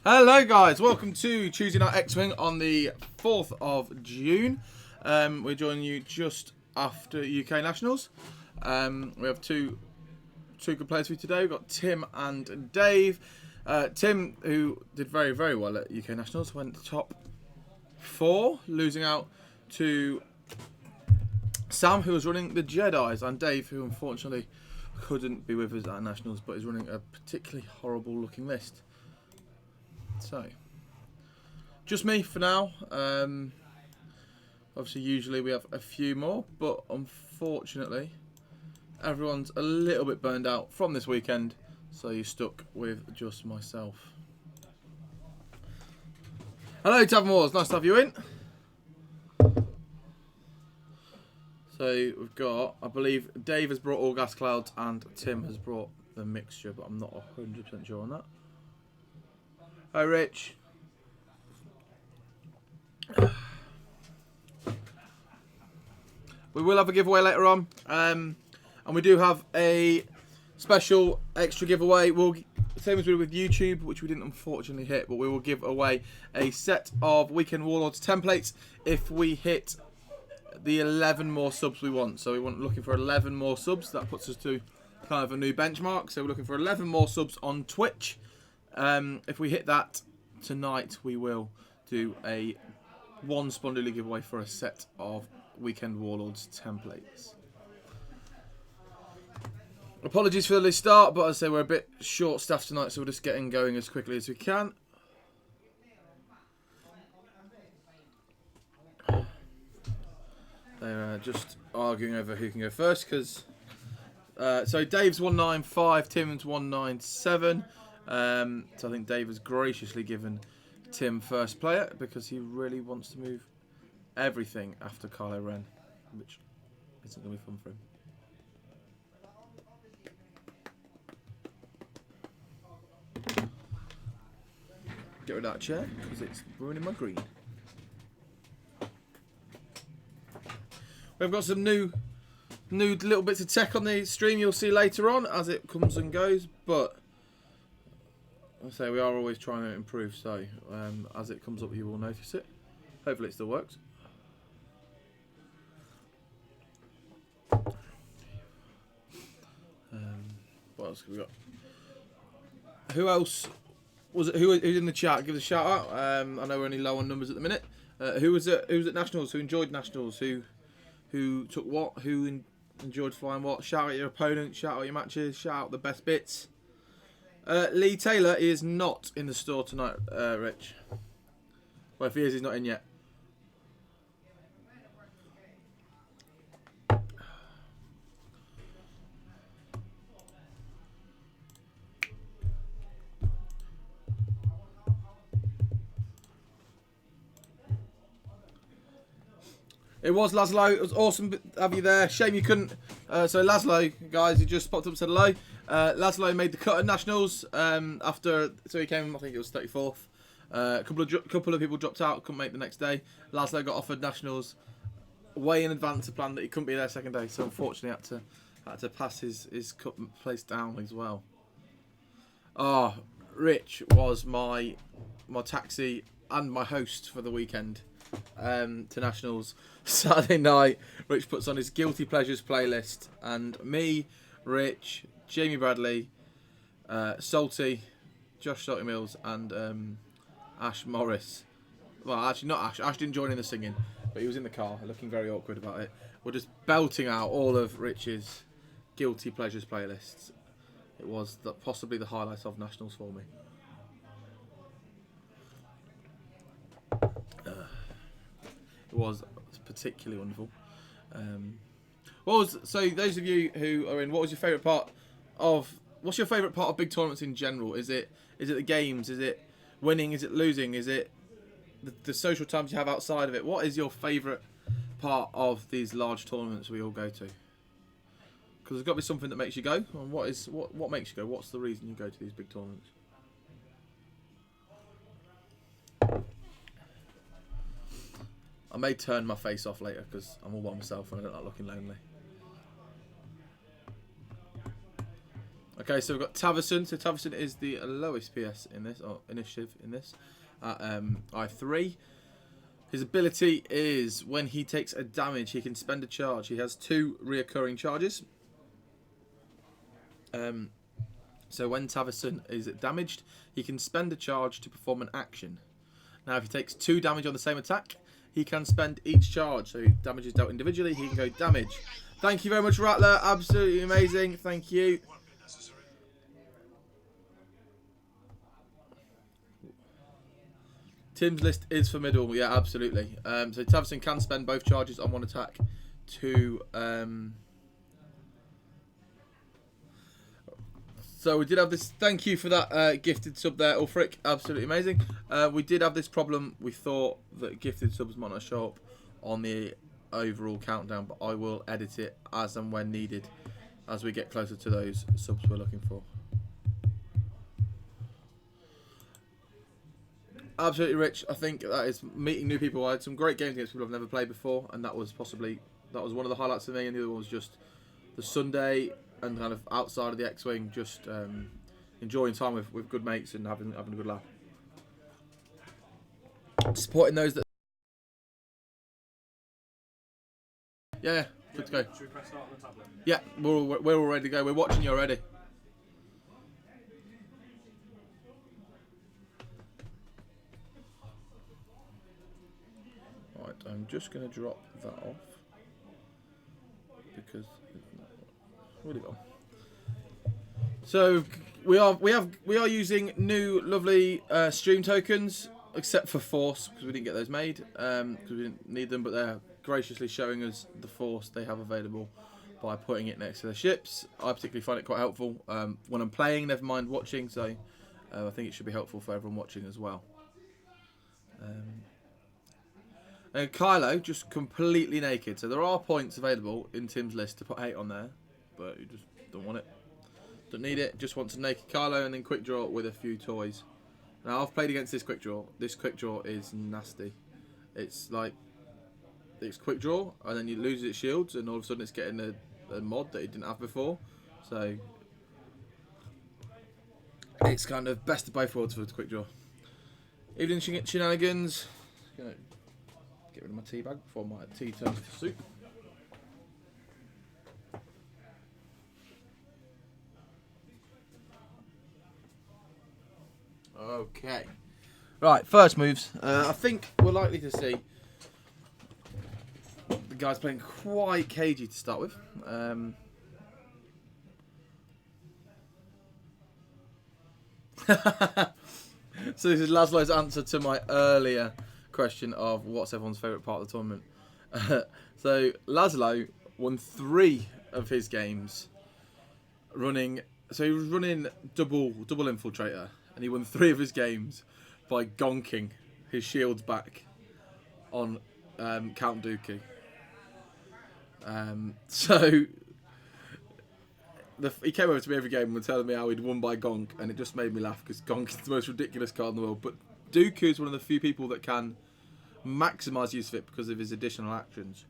Hello guys, welcome to Tuesday Night X-Wing on the 4th of June. We're joining you just after UK Nationals. We have two good players for you today. We've got Tim and Dave. Tim, who did very, very well at UK Nationals, went top 4, losing out to Sam, who was running the Jedis, and Dave, who unfortunately couldn't be with us at Nationals, but is running a particularly horrible looking list. So, just me for now. Obviously, usually we have a few more, but unfortunately, everyone's a little bit burned out from this weekend, so you're stuck with just myself. Hello, Tavern Wars. Nice to have you in. So, we've got, I believe, Dave has brought all gas clouds and Tim has brought the mixture, but I'm not 100% sure on that. Hi, Rich. We will have a giveaway later on, and we do have a special extra giveaway. Same as we did with YouTube, which we didn't unfortunately hit, but we will give away a set of Weekend Warlords templates if we hit the 11 more subs we want. So we want looking for 11 more subs. That puts us to kind of a new benchmark. So we're looking for 11 more subs on Twitch. If we hit that tonight, we will do a one Spondula giveaway for a set of Weekend Warlords templates. Apologies for the late start, but as I say, we're a bit short-staffed tonight, so we're just getting going as quickly as we can. They're just arguing over who can go first, because so Dave's 195, Tim's 197. So I think Dave has graciously given Tim first player because he really wants to move everything after Kylo Ren, which isn't going to be fun for him. Get rid of that chair because it's ruining my green. We've got some new little bits of tech on the stream you'll see later on as it comes and goes, but I say we are always trying to improve, so as it comes up you will notice it. Hopefully it still works. What else have we got? Who else was it? Who's in the chat? Give us a shout out. I know we're only low on numbers at the minute. Who was at Nationals? Who enjoyed Nationals? Who took what? Who enjoyed flying what? Shout out your opponent. Shout out your matches. Shout out the best bits. Lee Taylor is not in the store tonight, Rich. Well, if he is, he's not in yet. It was Laszlo. It was awesome to have you there. Shame you couldn't. So Laszlo, guys, he just popped up and said hello. Laszlo made the cut at Nationals after, so he came, I think it was 34th. A couple of people dropped out, couldn't make the next day. Laszlo got offered Nationals way in advance of plan that he couldn't be there second day, so unfortunately had to pass his cut place down as well. Oh, Rich was my taxi and my host for the weekend to Nationals. Saturday night, Rich puts on his Guilty Pleasures playlist, and me, Rich, Jamie Bradley, Salty, Josh Salty Mills, and Ash Morris. Well, actually not Ash. Ash didn't join in the singing, but he was in the car, looking very awkward about it. We're just belting out all of Rich's Guilty Pleasures playlists. It was possibly the highlight of Nationals for me. It was particularly wonderful. So those of you who are in, what was your favourite part of? What's your favourite part of big tournaments in general? Is it the games? Is it winning? Is it losing? Is it the social times you have outside of it? What is your favourite part of these large tournaments we all go to? Because there's got to be something that makes you go. And what makes you go? What's the reason you go to these big tournaments? I may turn my face off later because I'm all by myself and I don't like looking lonely. Okay, so we've got Taverson. So Taverson is the lowest PS in this, or initiative in this, at I3. His ability is when he takes a damage, he can spend a charge. He has 2 reoccurring charges. So when Taverson is damaged, he can spend a charge to perform an action. Now, if he takes 2 damage on the same attack, he can spend each charge. So damage is dealt individually, he can go damage. Thank you very much, Rattler. Absolutely amazing. Thank you. Tim's list is for middle. Yeah, absolutely. So Taverson can spend both charges on one attack to... So we did have this. Thank you for that gifted sub there, Ulfric. Absolutely amazing. We did have this problem. We thought that gifted subs might not show up on the overall countdown, but I will edit it as and when needed as we get closer to those subs we're looking for. Absolutely, Rich. I think that is meeting new people. I had some great games against people I've never played before, and that was one of the highlights for me. And the other one was just the Sunday and kind of outside of the X-Wing, just enjoying time with good mates and having a good laugh. Supporting those that... Yeah, good to go. Should we press start on the tablet? Yeah, we're all ready to go. We're watching you already. Right, I'm just going to drop that off because where'd it go? So we are using new lovely stream tokens, except for Force because we didn't get those made because we didn't need them, but they're graciously showing us the Force they have available by putting it next to their ships. I particularly find it quite helpful when I'm playing, never mind watching, so I think it should be helpful for everyone watching as well. And Kylo just completely naked, so there are points available in Tim's list to put hate on there, but you just don't want it, don't need it. Just wants a naked Kylo and then quick draw with a few toys. Now I've played against this quick draw. This quick draw is nasty. It's like it's quick draw and then you lose its shields and all of a sudden it's getting a mod that it didn't have before. So it's kind of best of both worlds for the quick draw. Evening shenanigans. Gonna get rid of my tea bag before my tea turns to soup. Okay. Right, first moves. I think we're likely to see the guys playing quite cagey to start with. So this is Laszlo's answer to my earlier question of what's everyone's favourite part of the tournament. So Laszlo won 3 of his games running. So he was running double infiltrator, and he won 3 of his games by gonking his shields back on Count Dooku. So he came over to me every game and was telling me how he'd won by gonk, and it just made me laugh because gonk is the most ridiculous card in the world. But Dooku is one of the few people that can maximise use of it because of his additional actions.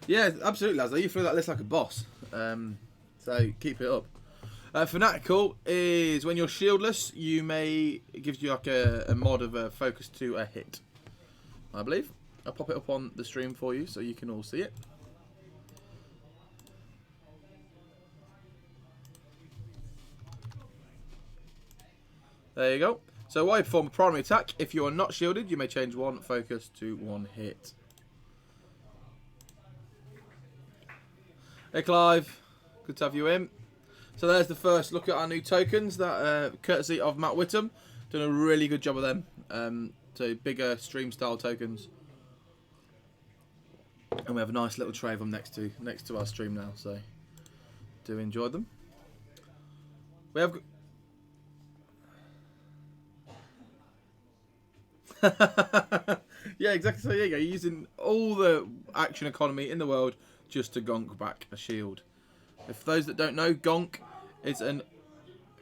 Yeah, absolutely, Laszlo. You threw that list like a boss. So keep it up. Fanatical is when you're shieldless, it gives you like a mod of a focus to a hit, I believe. I'll pop it up on the stream for you so you can all see it. There you go. So while you perform a primary attack, if you are not shielded, you may change one focus to one hit. Hey Clive, good to have you in. So there's the first look at our new tokens, that courtesy of Matt Whittam. Done a really good job of them. So bigger stream style tokens. And we have a nice little tray of them next to our stream now, so do enjoy them. We have yeah, exactly. So there you go. You're using all the action economy in the world just to gonk back a shield. If those that don't know, gonk is a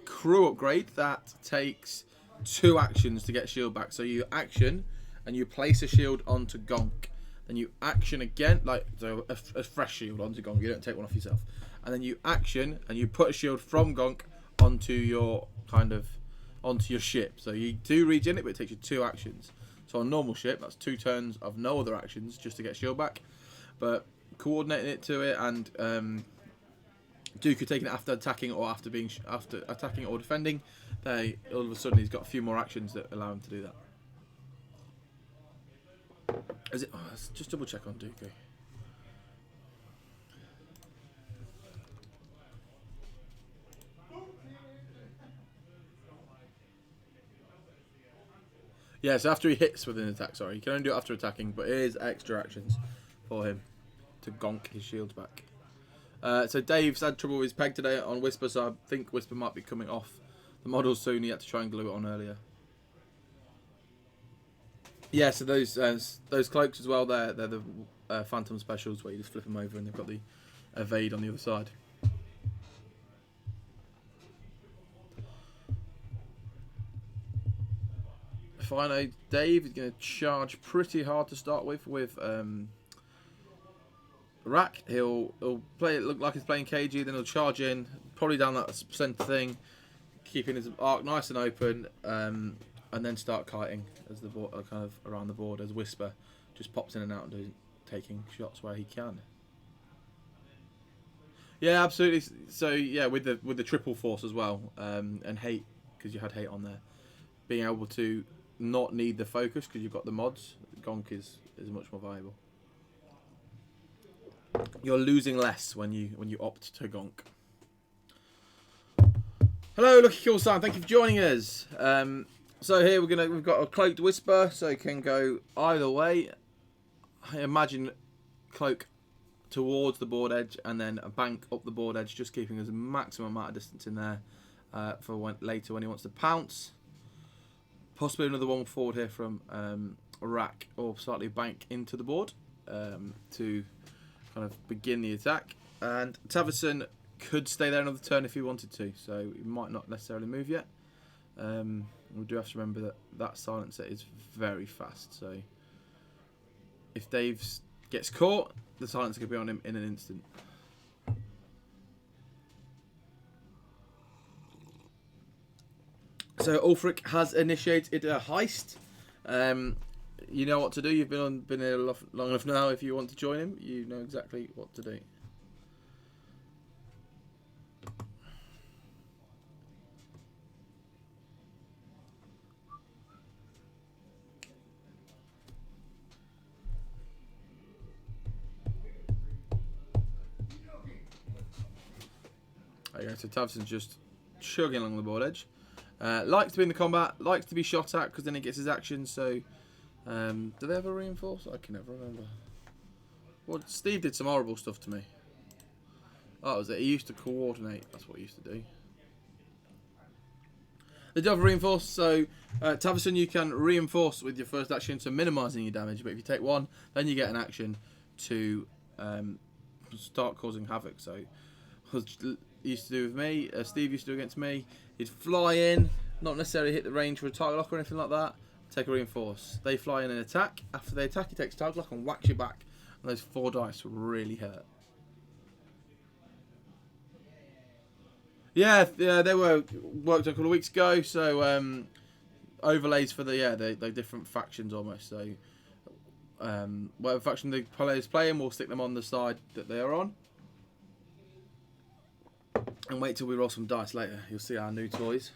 crew upgrade that takes 2 actions to get shield back. So you action and you place a shield onto gonk, then you action again, like so a fresh shield onto Gonk. You don't take one off yourself, and then you action and you put a shield from Gonk onto your onto your ship. So you do regen it, but it takes you 2 actions. So on a normal ship, that's 2 turns of no other actions just to get shield back. But coordinating it to it, and Duke taking it after attacking or after attacking or defending, all of a sudden he's got a few more actions that allow him to do that. Is it? Oh, let's just double check on Dooku. Yeah, so after he hits with an attack, sorry, you can only do it after attacking, but it is extra actions for him to gonk his shields back. So Dave's had trouble with his peg today on Whisper, so I think Whisper might be coming off the model soon. He had to try and glue it on earlier. Yeah, so those cloaks as well, they're the Phantom specials where you just flip them over and they've got the evade on the other side. Finally, Dave is going to charge pretty hard to start with Rack. He'll play it look like he's playing KG, then he'll charge in, probably down that centre thing, keeping his arc nice and open, and then start kiting as the board, kind of around the board as Whisper just pops in and out and taking shots where he can. Yeah, absolutely. So yeah, with the triple force as well, and hate, because you had hate on there, being able to not need the focus because you've got the mods, Gonk is much more valuable. You're losing less when you opt to Gonk. Hello, Lucky Kill Sam. Thank you for joining us. So here we've got a cloaked Whisper, so it can go either way. I imagine cloak towards the board edge and then a bank up the board edge, just keeping us a maximum amount of distance in there for later when he wants to pounce. Possibly another one forward here from Rack, or slightly bank into the board to kind of begin the attack. And Tavison could stay there another turn if he wanted to, so he might not necessarily move yet. We do have to remember that silencer is very fast, so if Dave gets caught, the silencer could be on him in an instant. So Ulfric has initiated a heist. You know what to do. You've been here long enough now. If you want to join him, you know exactly what to do. There you go. So Tavson's just chugging along the board edge. Likes to be in the combat, likes to be shot at because then he gets his action. So, do they ever reinforce? I can never remember. Well, Steve did some horrible stuff to me. Oh, that was it. He used to coordinate. That's what he used to do. They do have a reinforce. So, Tavison, you can reinforce with your first action, so minimising your damage. But if you take one, then you get an action to start causing havoc. So, he used to do with me. Steve used to do against me. He'd fly in, not necessarily hit the range for a target lock or anything like that. Take a reinforce. They fly in and attack. After they attack, he takes target lock and whacks you back. And those 4 dice will really hurt. Yeah, they were worked on a couple of weeks ago. So overlays for the different factions almost. So whatever faction the players playing, we'll stick them on the side that they are on. And wait till we roll some dice later. You'll see our new toys.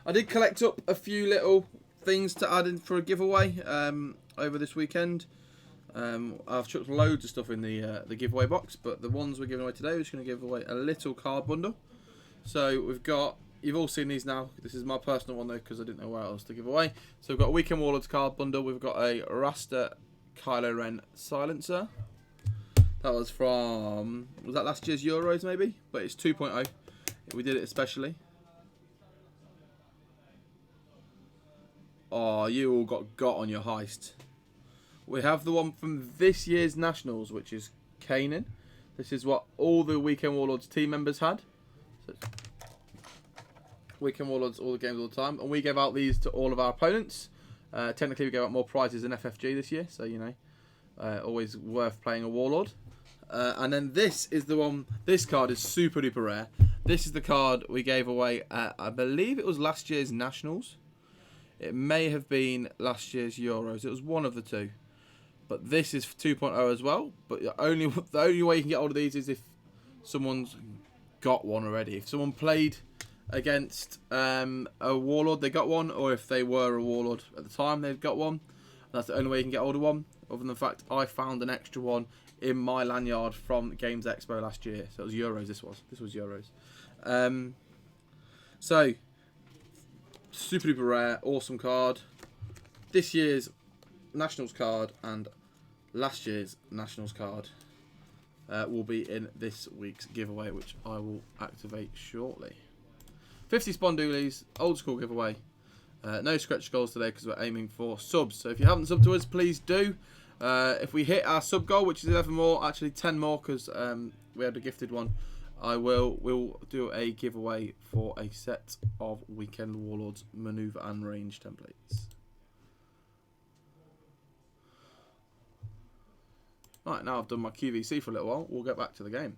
I did collect up a few little things to add in for a giveaway over this weekend. I've chucked loads of stuff in the giveaway box, but the ones we're giving away today, we're just going to give away a little card bundle. So we've got, you've all seen these now. This is my personal one though, because I didn't know what else to give away. So we've got a Weekend Warlords card bundle. We've got a Rasta Kylo Ren silencer. That was from, was that last year's Euros maybe? But it's 2.0. We did it especially. Oh, you all got on your heist. We have the one from this year's Nationals, which is Kanan. This is what all the Weekend Warlords team members had. So Weekend Warlords, all the games all the time. And we gave out these to all of our opponents. Technically, we gave out more prizes than FFG this year, so you know, always worth playing a Warlord. And then this is the one. This card is super duper rare. This is the card we gave away at, I believe it was last year's Nationals. It may have been last year's Euros. It was one of the two. But this is 2.0 as well. But the only way you can get hold of these is if someone's got one already. If someone played against a Warlord, they got one, or if they were a Warlord at the time, they've got one. That's the only way you can get hold of one. Other than the fact I found an extra one in my lanyard from Games Expo last year. So it was Euros. This was Euros. So super duper rare, awesome card. This year's Nationals card and last year's Nationals card will be in this week's giveaway, which I will activate shortly. 50 Spondoolies, old school giveaway. No scratch goals today because we're aiming for subs. So if you haven't subbed to us, please do. If we hit our sub goal, which is 11 more, actually 10 more because we had a gifted one, we'll do a giveaway for a set of Weekend Warlords Maneuver and Range templates. Right, now I've done my QVC for a little while, we'll get back to the game.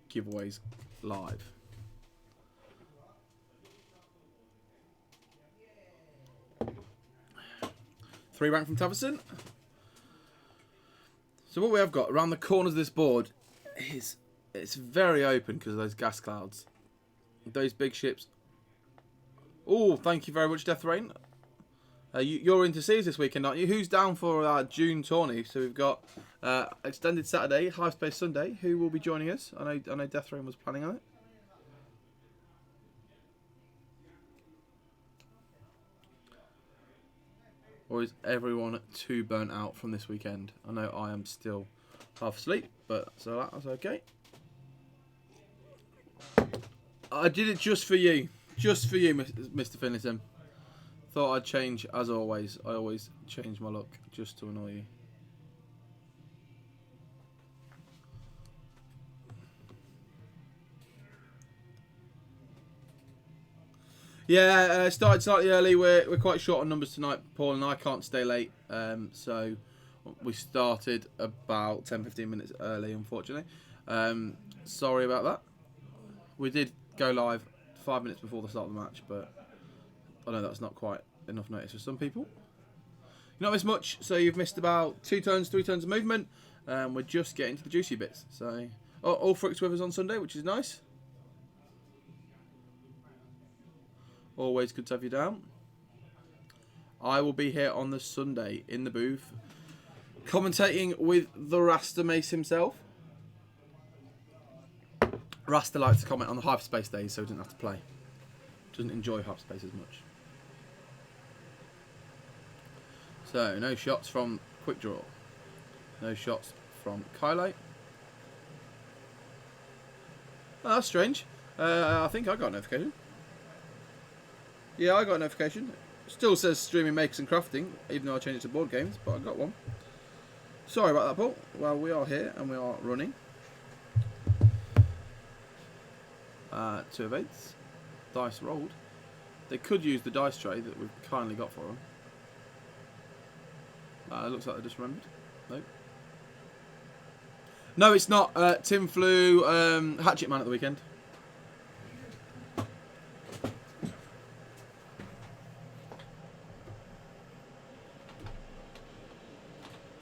Giveaways live. Three rank from Taverson. So what we have got around the corners of this board is it's very open because of those gas clouds. Those big ships. Oh, thank you very much, Death Rain. You're into seas this weekend, aren't you? Who's down for our June tourney? So we've got extended Saturday, High Space Sunday. Who will be joining us? I know Death Rain was planning on it. Or is everyone too burnt out from this weekend? I know I am still half asleep, but so that's okay. I did it just for you. Just for you, Mr. Finlayson. Thought I'd change, as always. I always change my look just to annoy you. Yeah, started slightly early. We're quite short on numbers tonight. Paul and I can't stay late, so we started about 10-15 minutes early, unfortunately. Sorry about that. We did go live 5 minutes before the start of the match, but I know that's not quite enough notice for some people. You've not missed much, so you've missed about 2 turns, 3 turns of movement. We're just getting to the juicy bits. So all Fricks with us on Sunday, which is nice. Always good to have you down. I will be here on the Sunday in the booth, commentating with the Rasta Mace himself. Rasta likes to comment on the hyperspace days, so he doesn't have to play. Doesn't enjoy hyperspace as much. So, no shots from Quick Draw. No shots from Kylo. Oh, that's strange. I think I got a notification. Yeah, I got a notification. Still says streaming makers and crafting, even though I changed it to board games, but I got one. Sorry about that, Paul. Well, we are here and we are running. 2 of 8s. Dice rolled. They could use the dice tray that we've kindly got for them. It looks like they just remembered. Nope. No, it's not. Tim flew Hatchet Man at the weekend.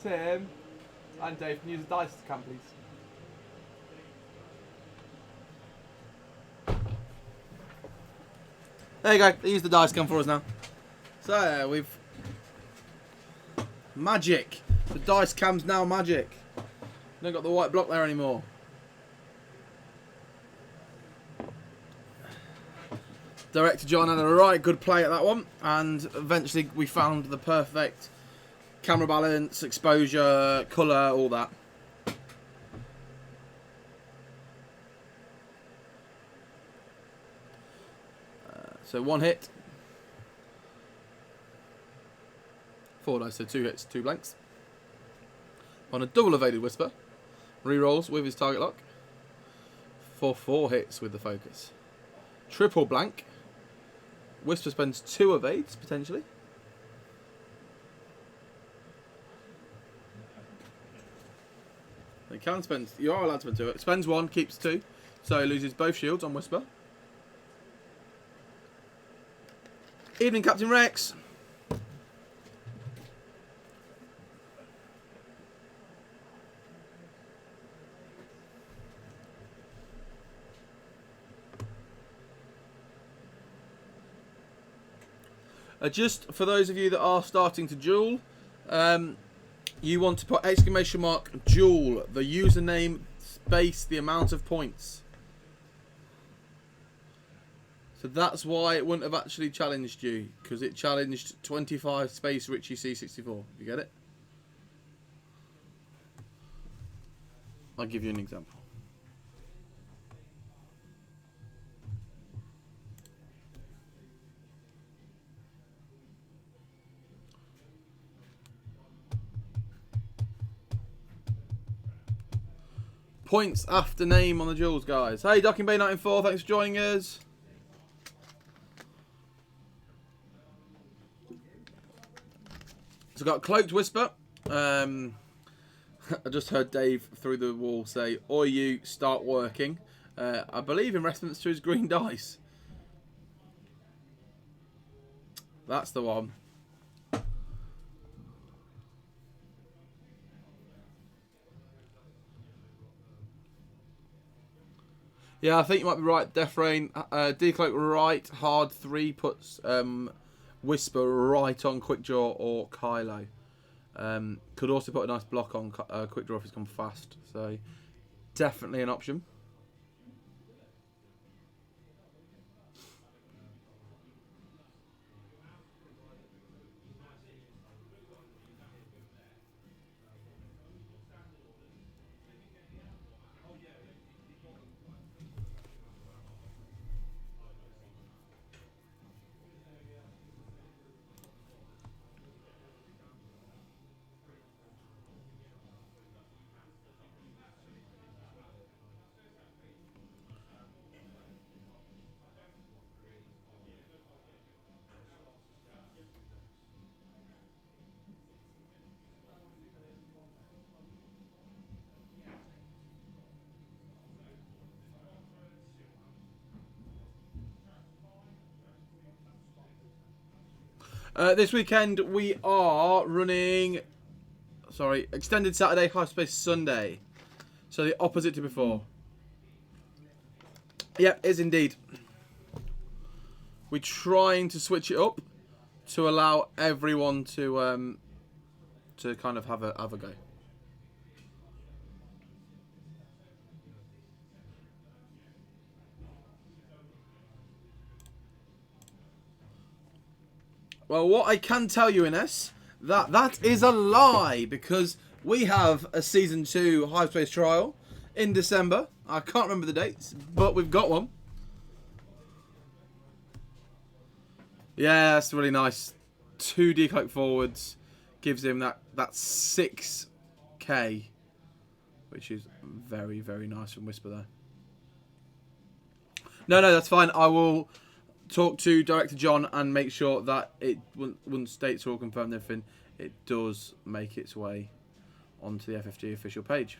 Tim and Dave, can you use the dice cam, please? There you go. They use the dice cam for us now. So we've magic. The dice cam's now magic. Don't got the white block there anymore. Director John had a right good play at that one, and eventually we found the perfect camera balance, exposure, colour, all that. So 1 hit. 4 dice, so 2 hits, 2 blanks. On a double evaded Whisper. Rerolls with his target lock. For 4 hits with the focus. Triple blank. Whisper spends 2 evades, potentially. He can spend. You are allowed to spend 2. It spends 1, keeps 2. So he loses both shields on Whisper. Evening, Captain Rex. Just for those of you that are starting to duel, you want to put exclamation mark duel, the username, space, the amount of points. So that's why it wouldn't have actually challenged you, because it challenged 25 space Richie C64. You get it? I'll give you an example. Points after name on the duels, guys. Hey, Docking Bay 94, thanks for joining us. So got Cloaked Whisper. I just heard Dave through the wall say, "Oi, you start working." I believe in reference to his green dice. That's the one. Yeah, I think you might be right, Death Rain. Decloak right, hard 3 puts Whisper right on Quick Draw or Kylo. Could also put a nice block on Quick Draw if it's gone fast. So, definitely an option. This weekend we are running, extended Saturday, High Space Sunday. So the opposite to before. Yep, is indeed. We're trying to switch it up to allow everyone to kind of have a go. Well, what I can tell you, Ines, that is a lie, because we have a Season 2 High Space Trial in December. I can't remember the dates, but we've got one. Yeah, that's really nice. 2 decloak forwards gives him that 6k, which is very, very nice from Whisper there. No, that's fine. I will talk to Director John and make sure that it, once dates are all confirmed and everything, it does make its way onto the FFG official page.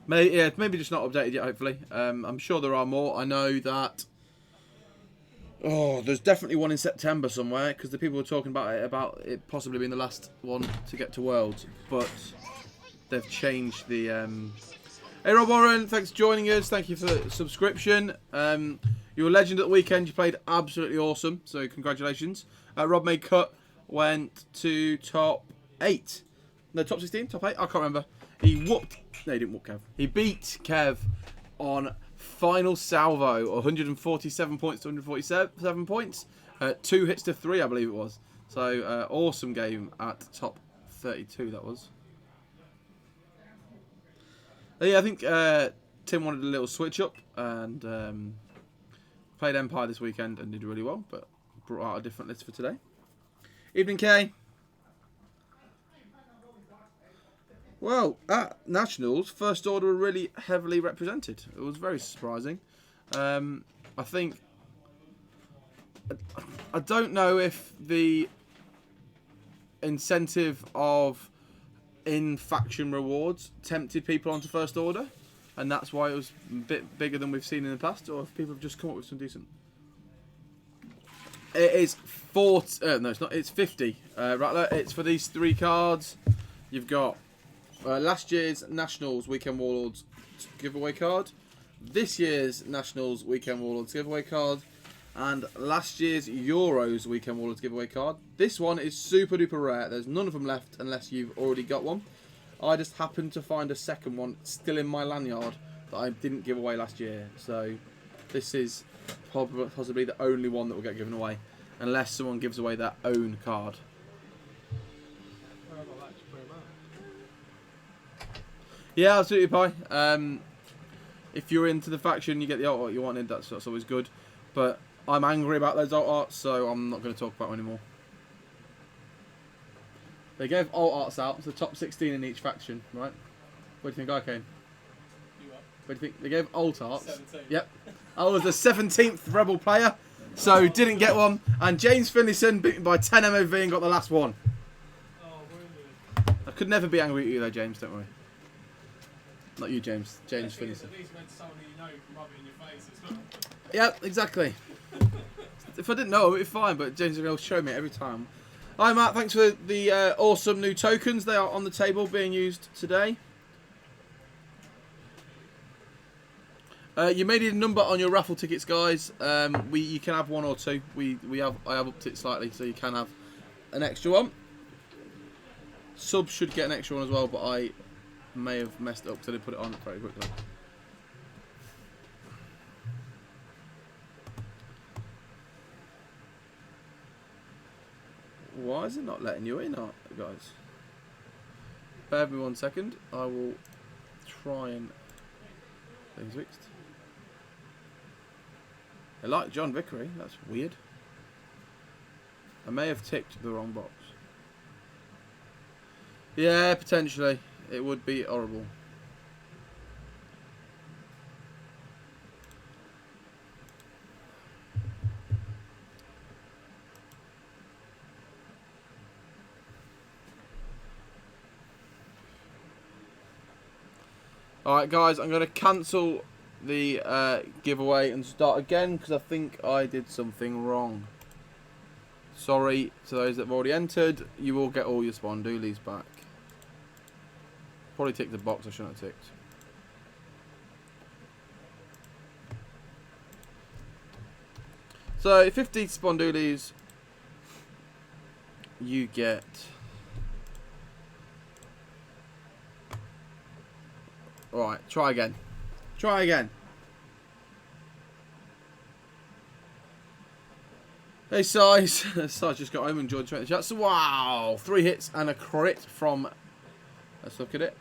Maybe just not updated yet, hopefully. I'm sure there are more. I know that... Oh, there's definitely one in September somewhere, because the people were talking about it possibly being the last one to get to Worlds, but they've changed the... Hey Rob Warren, thanks for joining us. Thank you for the subscription. You were a legend at the weekend. You played absolutely awesome, so congratulations. Rob made cut, went to top 8. No, top 16? Top 8? I can't remember. He whooped... No, he didn't whoop Kev. He beat Kev on final salvo, 147 points to 147 points. 2 hits to 3, I believe it was. So, awesome game at top 32, that was. Yeah, I think Tim wanted a little switch up and played Empire this weekend and did really well, but brought out a different list for today. Evening, Kay. Well, at Nationals, First Order were really heavily represented. It was very surprising. I think... I don't know if the incentive of in-faction rewards tempted people onto First Order, and that's why it was a bit bigger than we've seen in the past, or if people have just come up with some decent... It is 40... no, it's not. It's 50. Rattler, it's for these 3 cards. You've got last year's Nationals Weekend Warlords giveaway card, this year's Nationals Weekend Warlords giveaway card, and last year's Euros Weekend Warlords giveaway card. This one is super duper rare. There's none of them left unless you've already got one. I just happened to find a second one still in my lanyard that I didn't give away last year. So this is possibly the only one that will get given away, unless someone gives away their own card. Yeah, absolutely, Pie. If you're into the faction, you get the alt art you wanted. That's always good. But I'm angry about those alt arts, so I'm not going to talk about them anymore. They gave alt arts out, so top 16 in each faction, right? What do you think I came? You what? What do you think? They gave alt arts. 17. Yep. I was the 17th Rebel player, so didn't get one. And James Finlayson beat me by 10 MOV and got the last one. Oh, really? I could never be angry at you though, James, don't worry. Not you, James. James At least Finlayson. when someone you know can rub it in your face as well. Yep, exactly. If I didn't know, it'd be fine, but James will show me every time. Hi, Matt. Thanks for the awesome new tokens. They are on the table being used today. You may need a number on your raffle tickets, guys. You can have 1 or 2. I have upped it slightly, so you can have an extra one. Subs should get an extra one as well, but I may have messed it up because I did put it on very quickly. Why is it not letting you in, guys? Bear with me 1 second. I will try and... Things fixed. I like John Vickery. That's weird. I may have ticked the wrong box. Yeah, potentially. It would be horrible. Alright guys, I'm going to cancel the giveaway and start again because I think I did something wrong. Sorry to those that have already entered. You will get all your Spondoolies back. Probably ticked the box I shouldn't have ticked. So 50 Spondoolies, you get... Alright, try again. Try again. Hey, Size. Size just got home and enjoyed the chat. So, wow. 3 hits and a crit from... Let's look at it.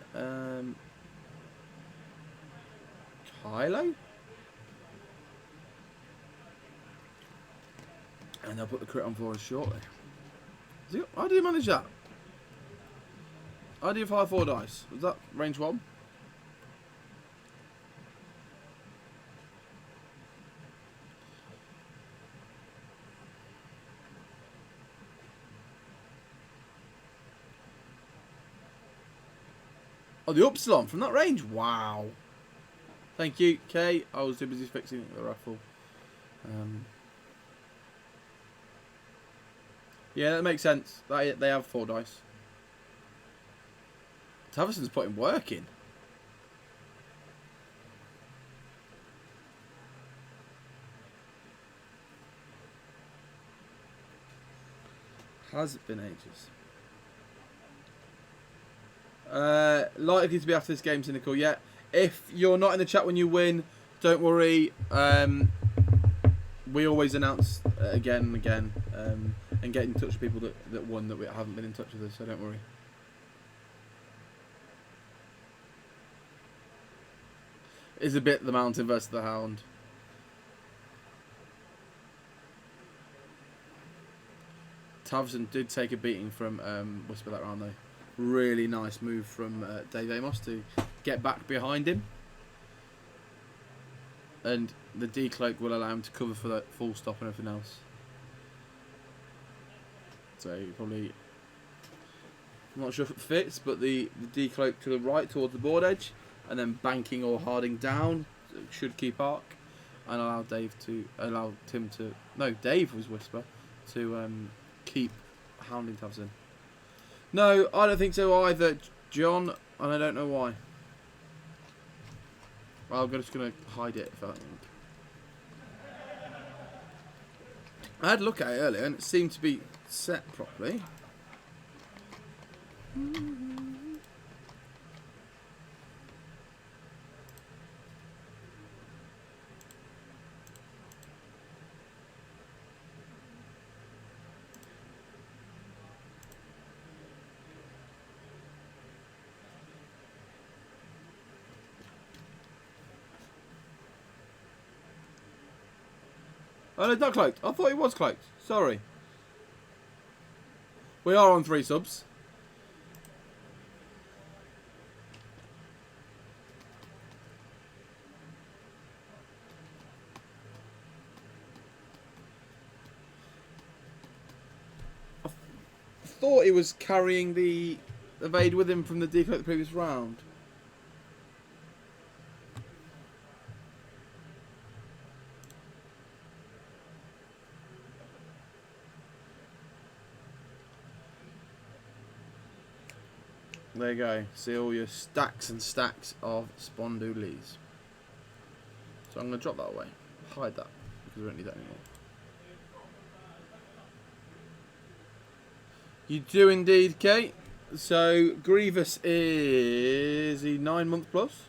Kylo? And I'll put the crit on for us shortly. How do you manage that? How do you fire 4 dice? Was that range 1? Oh, the Upsilon from that range? Wow. Thank you, Kay. I was too busy fixing the raffle. Yeah, that makes sense. They have 4 dice. Tavison's putting work in. Has it been ages? Likely to be after this game, Cynical. Yeah. If you're not in the chat when you win, don't worry. We always announce again and again, and get in touch with people that won that we haven't been in touch with us. So don't worry. It's a bit the Mountain versus the Hound. Tavison did take a beating from Whisper that round though. Really nice move from Dave Amos to get back behind him. And the decloak will allow him to cover for that full stop and everything else. So probably, I'm not sure if it fits, but the decloak to the right towards the board edge, and then banking or harding down should keep arc, and allow Tim to, no, Dave was whisper, to keep hounding tabs in. No, I don't think so either, John, and I don't know why. Well, I'm just going to hide it, I think. I had a look at it earlier and it seemed to be set properly. Oh, no, it's not cloaked. I thought it was cloaked. Sorry. We are on 3 subs. I thought he was carrying the evade with him from the decloak the previous round. There you go. See all your stacks and stacks of spondoolies. So I'm going to drop that away. Hide that, because we don't need that anymore. You do indeed, Kate. So Grievous is he 9 month plus?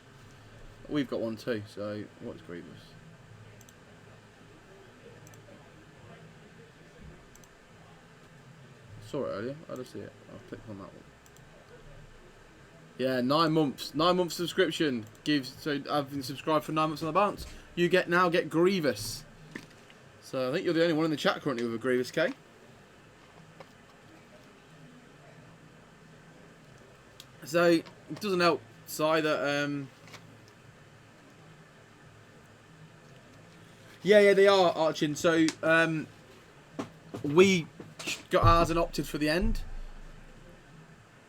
We've got one too, so what's Grievous? I saw it earlier. I just see it. I'll click on that one. Yeah, 9 months. 9 months subscription gives. So I've been subscribed for 9 months on the bounce. You now get Grievous. So I think you're the only one in the chat currently with a Grievous, K. So it doesn't help, Si, that yeah, they are arching. So we got ours and opted for the end,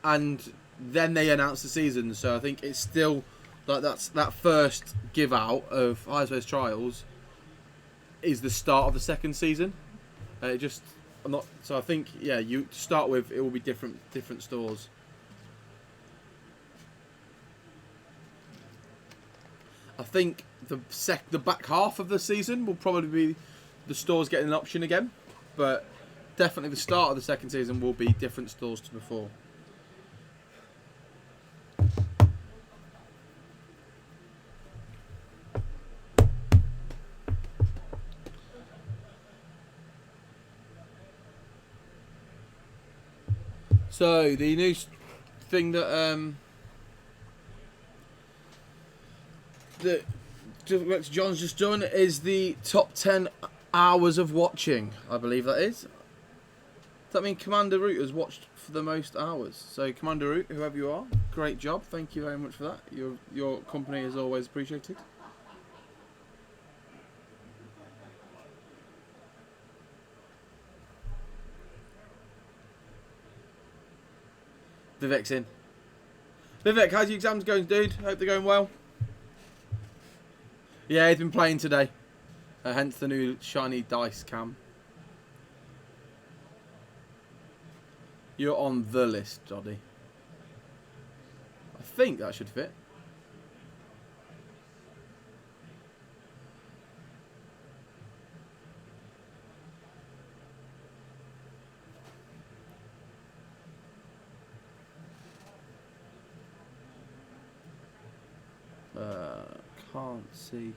and then they announced the season. So I think it's still like that first give out of Highest Race Trials is the start of the second season. I'm not. So I think you to start with it will be different stores. I think the back half of the season will probably be the stores getting an option again, but definitely the start of the second season will be different stores to before. So the new thing that John's just done is the top 10 hours of watching. I believe that is. Does that mean Commander Root has watched for the most hours? So Commander Root, whoever you are, great job. Thank you very much for that. Your company is always appreciated. Vivek's in. Vivek, how's your exams going, dude? Hope they're going well. Yeah, he's been playing today. Hence the new shiny dice cam. You're on the list, Joddy. I think that should fit. Can't see.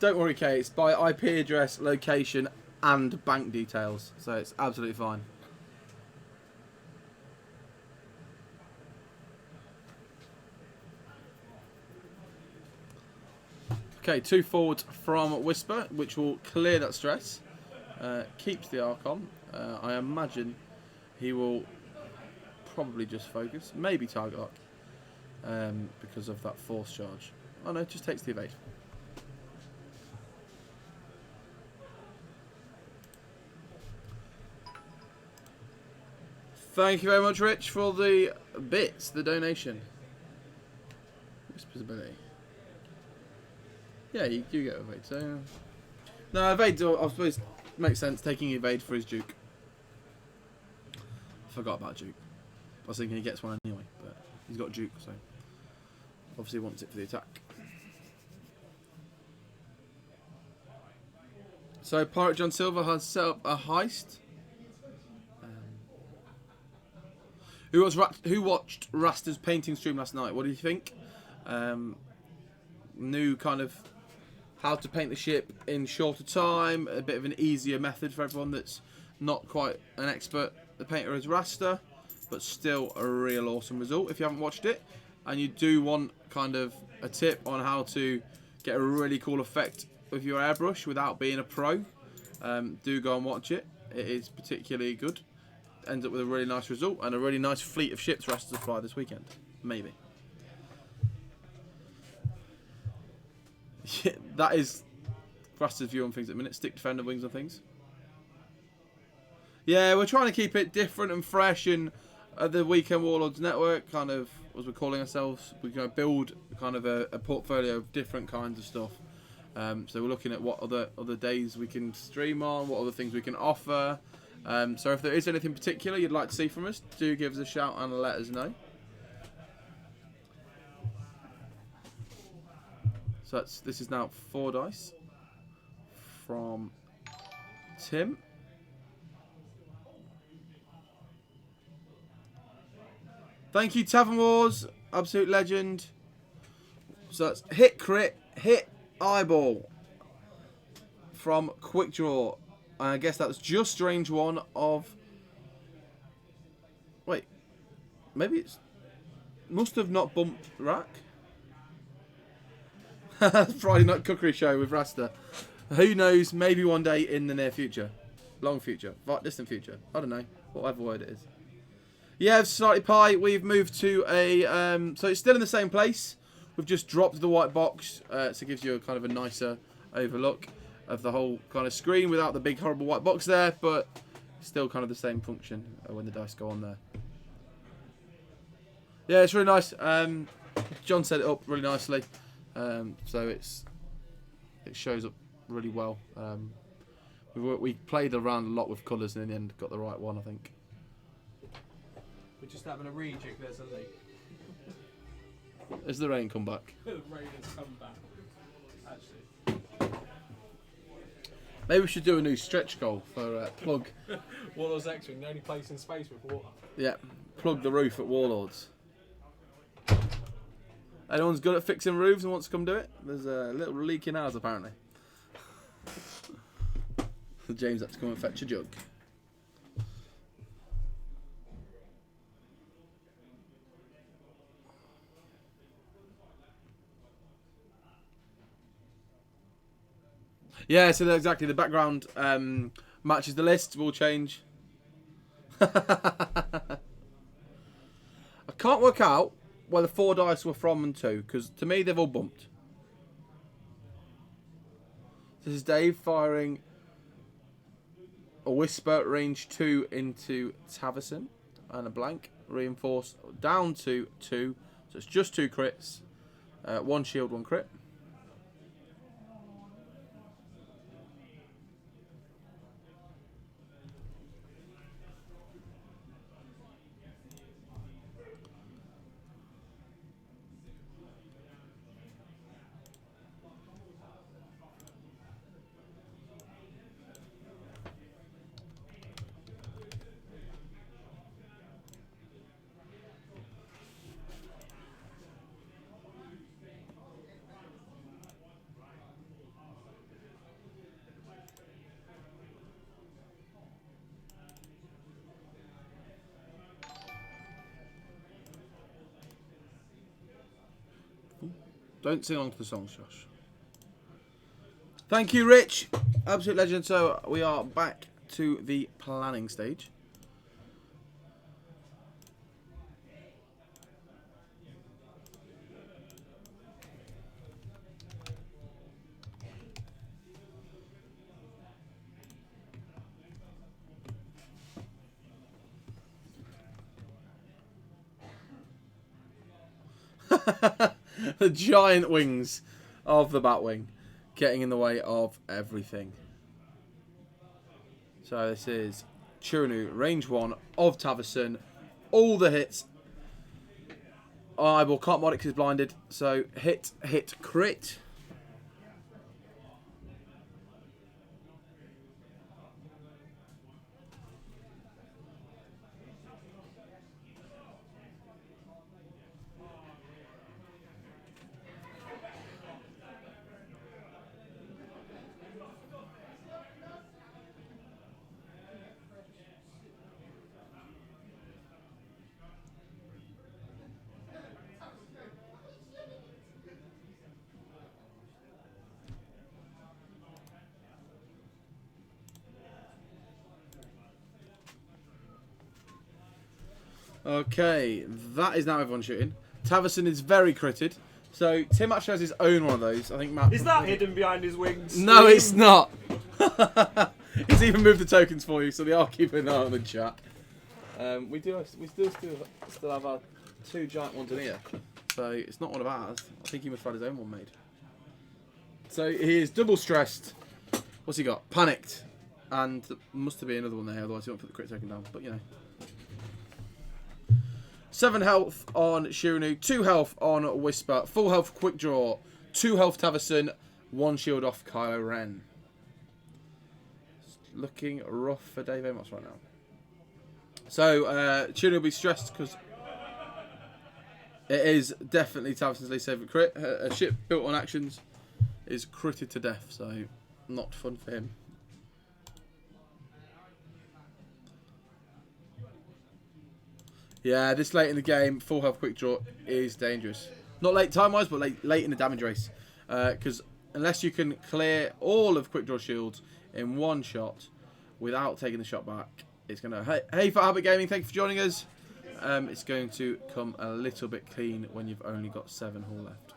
Don't worry, Kate. It's by IP address, location, and bank details, so it's absolutely fine. Okay, 2 forwards from Whisper, which will clear that stress. Keeps the Archon. I imagine he will probably just focus, maybe target lock, because of that force charge. Oh no, just takes the evade. Thank you very much, Rich, for the bits, the donation. Whisper's ability. Yeah, you do get evade, so... No, evade, I suppose, makes sense, taking evade for his Duke. Forgot about Duke. I was thinking he gets one anyway, but he's got Duke, so... Obviously wants it for the attack. So, Pirate John Silver has set up a heist. Who watched Rasta's painting stream last night? What do you think? New kind of how to paint the ship in shorter time, a bit of an easier method for everyone that's not quite an expert. The painter is Rasta, but still a real awesome result. If you haven't watched it, and you do want kind of a tip on how to get a really cool effect with your airbrush without being a pro, do go and watch it. It is particularly good. Ends up with a really nice result and a really nice fleet of ships Rasta to fly this weekend. Maybe. Yeah, that is Rasta's view on things at the minute. Stick defender wings and things. Yeah, we're trying to keep it different and fresh, and the Weekend Warlords Network, kind of, as we're calling ourselves, we're going to build kind of a portfolio of different kinds of stuff. So we're looking at what other days we can stream on, what other things we can offer. So if there is anything particular you'd like to see from us, do give us a shout and let us know. So this is now 4 dice from Tim. Thank you, Tavern Wars, absolute legend. So that's hit crit, hit eyeball from Quick Draw. I guess that's just range 1 of... Wait. Maybe it's... Must have not bumped Rack. Friday night cookery show with Rasta. Who knows, maybe one day in the near future. Long future. Distant future. I don't know. Whatever word it is. Yeah, Slightly Pie. We've moved to a... so it's still in the same place. We've just dropped the white box. So it gives you a kind of a nicer overlook of the whole kind of screen without the big horrible white box there, but still kind of the same function when the dice go on there. Yeah, it's really nice. John set it up really nicely, so it shows up really well. We played around a lot with colours and in the end got the right one, I think. We're just having a rejig, there's a leak. Has the rain come back? The rain has come back, actually. Maybe we should do a new stretch goal for plug. Warlords X-Wing, the only place in space with water. Yeah, plug the roof at Warlords. Anyone's good at fixing roofs and wants to come do it? There's a little leak in ours apparently. James had to come and fetch a jug. Yeah, so exactly. The background matches the list. Will change. I can't work out where the 4 dice were from and to, because to me they've all bumped. This is Dave firing a Whisper range 2 into Taverson and a blank. Reinforce down to 2. So it's just 2 crits. 1 shield, 1 crit. Don't sing along to the songs, Josh. Thank you, Rich. Absolute legend. So we are back to the planning stage. The giant wings of the Batwing getting in the way of everything. So this is Chirunu, range 1 of Tavison. All the hits. Eyeball can't mod it because it's blinded. So hit, crit. Okay, that is now everyone shooting. Tavison is very critted. So Tim actually has his own one of those. I think Matt. Is that hidden behind his wings? No, it's not. He's even moved the tokens for you, so they are keeping an eye on the chat. We still have our 2 giant ones in here, so it's not one of ours. I think he must have had his own one made. So he is double stressed. What's he got? Panicked, and there must have been another one there. Otherwise, he won't put the crit token down. But you know. 7 health on Chirunu, 2 health on Whisper, full health Quick Draw, 2 health Tavison, 1 shield off Kylo Ren. It's looking rough for Dave Amos right now. So Chirunu will be stressed because it is definitely Tavison's least favourite crit. A ship built on actions is critted to death, so not fun for him. Yeah, this late in the game, full health quick draw is dangerous. Not late time-wise, but late in the damage race. Because unless you can clear all of quick draw shields in one shot without taking the shot back, it's going to... Hey, Fat Habit Gaming, thank you for joining us. It's going to come a little bit clean when you've only got 7 hull left.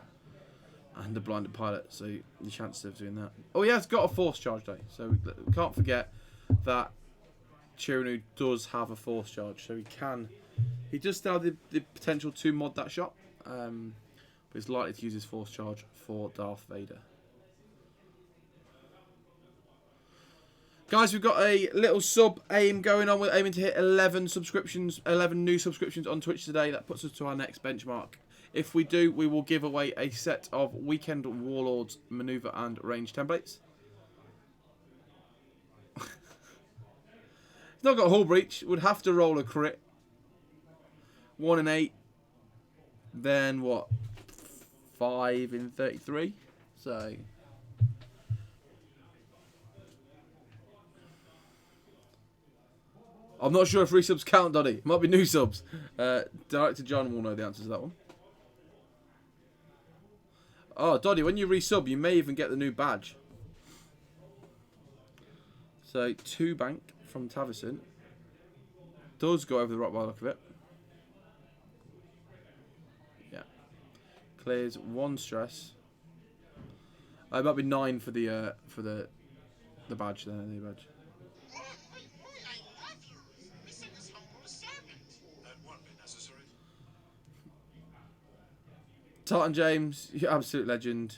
And a blinded pilot, so your chances of doing that. Oh, he has got a force charge, though. So we can't forget that Chirunu does have a force charge, so he can... He does still have the potential to mod that shot, but he's likely to use his force charge for Darth Vader. Guys, we've got a little sub aim going on. We're aiming to hit 11 subscriptions, 11 new subscriptions on Twitch today. That puts us to our next benchmark. If we do, we will give away a set of Weekend Warlords maneuver and range templates. He's not got hull breach. Would have to roll a crit. 1 in 8, then what? 5 in 33. So I'm not sure if resubs count, Doddy. Might be new subs. Director John will know the answer to that one. Oh, Doddy, when you resub, you may even get the new badge. So 2 bank from Tavison does go over the rock by the look of it. Clears 1 stress. It might be 9 for the badge there, the badge. Tartan James, you absolute legend.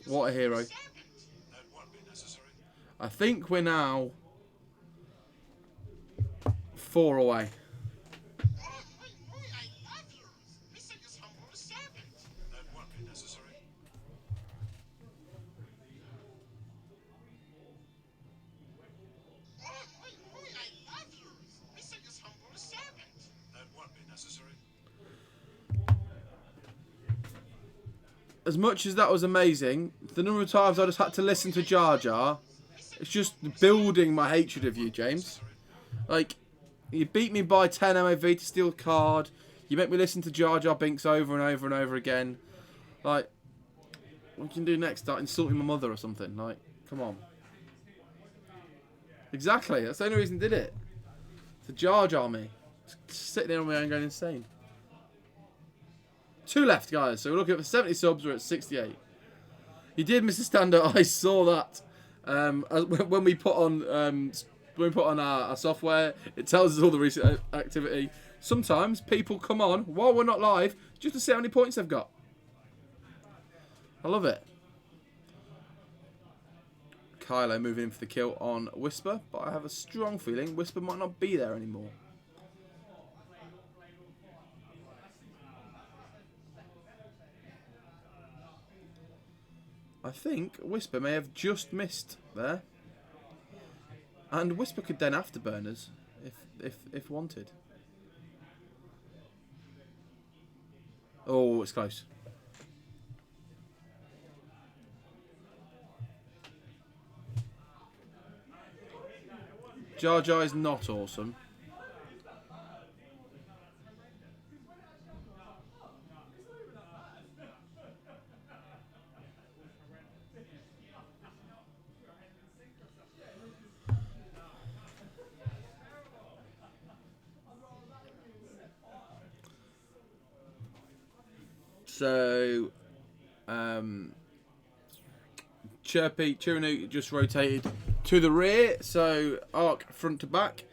What a hero. I think we're now 4 away. As much as that was amazing, the number of times I just had to listen to Jar Jar, it's just building my hatred of you, James. Like, you beat me by 10 MOV to steal a card, you make me listen to Jar Jar Binks over and over and over again. Like, What can you do next? Start insulting my mother or something? Like, come on. Exactly. That's the only reason I did it. To Jar Jar me. Just sitting there on my own going insane. 2 left, guys. So we're looking for 70 subs. We're at 68. You did, Mr. Stander. I saw that. When we put on our software, it tells us all the recent activity. Sometimes people come on while we're not live just to see how many points they've got. I love it. Kylo moving in for the kill on Whisper, but I have a strong feeling Whisper might not be there anymore. I think Whisper may have just missed there. And Whisper could then afterburners if wanted. Oh, it's close. Jar Jar is not awesome. So, Chirinu just rotated to the rear, so arc front to back,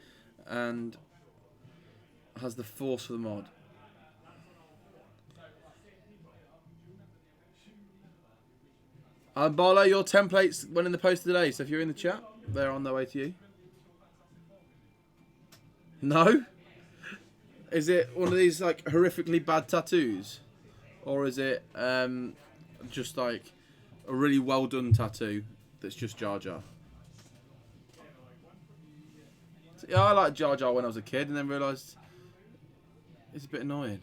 and has the force for the mod. Barlow, your templates went in the post today, so if you're in the chat, they're on their way to you. No? Is it one of these like horrifically bad tattoos? Or is it just like a really well done tattoo that's just Jar Jar? Yeah, I liked Jar Jar when I was a kid and then realised it's a bit annoying.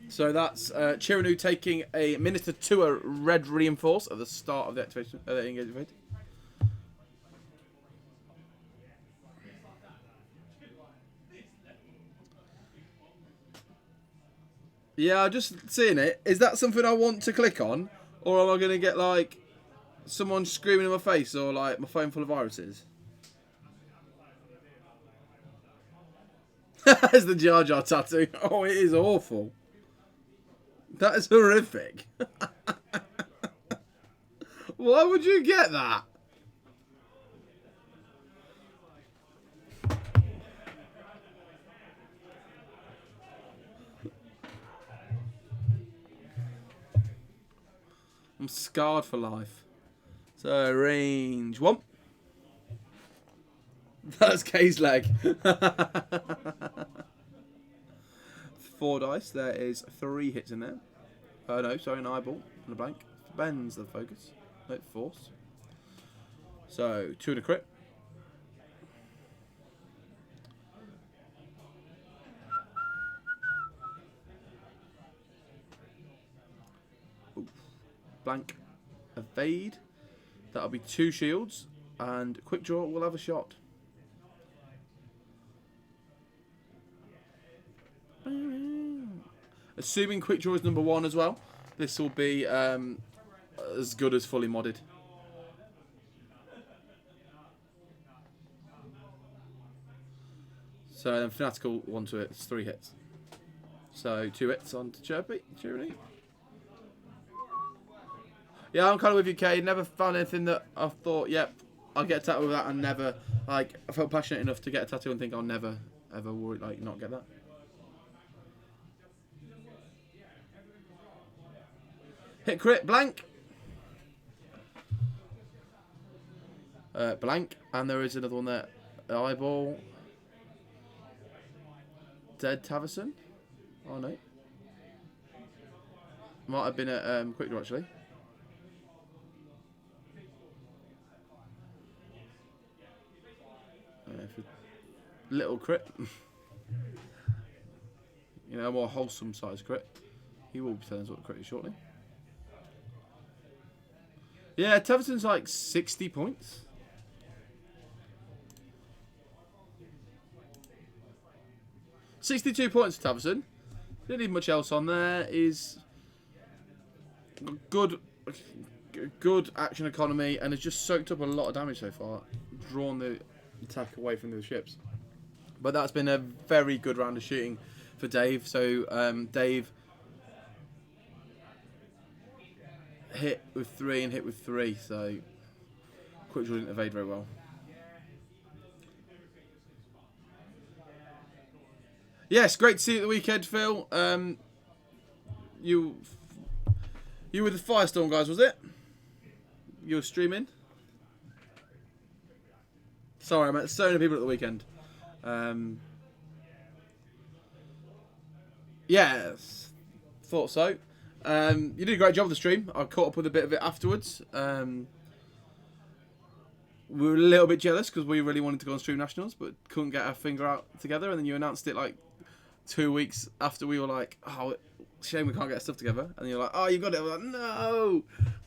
So that's Chirinu taking a Minister to a red reinforce at the start of the activation, engagement. Yeah, just seeing it. Is that something I want to click on? Or am I going to get like someone screaming in my face or like my phone full of viruses? That's the Jar Jar tattoo. Oh, it is awful. That is horrific. Why would you get that? I'm scarred for life. So, range 1. That's Kay's leg. 4 dice. There is 3 hits in there. No, sorry, an eyeball and a blank. Bends the focus. No, force. So, 2 and a crit. Oof. Blank. Evade. That'll be 2 shields. And quick draw will have a shot. Assuming quick draw is number 1 as well, this will be as good as fully modded. So then Fanatical 1 to it, it's 3 hits. So 2 hits on to Chirinu. Yeah, I'm kind of with you, Kay. Never found anything that I thought, yep, I'll get a tattoo with that, and never, like, I felt passionate enough to get a tattoo and think I'll never, ever worry, like, not get that. Hit crit, blank. Blank, and there is another one there. Eyeball. Dead Taverson. Oh no. Might have been a quick draw actually. Little crit. You know, a more wholesome size crit. He will be telling us what the crit is shortly. Yeah, Taverson's like 60 points. 62 points for Tavison. Didn't need much else on there. Is good action economy and has just soaked up a lot of damage so far. Drawn the attack away from the ships. But that's been a very good round of shooting for Dave. So Dave hit with 3 and hit with 3. So Quickdraw didn't evade very well. Yes, great to see you at the weekend, Phil. You were the Firestorm guys, was it? You were streaming? Sorry, I met so many people at the weekend. Yes, thought so. You did a great job of the stream. I caught up with a bit of it afterwards. We were a little bit jealous because we really wanted to go on Stream Nationals, but couldn't get our finger out together. And then you announced it like 2 weeks after we were like, oh, shame we can't get stuff together. And you're like, oh, you got it. I was like, no.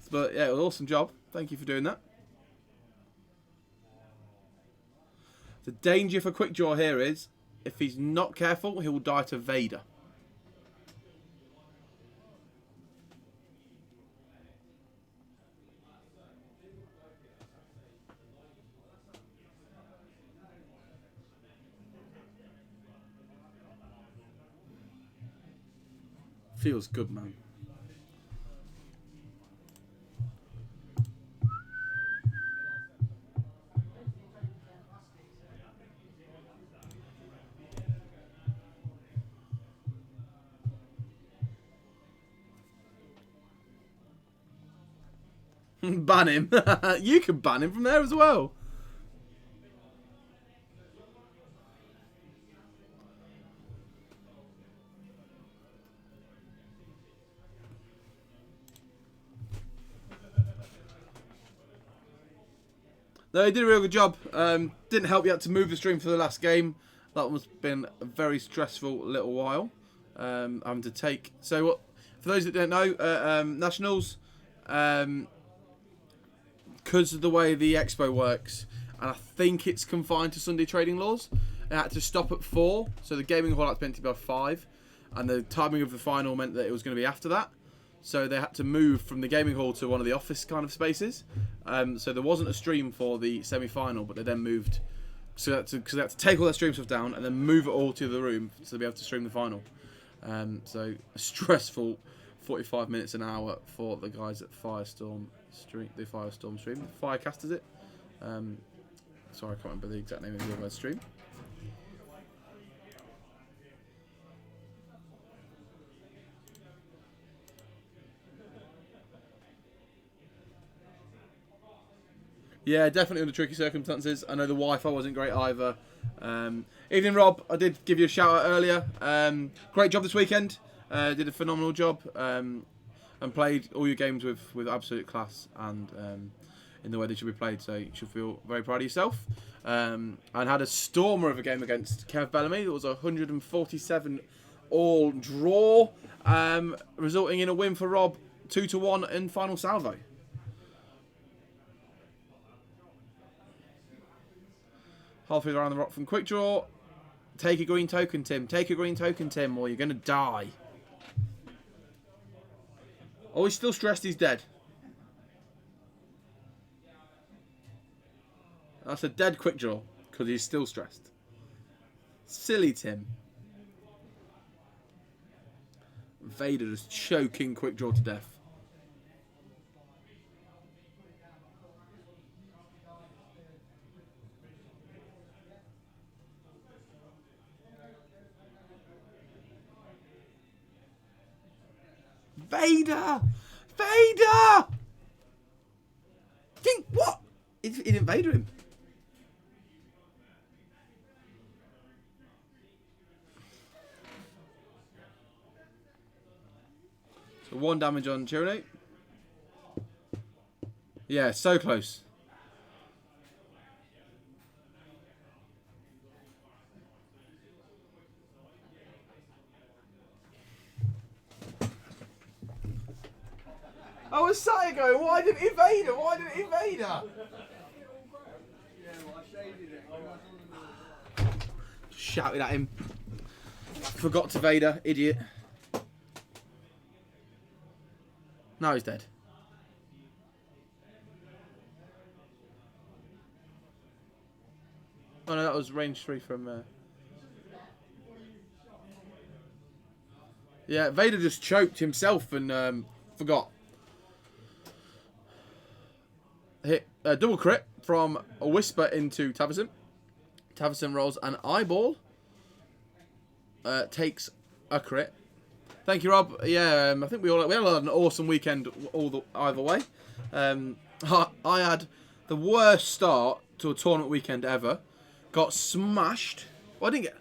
But yeah, it was an awesome job. Thank you for doing that. The danger for Quickdraw here is, if he's not careful, he will die to Vader. Feels good, man. Ban him. You can ban him from there as well. No, he did a real good job. Didn't help you out to move the stream for the last game. That one's been a very stressful little while. Having to take... So, what? For those that don't know, Nationals... because of the way the expo works, and I think it's confined to Sunday trading laws, it had to stop at 4, so the gaming hall had to be empty by 5, and the timing of the final meant that it was going to be after that, so they had to move from the gaming hall to one of the office kind of spaces. So there wasn't a stream for the semi-final, but they then moved, so because they had to take all their stream stuff down and then move it all to the room to be able to stream the final. So a stressful 45 minutes an hour for the guys at Firestorm stream, the Firestorm stream. Firecast, is it? Sorry, I can't remember the exact name of the other stream. Yeah, definitely under tricky circumstances. I know the Wi-Fi wasn't great either. Evening, Rob. I did give you a shout out earlier. Great job this weekend. Did a phenomenal job. And played all your games with absolute class and in the way they should be played. So you should feel very proud of yourself. And had a stormer of a game against Kev Bellamy. It was a 147 all draw, resulting in a win for Rob, 2-1 in final salvo. Halfway around the rock from Quickdraw. Take a green token, Tim. Take a green token, Tim, or you're going to die. Oh, he's still stressed he's dead. That's a dead Quickdraw, because he's still stressed. Silly Tim. Vader is choking Quickdraw to death. Vader! Vader! Think what? He didn't Vader him. So 1 damage on Tyranny. Yeah, so close. I was sat here going, why didn't he evade her? Why didn't he evade her? Shouted at him. Forgot to Vader, idiot. Now he's dead. Oh no, that was range 3 from... Yeah, Vader just choked himself and forgot. Hit a double crit from a Whisper into Tavison. Tavison rolls an eyeball. Takes a crit. Thank you, Rob. Yeah, I think we all had an awesome weekend either way. I had the worst start to a tournament weekend ever. Got smashed. Well, I didn't get...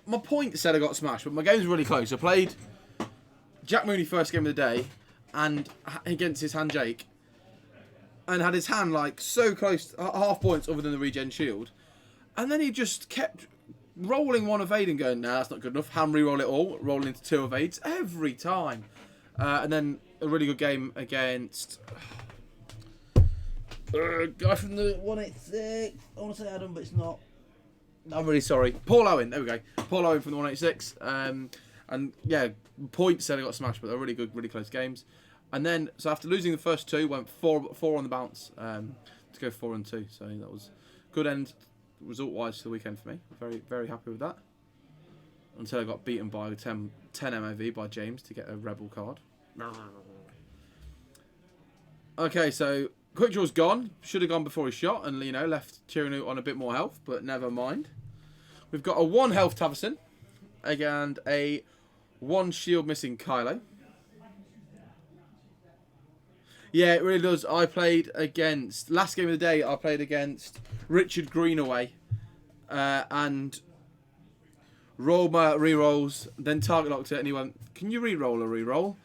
My point said I got smashed, but my games were really close. I played Jack Mooney first game of the day and against his hand Jake, and had his hand like so close, half points other than the regen shield, and then he just kept rolling one evade and going, nah, that's not good enough. Hand re-roll it all, rolling into 2 evades every time, and then a really good game against guy from the 186. I want to say Adam, but it's not. I'm really sorry. Paul Owen. There we go. Paul Owen from the 186. And yeah, points said I got smashed, but they're really good, really close games. And then, so after losing the first 2, went 4 on the bounce to go 4-2. So that was good end result-wise to the weekend for me. Very, very happy with that. Until I got beaten by 10 MOV by James to get a Rebel card. Okay, so Quick Draw's gone. Should have gone before he shot and, you know, left Tyrannu on a bit more health, but never mind. We've got a 1 health Tavison and a 1 shield missing Kylo. Yeah, it really does. I played against... Last game of the day, I played against Richard Greenaway. And rolled my re-rolls, then target locked it, and he went, can you re-roll a re-roll?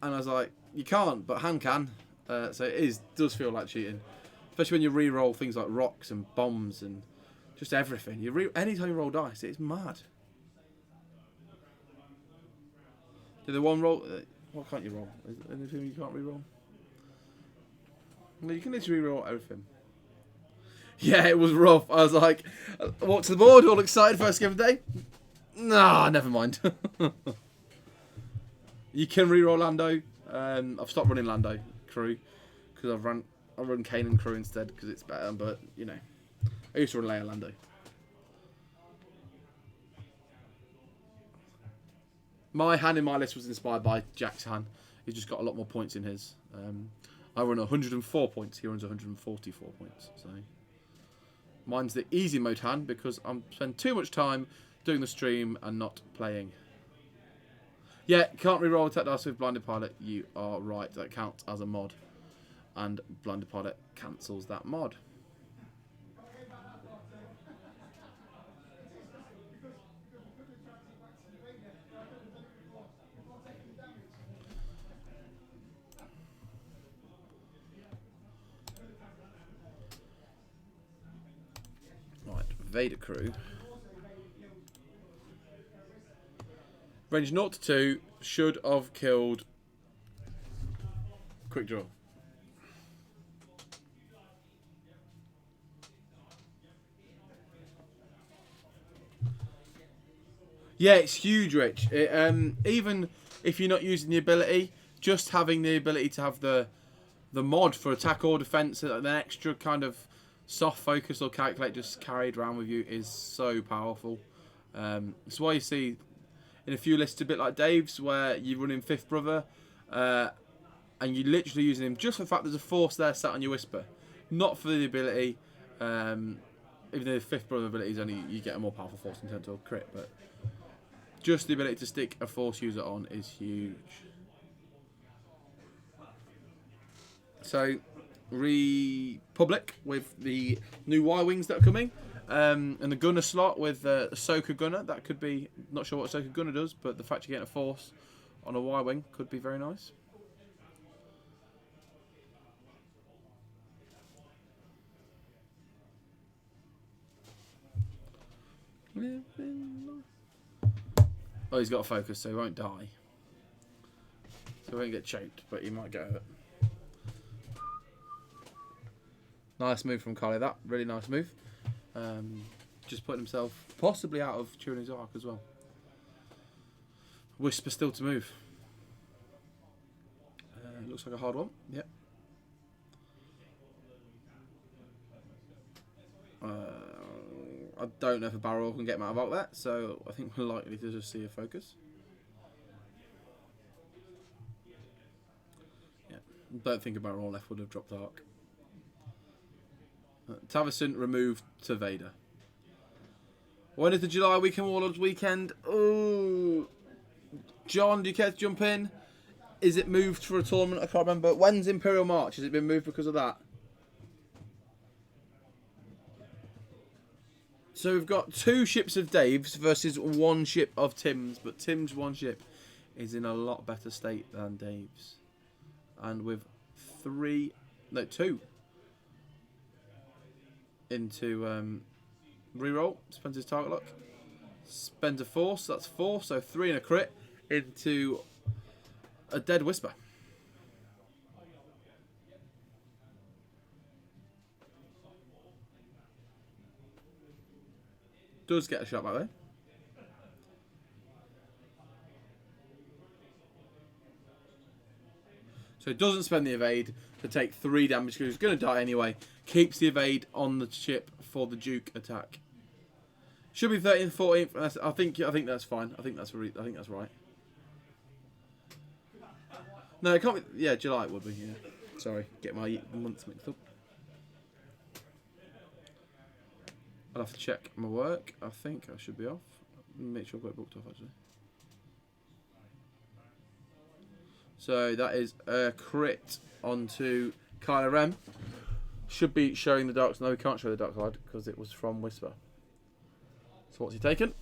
And I was like, you can't, but hand can. So it does feel like cheating. Especially when you re-roll things like rocks and bombs and just everything. Anytime you roll dice, it's mad. Do the one roll... what can't you roll? Is there anything you can't re-roll? Well, you can literally re-roll everything. Yeah, it was rough. I was like, I walked to the board, all excited, first game of the day. Nah, never mind. You can re-roll Lando. I've stopped running Lando crew because I run Kanan crew instead because it's better. But you know, I used to run Leia Lando. My hand in my list was inspired by Jack's hand. He's just got a lot more points in his. I run 104 points. He runs 144 points. So mine's the easy mode hand because I'm spending too much time doing the stream and not playing. Yeah, can't re-roll attack dice with Blinded Pilot. You are right. That counts as a mod. And Blinded Pilot cancels that mod. Right, Vader crew. Range 0 to 2 should have killed Quick Draw. Yeah, it's huge, Rich. Even if you're not using the ability, just having the ability to have the mod for attack or defense, an extra kind of soft focus or calculate just carried around with you is so powerful. That's why you see in a few lists a bit like Dave's where you run in Fifth Brother and you're literally using him just for the fact there's a force there sat on your Whisper, not for the ability. Even though the Fifth Brother ability is only you get a more powerful force in terms of crit, but just the ability to stick a force user on is huge. So Republic with the new Y-Wings that are coming. And the gunner slot with Ahsoka gunner, that could be, not sure what Ahsoka gunner does, but the fact you're getting a force on a Y-Wing could be very nice. Oh, he's got a focus, so he won't die. So he won't get choked, but he might get hurt. Nice move from Carly, that. Really nice move. Just putting himself possibly out of Tyrannus' arc as well. Whisper still to move. Looks like a hard one. Yep. I don't know if a barrel can get him out of outlet, so I think we're likely to just see a focus. Yeah, don't think a barrel left would have dropped arc. Tavison removed to Vader. When is the July weekend Warlords weekend? Oh, John, do you care to jump in? Is it moved for a tournament? I can't remember. When's Imperial March? Has it been moved because of that? So we've got 2 ships of Dave's versus 1 ship of Tim's, but Tim's 1 ship is in a lot better state than Dave's. And with 2 into reroll, spends his target lock, spends a force, that's 4, so 3 and a crit into a dead Whisper. Does get a shot back there. So it doesn't spend the evade to take 3 damage because he's going to die anyway. Keeps the evade on the ship for the Duke attack. Should be 13th, 14th. I think that's fine. I think that's right. No, it can't be. Yeah, July it would be. Yeah. Sorry, get my months mixed up. I'll have to check my work. I think I should be off. Make sure I've got it booked off actually. So that is a crit onto Kylo Ren. Should be showing the dark side. No, we can't show the dark side because it was from Whisper. So what's he taken?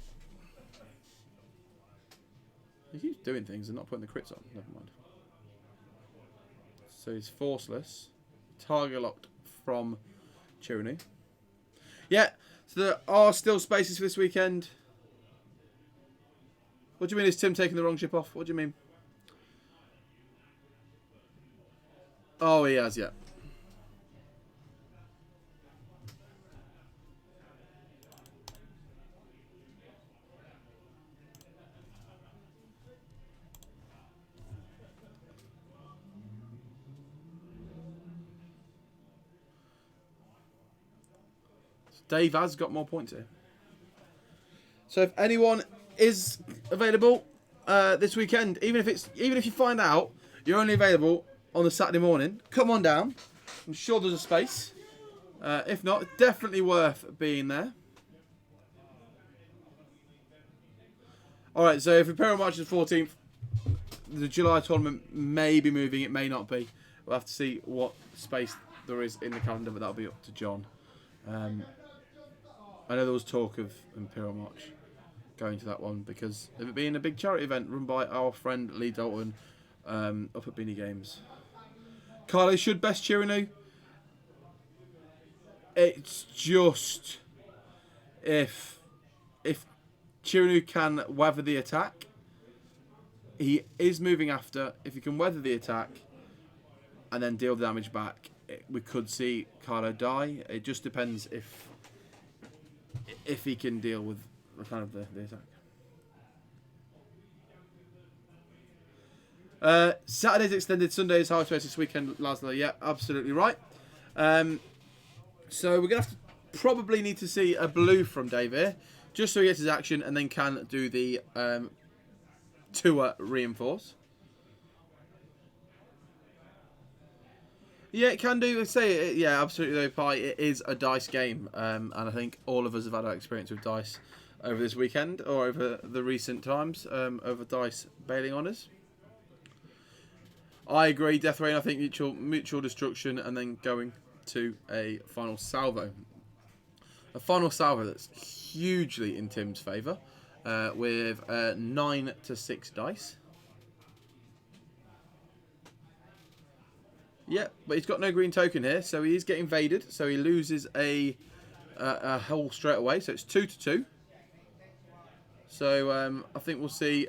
He keeps doing things and not putting the crits on. Never mind. So he's forceless. Target locked from Chirunu. Yeah, so there are still spaces for this weekend. What do you mean is Tim taking the wrong ship off? What do you mean? Oh, he has, yeah. Dave has got more points here. So if anyone is available this weekend, even if you find out you're only available on the Saturday morning, come on down. I'm sure there's a space. If not, definitely worth being there. Alright, so if Imperial March is 14th, the July tournament may be moving, it may not be. We'll have to see what space there is in the calendar, but that'll be up to John. I know there was talk of Imperial March going to that one because of it being a big charity event run by our friend Lee Dalton up at Beanie Games. Carly, should best Chirunu? It's just if Chirunu can weather the attack, he is moving after. If he can weather the attack and then deal the damage back, we could see Carlo die. It just depends if he can deal with kind of the attack. Saturday's extended, Sunday's high space this weekend, Laszlo. Yeah, absolutely right. So we're going to have to probably need to see a blue from Dave here, just so he gets his action and then can do the tour reinforce. Yeah, it can do. Say it. Yeah, absolutely. Though, Pi, it is a dice game, and I think all of us have had our experience with dice over this weekend or over the recent times, over dice bailing on us. I agree, Death Rain. I think mutual destruction, and then going to a final salvo. A final salvo that's hugely in Tim's favour, with 9 to 6 dice. Yeah, but he's got no green token here, so he is getting vaded. So he loses a hole straight away. So it's 2 to 2. So I think we'll see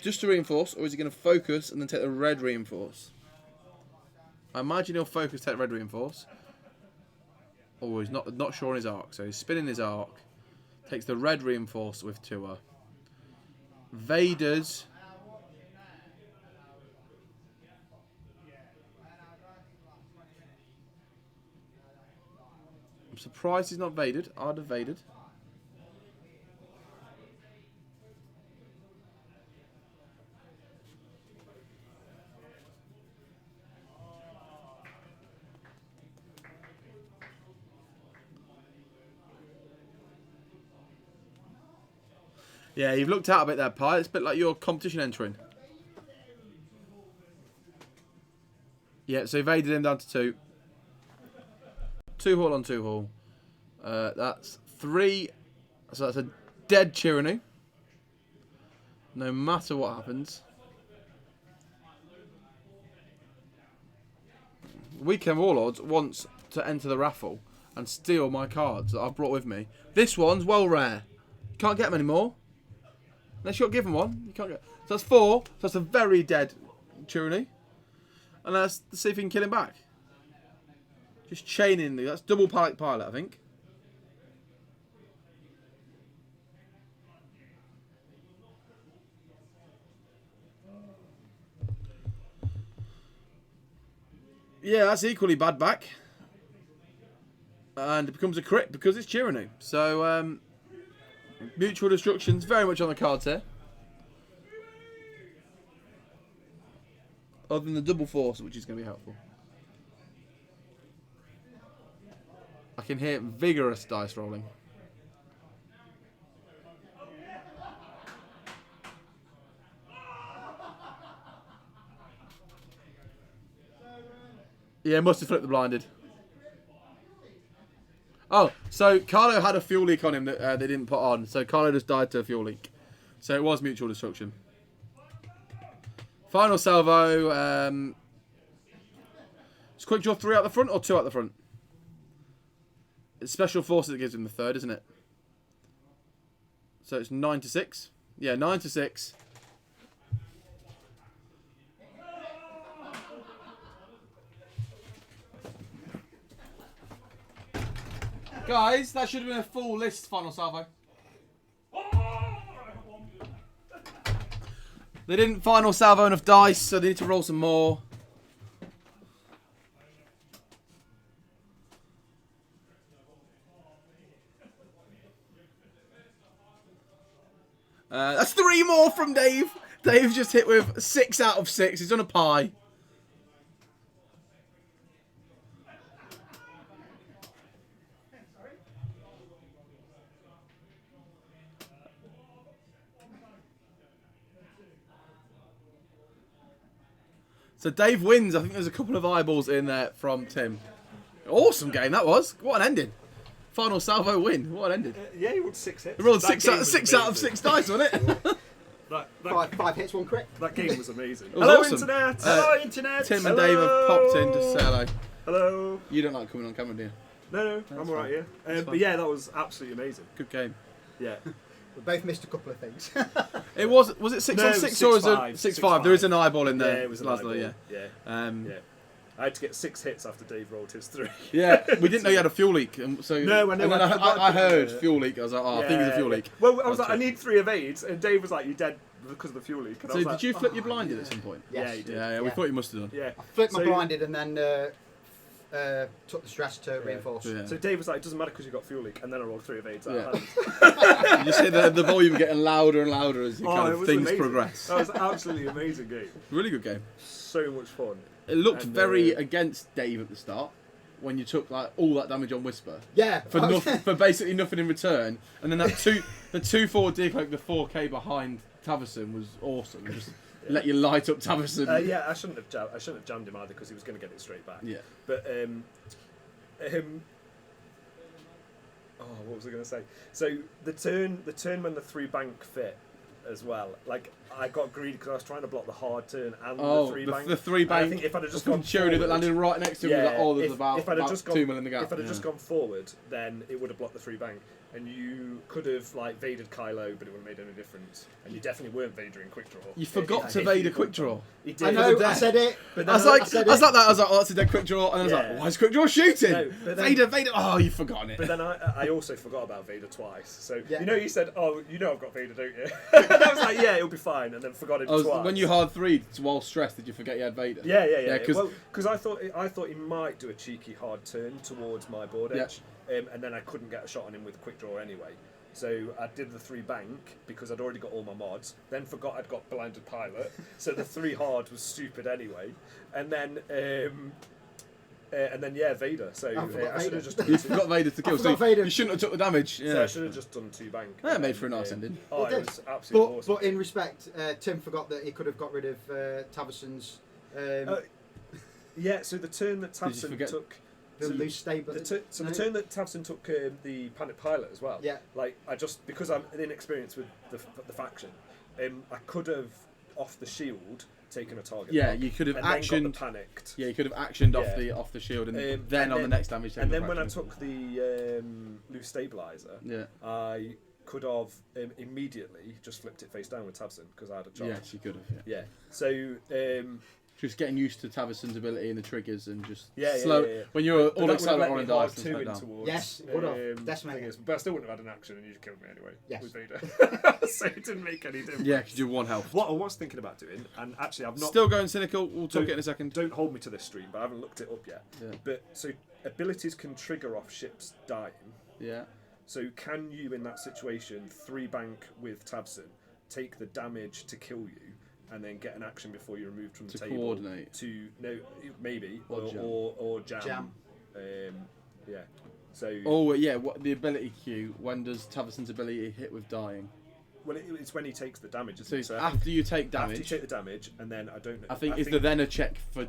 just to reinforce, or is he going to focus and then take the red reinforce? I imagine he'll focus, take red reinforce. Or he's not sure on his arc, so he's spinning his arc, takes the red reinforce with tour. Vader's. I'm surprised he's not Vaded. I'd have Vaded. Yeah, you've looked out a bit there, Pi. It's a bit like your competition entering. Yeah, so evaded him down to 2. 2 haul on 2 haul. That's 3. So that's a dead Tyranny. No matter what happens. Weekend Warlords wants to enter the raffle and steal my cards that I've brought with me. This one's well rare. Can't get them anymore. Unless you've got given one. You can't get. So that's 4. So that's a very dead Tyranny. And let's see if we can kill him back. Just chaining. That's double Panic Pilot, I think. Yeah, that's equally bad back. And it becomes a crit because it's Tyranny. So, Mutual Destruction's very much on the cards here. Other than the double force, which is going to be helpful. I can hear vigorous dice rolling. Yeah, must have flipped the blinded. Oh, so Carlo had a fuel leak on him that they didn't put on. So Carlo just died to a fuel leak. So it was Mutual Destruction. Final salvo. It's quick draw 3 out the front or 2 out the front? It's Special Forces that gives him the 3rd, isn't it? So it's 9 to 6. Yeah, 9 to 6. Guys, that should have been a full list, final salvo. They didn't final salvo enough dice, so they need to roll some more. That's 3 more from Dave. Dave's just hit with 6 out of 6. He's done a pie. So Dave wins. I think there's a couple of eyeballs in there from Tim. Awesome game that was. What an ending. Final salvo win. What an ending. Yeah, he rolled 6 hits. He rolled 6 out of 6 dice, wasn't it? Five hits, 1 crit. That game was amazing. It was Hello, awesome. Internet. Hello, Internet. Tim and Dave have popped in to say hello. Hello. You don't like coming on camera, do you? No, I'm alright, yeah. That's But fine. yeah, that was absolutely amazing. Good game. Yeah. We both missed a couple of things. It was it 6 No, on it was 6 or was it 6-5, 6-5? There is an eyeball in there. Yeah, it was an Laszlo, eyeball. yeah. Yeah. Yeah. I had to get 6 hits after Dave rolled his 3. Yeah, we didn't know you had a fuel leak. So No, I know, and then I forgot I to- heard fuel leak. I was like, oh, I think it's a fuel leak. Well, I was like, Okay. I need 3 evades, and Dave was like, you're dead because of the fuel leak. And I So was did like, you flip your blinded at some point? Yes. Yeah, you did. Yeah, we Yeah. thought you must have done. Yeah. I flipped my So- blinded and then took the stress to reinforce. Yeah. So Dave was like, it doesn't matter because you got fuel leak, and then I rolled 3 evades. Yeah. Yeah. You just hear the volume getting louder and louder as you Oh, kind it of was things amazing. progress. That was an absolutely amazing game. Really good game. So much fun. It looked And, very against Dave at the start when you took like all that damage on Whisper Yeah. for for basically nothing in return, and then that the 2-4 decloak, the 4K behind Taverson was awesome. Just let you light up Taverson. Yeah, I shouldn't have jammed him either because he was going to get it straight back. Yeah. But what was I going to say? So the turn when the 3 bank fit as well. Like I got greedy because I was trying to block the hard turn and the 3 bank. The 3 And I bank. think if I'd have just from gone Tyranny that forward- landed right next to him. Yeah, Like, oh, there's if I'd have about just 2 gone, mil in the gap. If I'd have just gone forward, then it would have blocked the 3 bank. and you could have like Vaded Kylo, but it wouldn't have made any difference. And you definitely weren't Vader in quick draw. You forgot If to you Vader got quick them. draw. He did. I know, I said it. But I then was like, said I was it. like that. I was like, oh, that's a dead quick draw, and I was Yeah. like, why is quick draw shooting? No, but then- Vader. Oh, you've forgotten it. But then I also forgot about Vader twice. So Yeah. you said, "Oh, you know I've got Vader, don't you?" And I was like, "Yeah, it'll be fine," and then forgot him twice. When you hard threed while stressed, did you forget you had Vader? Yeah. Yeah, 'cause- Because I thought he might do a cheeky hard turn towards my board Yeah. edge, and then I couldn't get a shot on him with a quick draw anyway. So I did the 3 bank because I'd already got all my mods. Then forgot I'd got blinded pilot. So the 3 hard was stupid anyway. And then yeah, Vader. So I forgot I should Vader. have just done You 2. forgot Vader to kill, so forgot Vader. you shouldn't have took the damage. Yeah. So I should have just done 2 bank. Yeah, it made for a nice ending. Oh, It it did. was absolutely But awesome. but in respect, Tim forgot that he could have got rid of Taverson's Yeah, so the turn that Did you Tavson forget- took. the so loose stable. the no? turn that Tavson took the Panic Pilot as well. Yeah. Like I just because I'm inexperienced with the faction, I could have off the shield taken a target. Yeah, block you could have and then actioned. got the panicked. Yeah, you could have actioned Yeah. off the shield, and And then on the then- next damage. And take then the when I fraction. took the loose stabilizer, Yeah. I could have immediately just flipped it face down with Tavson because I had a charge. Yes, you could have. Yeah. Yeah. So Just getting used to Taverson's ability and the triggers, and just Yeah, slow. yeah. When you're but all that excited would about have rolling let me hard dice and 2 slow in down. towards. Yes, it would have. Decimated. thing is- But I still wouldn't have had an action, and you'd killed me anyway. Yes. With Vader. So it didn't make any difference. Yeah, because you're 1 health. What I was thinking about doing, and actually I've not. Still going cynical. We'll talk Don't- it in a second. Don't hold me to this stream, but I haven't looked it up yet. Yeah. But so abilities can trigger off ships dying. Yeah. So can you, in that situation, 3 bank with Tavson, take the damage to kill you, and then get an action before you're removed from the To table? coordinate. To no, maybe Or jam. or jam. Jam. Yeah. So Oh yeah. What the ability queue? When does Taverson's ability hit with dying? well, it's when he takes the damage. So Isn't it? it's So I think after you take after you damage. take the damage, and then I don't know. I think is there then a check for? I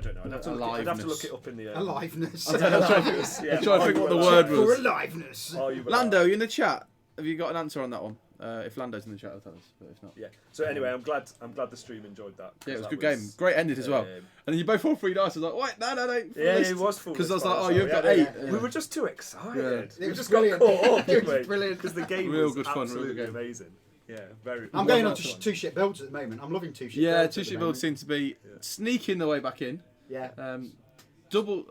don't know. I'd have, to look, I'd have to Aliveness. look it up in the. Aliveness. I don't know, I'm trying to Yeah. I'm trying to think what the Oh, word For was. aliveness. Are you Lando, you in the chat? Have you got an answer on that one? If Lando's in the chat, I'll tell us. But if not, Yeah. So anyway, I'm glad the stream enjoyed that. yeah, it was a that good game. Great ended as well. um, And then you both all 3 dice. I was like, wait, no. Yeah, it was full. Because I was list like, by oh, the you've time. got 8. yeah. We were just too excited. It We was just brilliant. got caught up, It didn't was we? brilliant. Because the game Real was good fun, real absolutely good game. amazing. Yeah, very. I'm Well, going on that's to fun. 2 ship builds at the moment. I'm loving 2 ship Yeah, builds. 2 at the ship builds moment. seem to be sneaking their way back in. Yeah. Double,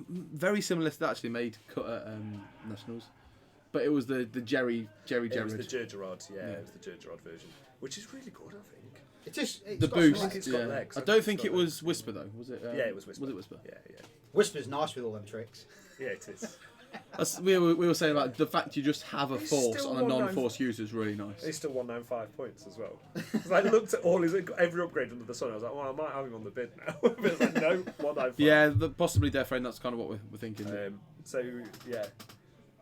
very similar to that actually made cut at Nationals, but it was the Jerry It was the Gerard. Gergerod, Yeah. it was the Gergerod version, which is really good, I think. It is. It's The got some boost. legs. It's got Yeah. legs. I don't It's think got it legs. was Whisper though. Was it? Yeah, it was Whisper. Was it Whisper? Yeah. Whisper's nice with all them tricks. Yeah, it is. We were saying about the fact you just have a It's force still on a 195. non-force user is really nice. He's still 195 points as well. 'Cause I looked at all his every upgrade under the sun. I was like, well, I might have him on the bid now. But it's like, no, 195. Yeah, possibly Death Rain. That's kind of what we're thinking. So yeah,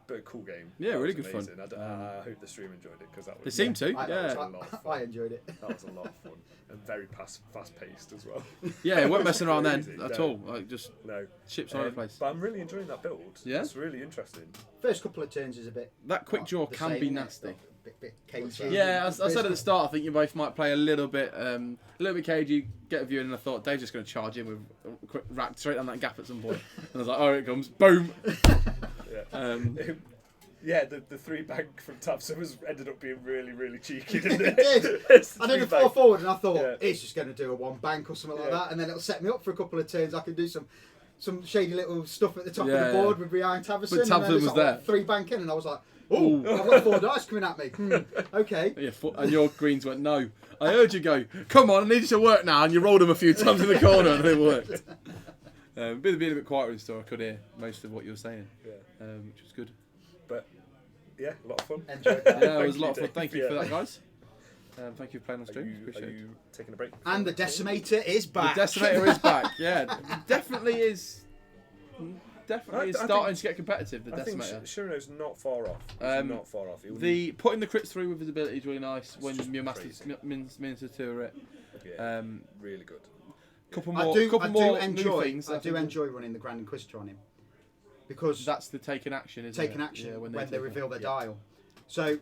but a cool game. Yeah, That really was good fun. amazing. I hope the stream enjoyed it because that was. They seem to. I, Yeah, a lot of fun. I enjoyed it. That was a lot of fun and very fast paced as well. yeah. It weren't messing around Crazy, then at no. all. Like just No, ships all over the place. but I'm really enjoying that build. Yeah? It's really interesting. First couple of turns is a bit. That quick draw the can same, be isn't it? nasty. Bit cagey. Yeah, I said at the start, I think you both might play a little bit cagey, get a view, and I thought Dave's just going to charge in with a quick rack straight down that gap at some point. And I was like, oh, here it comes, boom. Yeah. Yeah, the 3 bank from Tavson ended up being really, really cheeky, didn't it? It did. It's I did a 3 bank. 4 forward and I thought Yeah. it's just going to do a 1 bank or something like Yeah. that, and then it'll set me up for a couple of turns. I can do some shady little stuff at the top Yeah, of the board yeah. with behind Taverson. But and then Taverson it's was like, there. 3 bank in, and I was like, oh, I've got 4 dice coming at me. Okay. Yeah, and your greens went, no. I heard you go, come on, I need you to work now. And you rolled them a few times in the corner and it worked. Being a bit quieter in the store, I could hear most of what you were saying, Yeah. which was good. But yeah, a lot of fun. Enjoyed that. Yeah, it was a Thank lot of you, fun. Dave. Thank you for Yeah. that, guys. Thank you for playing on Are stream. you, Appreciate are it. you taking a break? And the Decimator is back. The Decimator is back. Yeah, definitely is. Definitely is I starting think- to get competitive. The I think Decimator. Shirano's not far off. He's not far off. He'll The putting the crits through with his ability is really nice when just your masters crazy. minister to it. yeah, really good. Couple I more, do couple more new enjoy. things. I do think enjoy running the Grand Inquisitor on him because That's the taken action, isn't it? taking action Yeah, when take they reveal their yeah. dial. So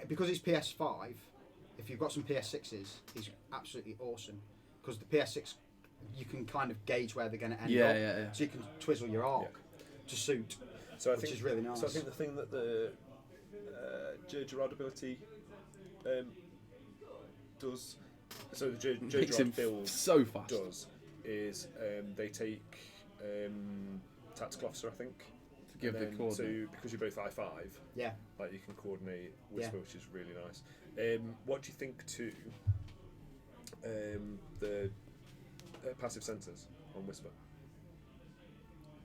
because it's PS5, if you've got some PS6s, he's absolutely awesome because the PS6 you can kind of gauge where they're going to end Yeah, up. yeah, yeah. So you can twizzle your arc to suit. So I which think, is really nice. So I think the thing that the Gerard ability does, so the Makes him Gerard build so fast. does, is they take tactical officer, I think. To give the then, coordinate. So because you're both I5, Yeah. like you can coordinate Whisper, which is really nice. What do you think to the passive sensors on Whisper?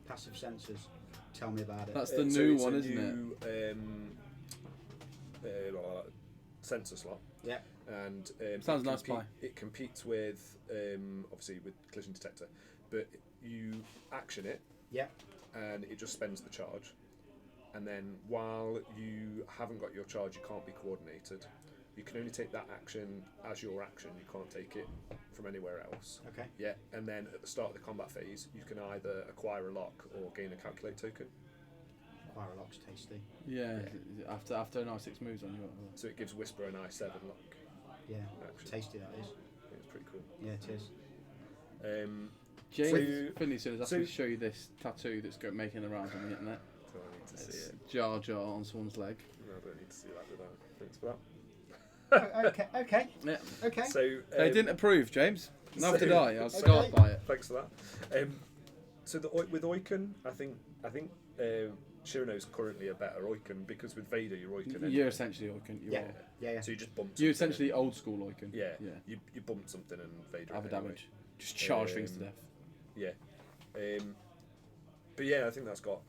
Passive sensors. Tell me about it. That's the So new it's one, a isn't new, sensor slot. Yeah. And Sounds nice play. It competes with obviously with collision detector, but you action it. Yeah. And it just spends the charge. And then while you haven't got your charge, you can't be coordinated. You can only take that action as your action. You can't take it from anywhere else. Okay. Yeah. And then at the start of the combat phase, you can either acquire a lock or gain a calculate token. Acquire a lock's tasty. Yeah. After an R6 moves on you. So it gives Whisper an I7 lock. Yeah. Action. Tasty that is. I think it's pretty cool. Yeah, it is. James Finney said asked me so- to show you this tattoo that's making the rounds on the internet. So I need to see It's it. Jar Jar on someone's leg. No, I don't need to see that without. Thanks for that. Okay. Okay. Yeah. Okay. So They didn't approve, James. Neither so- did I. I was Okay. scarred by it. Thanks for that. So with Oiken, I think Shirano's currently a better Oiken because with Vader you're Oiken. Anyway. You're essentially Oiken. You Yeah. are. Yeah. So you just bump. You're something essentially old school Oiken. Yeah. Yeah. You bump something and Vader. Have a anyway. damage. Just charge things to death. Yeah. But yeah, I think that's got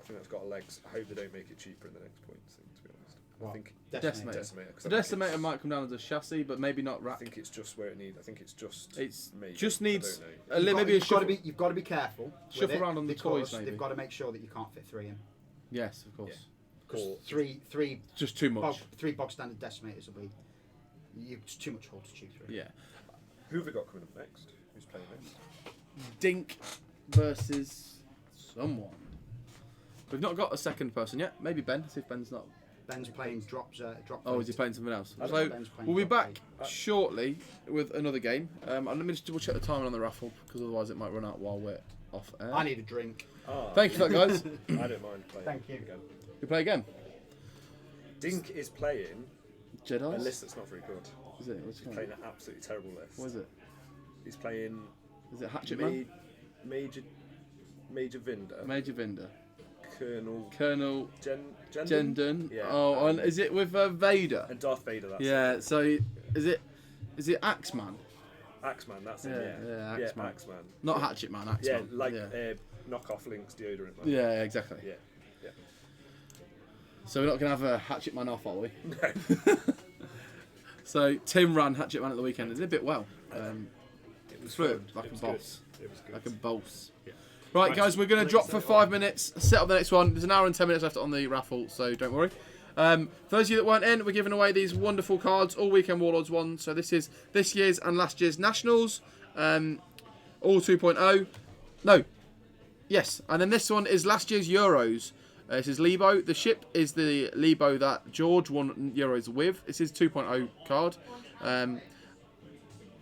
legs. I hope they don't make it cheaper in the next point. To be honest, What? I think Decimator. Decimator. 'Cause The I think Decimator it's- might come down as a chassis, but maybe not I rack. think it's just where it needs. I think it's just. It's maybe. just I needs don't know. maybe a You've got to shuffle. be. You've got to be careful. with Shuffle it around on the toys, because maybe. They've got to make sure that you can't fit 3 in. Yes, of course. Because Or- three Just too much. three bog standard decimators will be. It's too much hole to chew through. Yeah. Who have we got coming up next? Who's playing next? Dink versus someone. We've not got a second person yet. Maybe Ben. See if Ben's not. Ben's playing drop. Oh, is he playing something else? I don't So know. Ben's playing we'll be drop back eight. shortly with another game. And let me just double check the timing on the raffle because otherwise it might run out while we're off air. I need a drink. Thank you for that, guys. I don't mind playing. Thank you. Again. We play again. Dink is playing a Jedi. list that's not very good. Is it? What's He's it playing called? an absolutely terrible list. What is it? He's playing Is it Hatchet Man? Major Vinder, Major Vinder. Colonel Colonel Jendon, Jendon. Yeah. Oh, and is it with Vader? and Darth Vader. That's Yeah. So is it Axeman? Axeman. That's Yeah, it. yeah, Yeah, Axeman. Axeman. Not Hatchet Man. Axeman. Yeah, like yeah. knockoff Link's deodorant. Like. Yeah, exactly. Yeah. So we're not gonna have a Hatchet Man off, are we? No. So Tim ran Hatchet Man at the weekend. It did a bit well. It was Through fun. it like It a was boss. good. It was good. Like a boss. Yeah. Right, Right, guys, we're going to let's drop set for it 5 on. minutes, set up the next one. There's an hour and 10 minutes left on the raffle, so don't worry. For those of you that weren't in, we're giving away these wonderful cards, all weekend Warlords one. So this is this year's and last year's Nationals, all 2.0. No, yes, and then this one is last year's Euros. This is Lebo. The ship is the Lebo that George won Euros with. This is 2.0 card.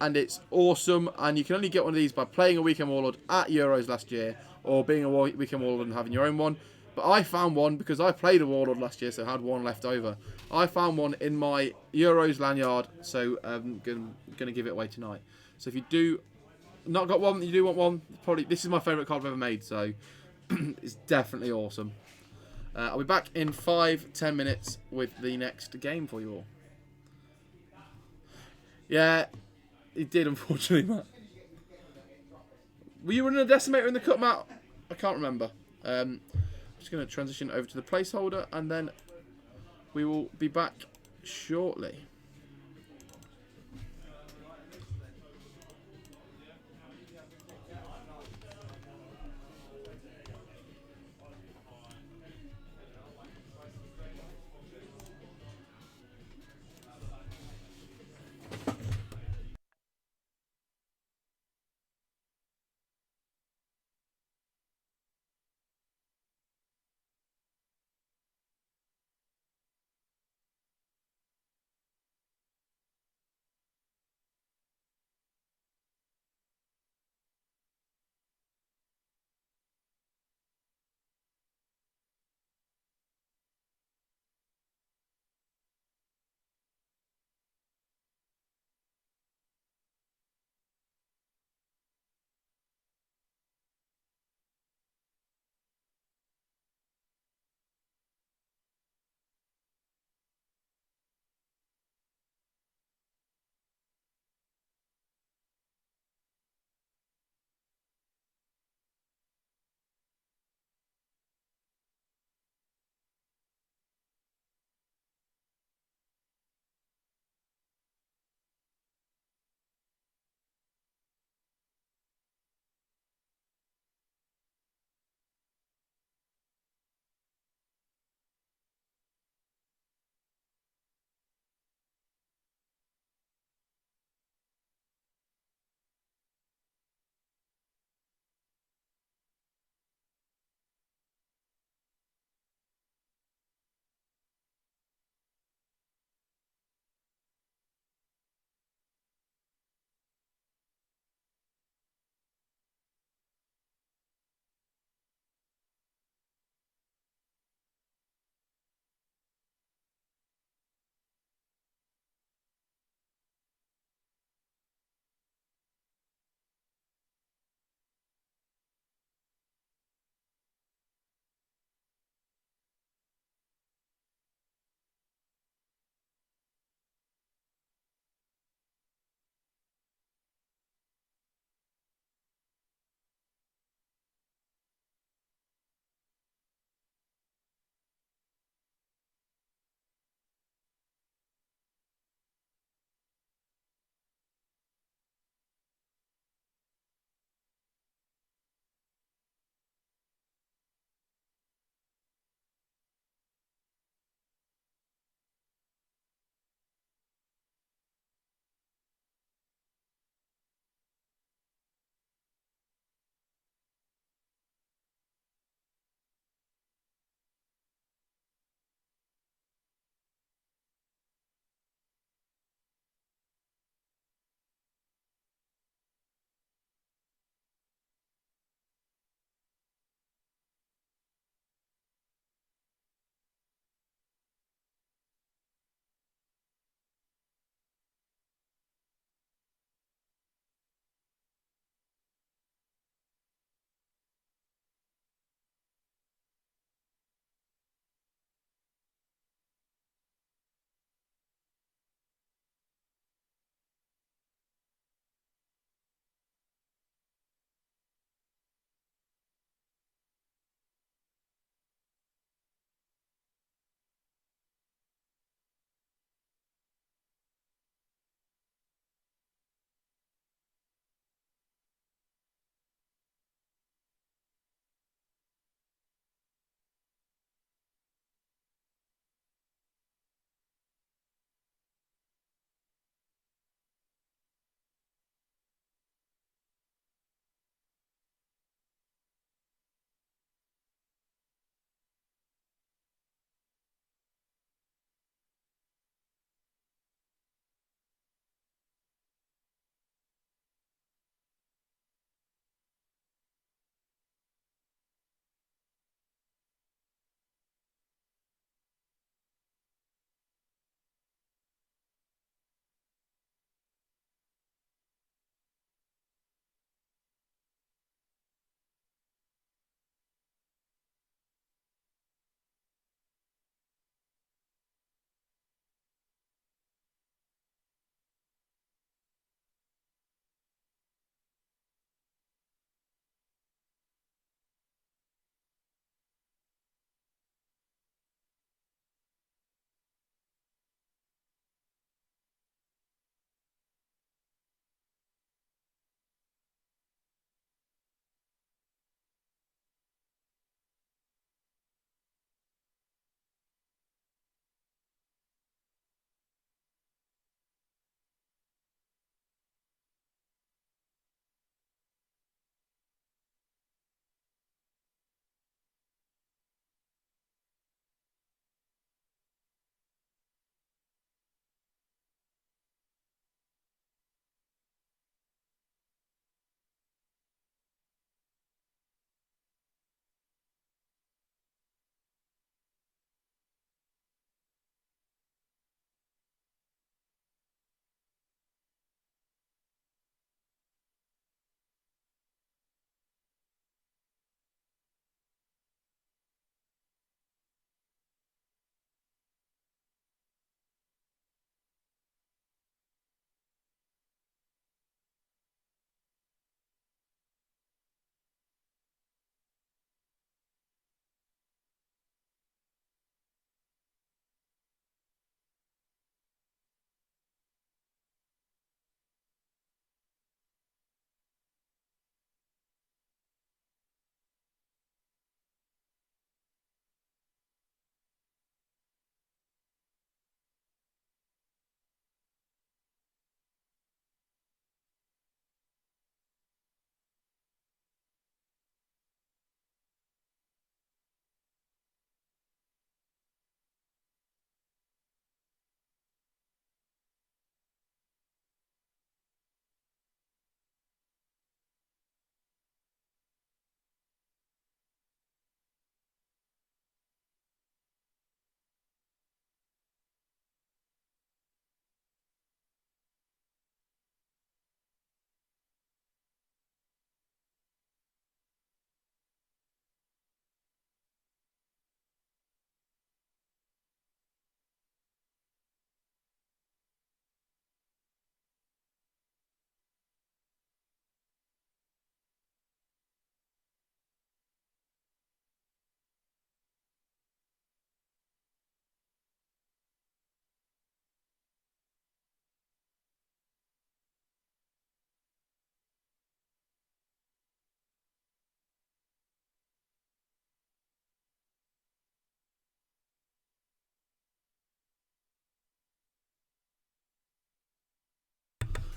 And it's awesome, and you can only get one of these by playing a Weekend Warlord at Euros last year, or being a Weekend Warlord and having your own one. But I found one because I played a Warlord last year, so I had one left over. I found one in my Euros lanyard, so I'm going to give it away tonight. So if you do not got one, you do want one, probably this is my favourite card I've ever made, so it's definitely awesome. I'll be back in 5-10 minutes with the next game for you all. Yeah. He did, unfortunately, Matt. Were you running a decimator in the cut, Matt? I can't remember. I'm just going to transition over to the placeholder, and then we will be back shortly.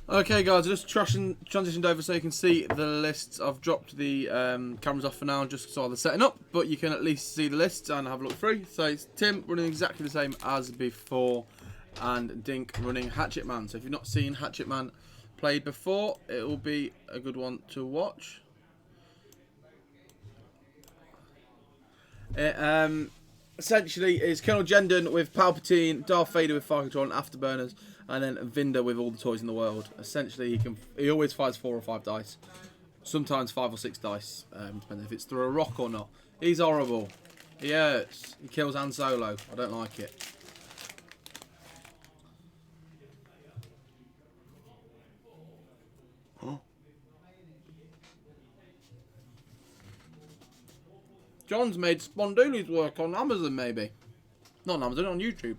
Okay, guys, just transitioned over so you can see the lists. I've dropped the cameras off for now, just so they're setting up, but you can at least see the lists and have a look through. So it's Tim running exactly the same as before, and Dink running Hatchet Man. So if you've not seen Hatchet Man played before, it will be a good one to watch. It essentially is Colonel Jendon with Palpatine, Darth Vader with Fire Control and Afterburners, and then Vinder with all the toys in the world. Essentially, he always fires 4 or 5 dice, sometimes 5 or 6 dice, depending if it's through a rock or not. He's horrible. He hurts. He kills Han Solo. I don't like it. John's made Spondooli's work on Amazon, maybe. Not on Amazon, on YouTube.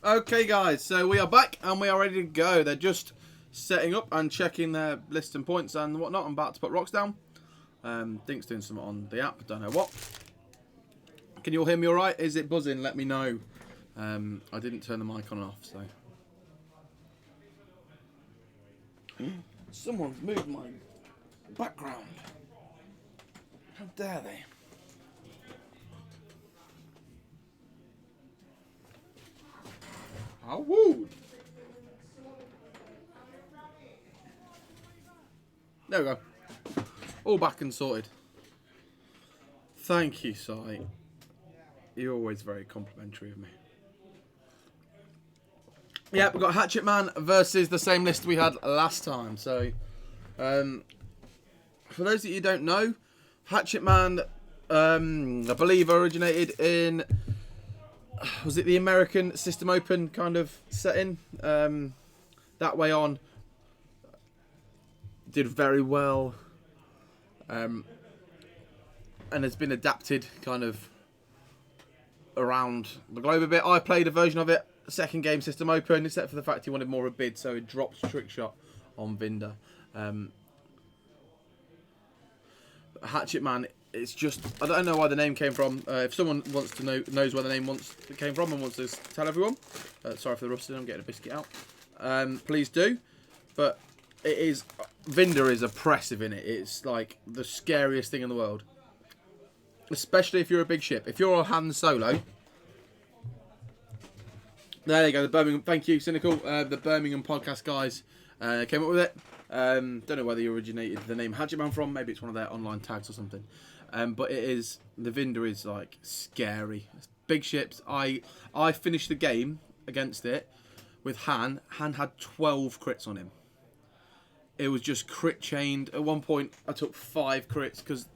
Okay, guys, so we are back and we are ready to go. They're just setting up and checking their list and points and whatnot. I'm about to put rocks down. Dink's doing something on the app, don't know what. Can you all hear me all right? Is it buzzing? Let me know. I didn't turn the mic on and off, so. Someone's moved my background. How dare they? Oh, woo! There we go. All back and sorted. Thank you, Si. You're always very complimentary of me. Yeah, we've got Hatchet Man versus the same list we had last time. So, for those of you who don't know, Hatchet Man, I believe, originated in... Was it the American System Open kind of setting? That way on. Did very well. And has been adapted kind of around the globe a bit. I played a version of it, second game System Open, except for the fact he wanted more of a bid, so he dropped Trick Shot on Vinder. Hatchet Man it's just, I don't know where the name came from. If someone wants to knows where the name came from and wants to tell everyone, sorry for the rusting, I'm getting a biscuit out. Please do. But it is, Vinder is oppressive in it. It's like the scariest thing in the world, especially if you're a big ship. If you're a Han Solo, there you go. The Birmingham, thank you, Cynical. The Birmingham podcast guys came up with it. Don't know whether you originated the name Hadgetman from. Maybe it's one of their online tags or something. But it is, the Vinder is like scary. It's big ships. I finished the game against it with Han. Han had 12 crits on him. It was just crit chained. At one point, I took 5 crits because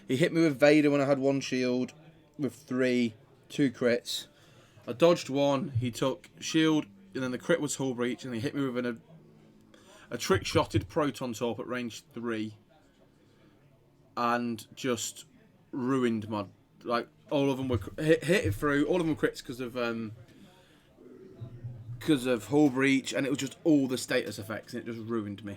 he hit me with Vader when I had 1 shield with 2 crits. I dodged 1. He took shield, and then the crit was hull breach, and he hit me with a trick-shotted proton torp at range 3, and just ruined my, like, all of them were hit it through. All of them were crits because of hull breach, and it was just all the status effects, and it just ruined me.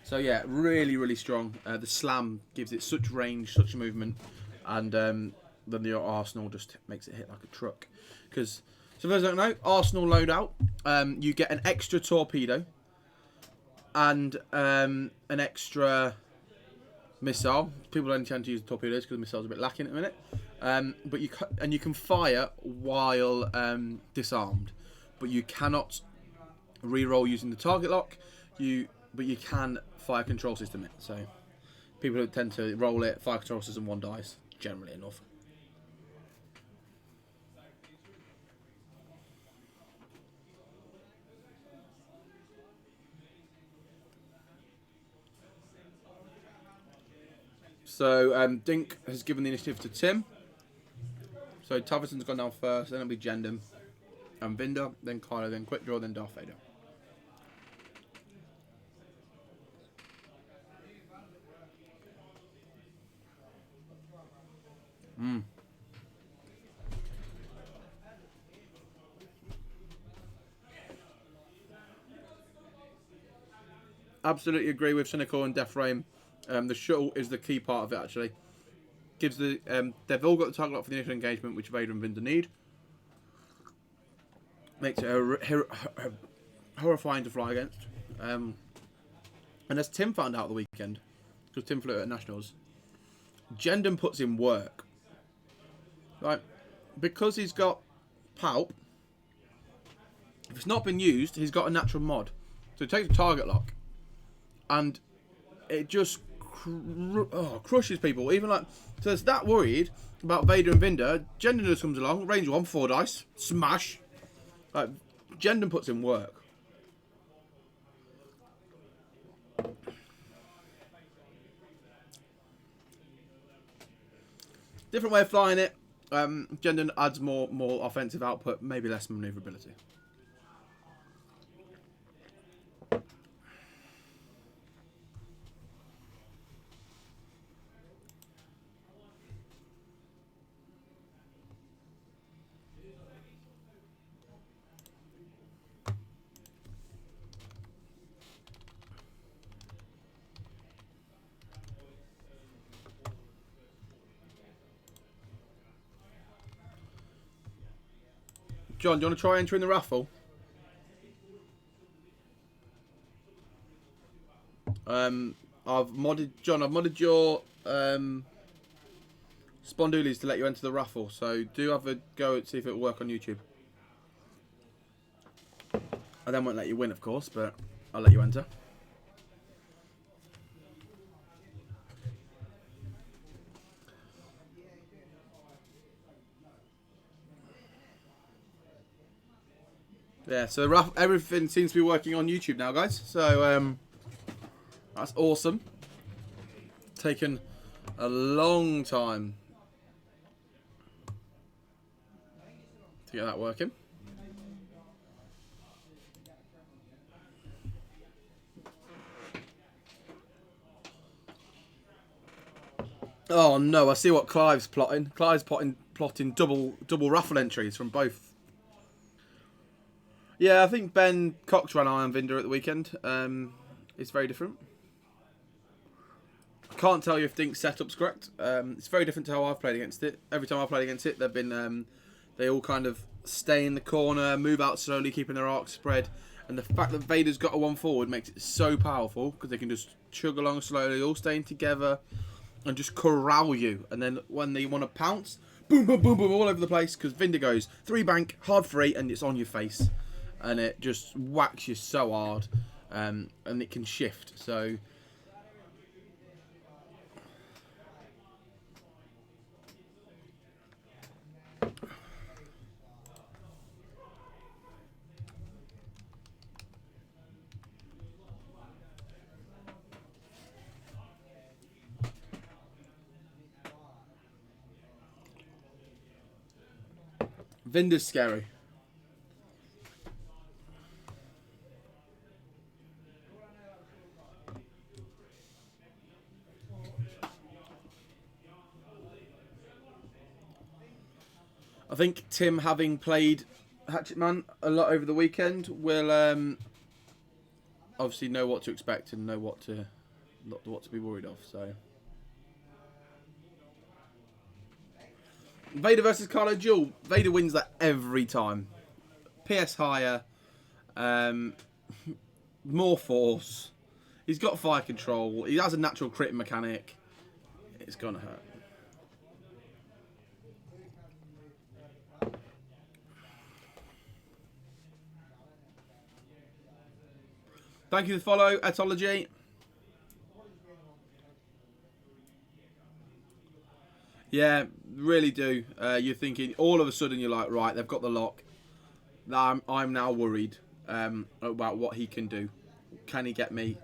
So yeah, really, really strong. The slam gives it such range, such movement, and then the Arsenal just makes it hit like a truck. Because, so for those who don't know, Arsenal loadout, you get an extra torpedo and an extra missile. People don't tend to use the torpedoes because the missiles are a bit lacking at the minute. But you can fire while disarmed, but you cannot re-roll using the target lock. But you can fire control system it. So people who tend to roll it, fire control system 1 dice, generally enough. So Dink has given the initiative to Tim. So Taverson's gone down first, then it'll be Jendam and Vinder, then Kylo, then Quick Draw, then Darth Vader. Absolutely agree with Cynical and Death Frame. The shuttle is the key part of it, actually. Gives the they've all got the target lock for the initial engagement, which Vader and Vinder need. Makes it horrifying to fly against. And as Tim found out the weekend, because Tim flew at Nationals, Jendam puts in work. Right, because he's got Palp. If it's not been used, he's got a natural mod. So it takes a target lock, and it just crushes people. Even like, so it's that worried about Vader and Vinder. Jendam just comes along, range 1, 4 dice, smash. Like, Jendam puts in work. Different way of flying it. Jendam adds more offensive output, maybe less maneuverability. John, do you want to try entering the raffle? I've modded your Spondoolies to let you enter the raffle, so do have a go and see if it'll work on YouTube. I then won't let you win, of course, but I'll let you enter. Yeah, so everything seems to be working on YouTube now, guys. So that's awesome. Taken a long time to get that working. Oh no, I see what Clive's plotting. Clive's plotting double raffle entries from both. Yeah, I think Ben Cox ran Iron Vinder at the weekend. It's very different. Can't tell you if Dink's setup's correct. It's very different to how I've played against it. Every time I've played against it, they've been they all kind of stay in the corner, move out slowly, keeping their arc spread. And the fact that Vader's got a 1 forward makes it so powerful because they can just chug along slowly, all staying together, and just corral you. And then when they want to pounce, boom, boom, boom, boom, all over the place. Because Vinder goes 3 bank, hard 3, and it's on your face, and it just whacks you so hard, and it can shift. So. Vinder's scary. I think Tim, having played Hatchet Man a lot over the weekend, will obviously know what to expect and know what to be worried of. So Vader versus Carlo duel. Vader wins that every time. PS higher, more force. He's got fire control. He has a natural crit mechanic. It's gonna hurt. Thank you for the follow, Etology. Yeah, really do. You're thinking, all of a sudden you're like, right, they've got the lock. I'm now worried about what he can do. Can he get me?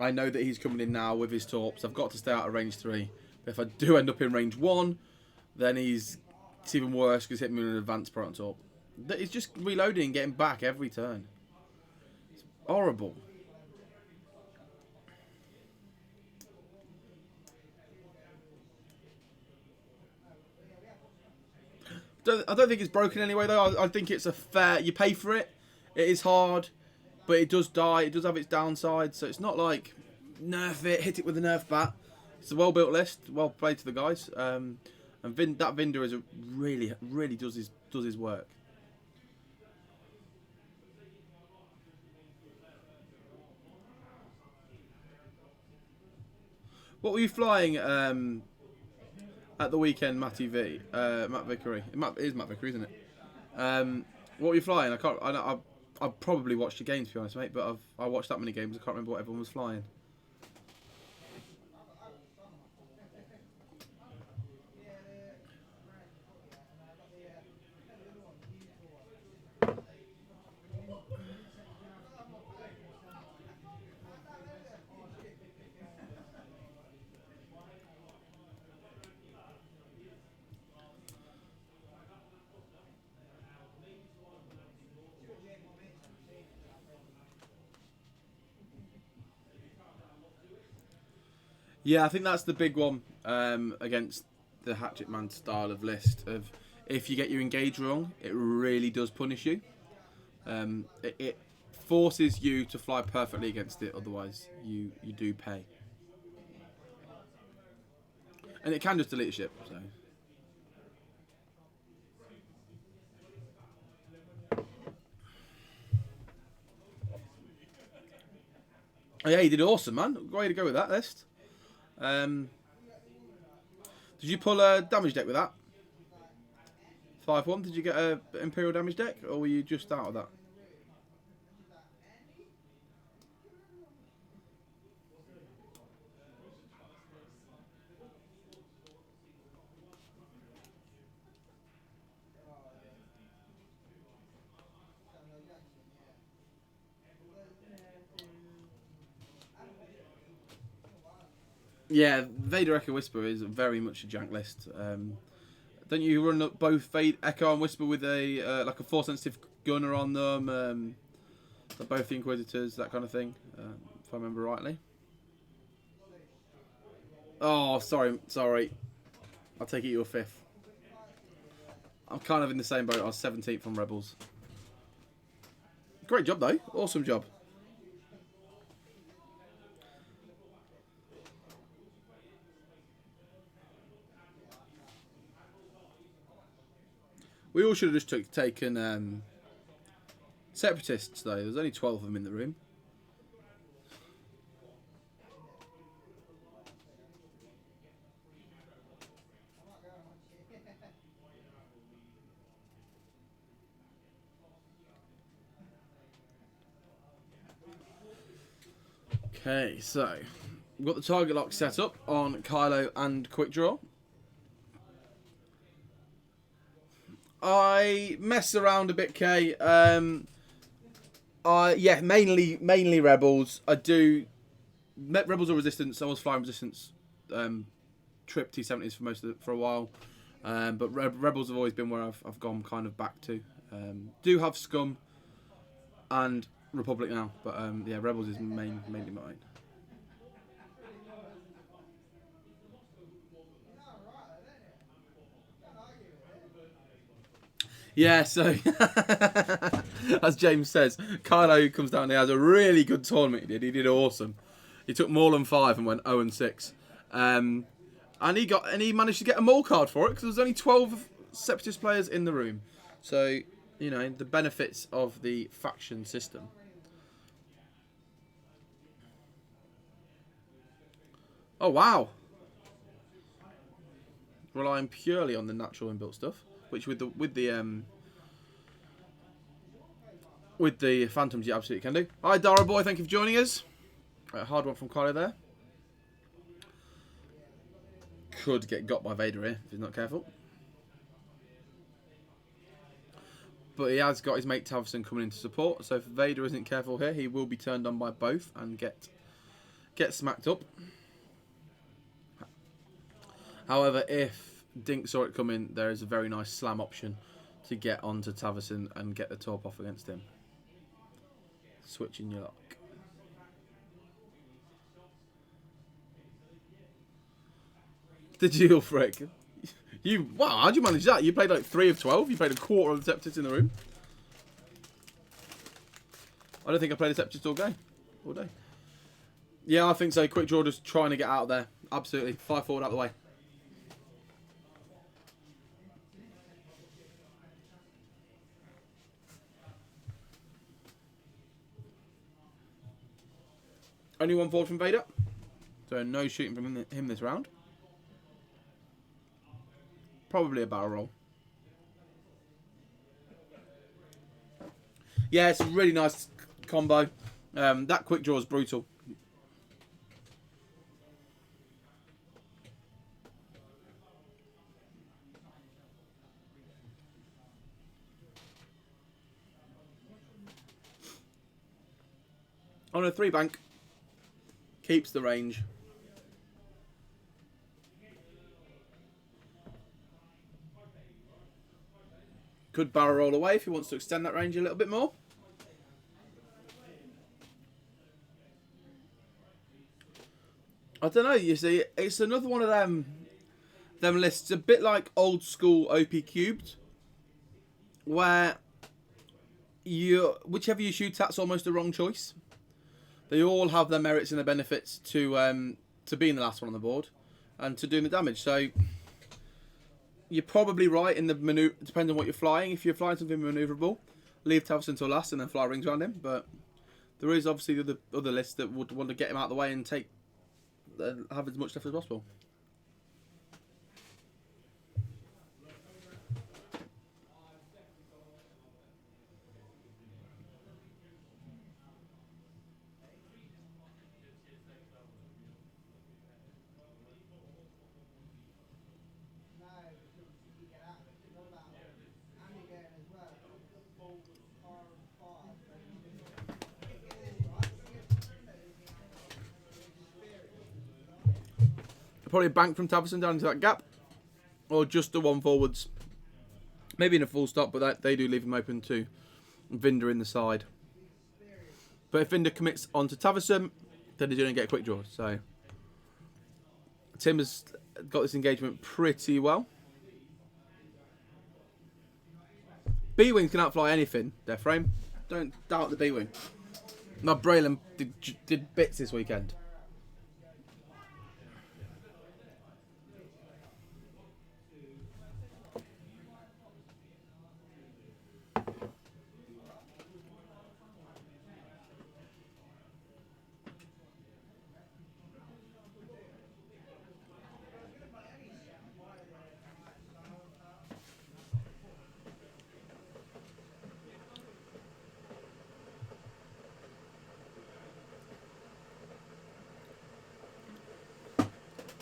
I know that he's coming in now with his torps. I've got to stay out of range 3. But if I do end up in range 1, then it's even worse because hit me with an advanced proton torp. He's just reloading and getting back every turn. It's horrible. I don't think it's broken anyway, though. I think it's a fair... You pay for it. It is hard, but it does die. It does have its downside, so it's not like nerf it, hit it with a nerf bat. It's a well-built list. Well played to the guys. And that Vinder is really does his work. What were you flying at the weekend, Matty V? Matt Vickery. It is Matt Vickery, isn't it? What were you flying? I probably watched the games, to be honest, mate. But I watched that many games. I can't remember what everyone was flying. Yeah, I think that's the big one against the Hatchet Man style of list. Of if you get your engage wrong, it really does punish you. It forces you to fly perfectly against it, otherwise you do pay. And it can just delete a ship. So. Oh, yeah, you did awesome, man. Way to go with that list. Did you pull a damage deck with that? 5-1. Did you get a Imperial damage deck, or were you just out of that? Yeah, Vader Echo Whisper is very much a jank list. Don't you run up both Echo and Whisper with a like a force sensitive gunner on them? Both the Inquisitors, that kind of thing, if I remember rightly. Oh, sorry. I'll take it you're 5th. I'm kind of in the same boat. I was 17th on Rebels. Great job, though. Awesome job. We all should have just taken separatists though. There's only 12 of them in the room. Okay, so we've got the target lock set up on Kylo and Quick Draw. I mess around a bit, Kay. Yeah, mainly rebels. I do rebels or resistance. I was flying resistance, trip T70s for a while, but rebels have always been where I've gone kind of back to. Do have scum and Republic now, but yeah, rebels is mainly mine. Yeah, so as James says, Kylo comes down. He has a really good tournament. He did awesome. He took more than 5 and went 0-6, and he managed to get a mole card for it because there's only 12 Separatist players in the room. So you know the benefits of the faction system. Oh wow! Relying purely on the natural inbuilt stuff, which with the Phantoms you absolutely can do. Hi Dara boy, thank you for joining us. A hard one from Kylo there. Could get got by Vader here if he's not careful. But he has got his mate Tavison coming in to support, so if Vader isn't careful here, he will be turned on by both and get smacked up. However, if Dink saw it coming, there is a very nice slam option to get onto Tavison and get the top off against him. Switching your luck. The dual frick. Wow, how'd you manage that? You played like 3 of 12? You played a quarter of the Separatists in the room? I don't think I played a Separatist all day. Yeah, I think so. Quick Draw just trying to get out there. Absolutely. 5 forward out the way. Only 1 forward from Vader. So no shooting from him this round. Probably a barrel roll. Yeah, it's a really nice combo. That Quick Draw is brutal. On a 3 bank. Keeps the range. Could barrel roll away if he wants to extend that range a little bit more. I don't know, you see, it's another one of them lists, a bit like old school OP cubed, where whichever you shoot at's almost the wrong choice. They all have their merits and their benefits to being the last one on the board and to doing the damage. So you're probably right in the maneuver. Depends on what you're flying. If you're flying something manoeuvrable, leave Tavison until last and then fly rings around him. But there is obviously the other lists that would want to get him out of the way and have as much left as possible. Probably a bank from Tavison down into that gap, or just the 1 forwards. Maybe in a full stop, but they do leave him open to Vinder in the side. But if Vinder commits onto Tavison, then he's going to get a quick draw. So Tim has got this engagement pretty well. B-Wings can outfly anything, Death Frame. Don't doubt the B-Wing. My Braylon did bits this weekend.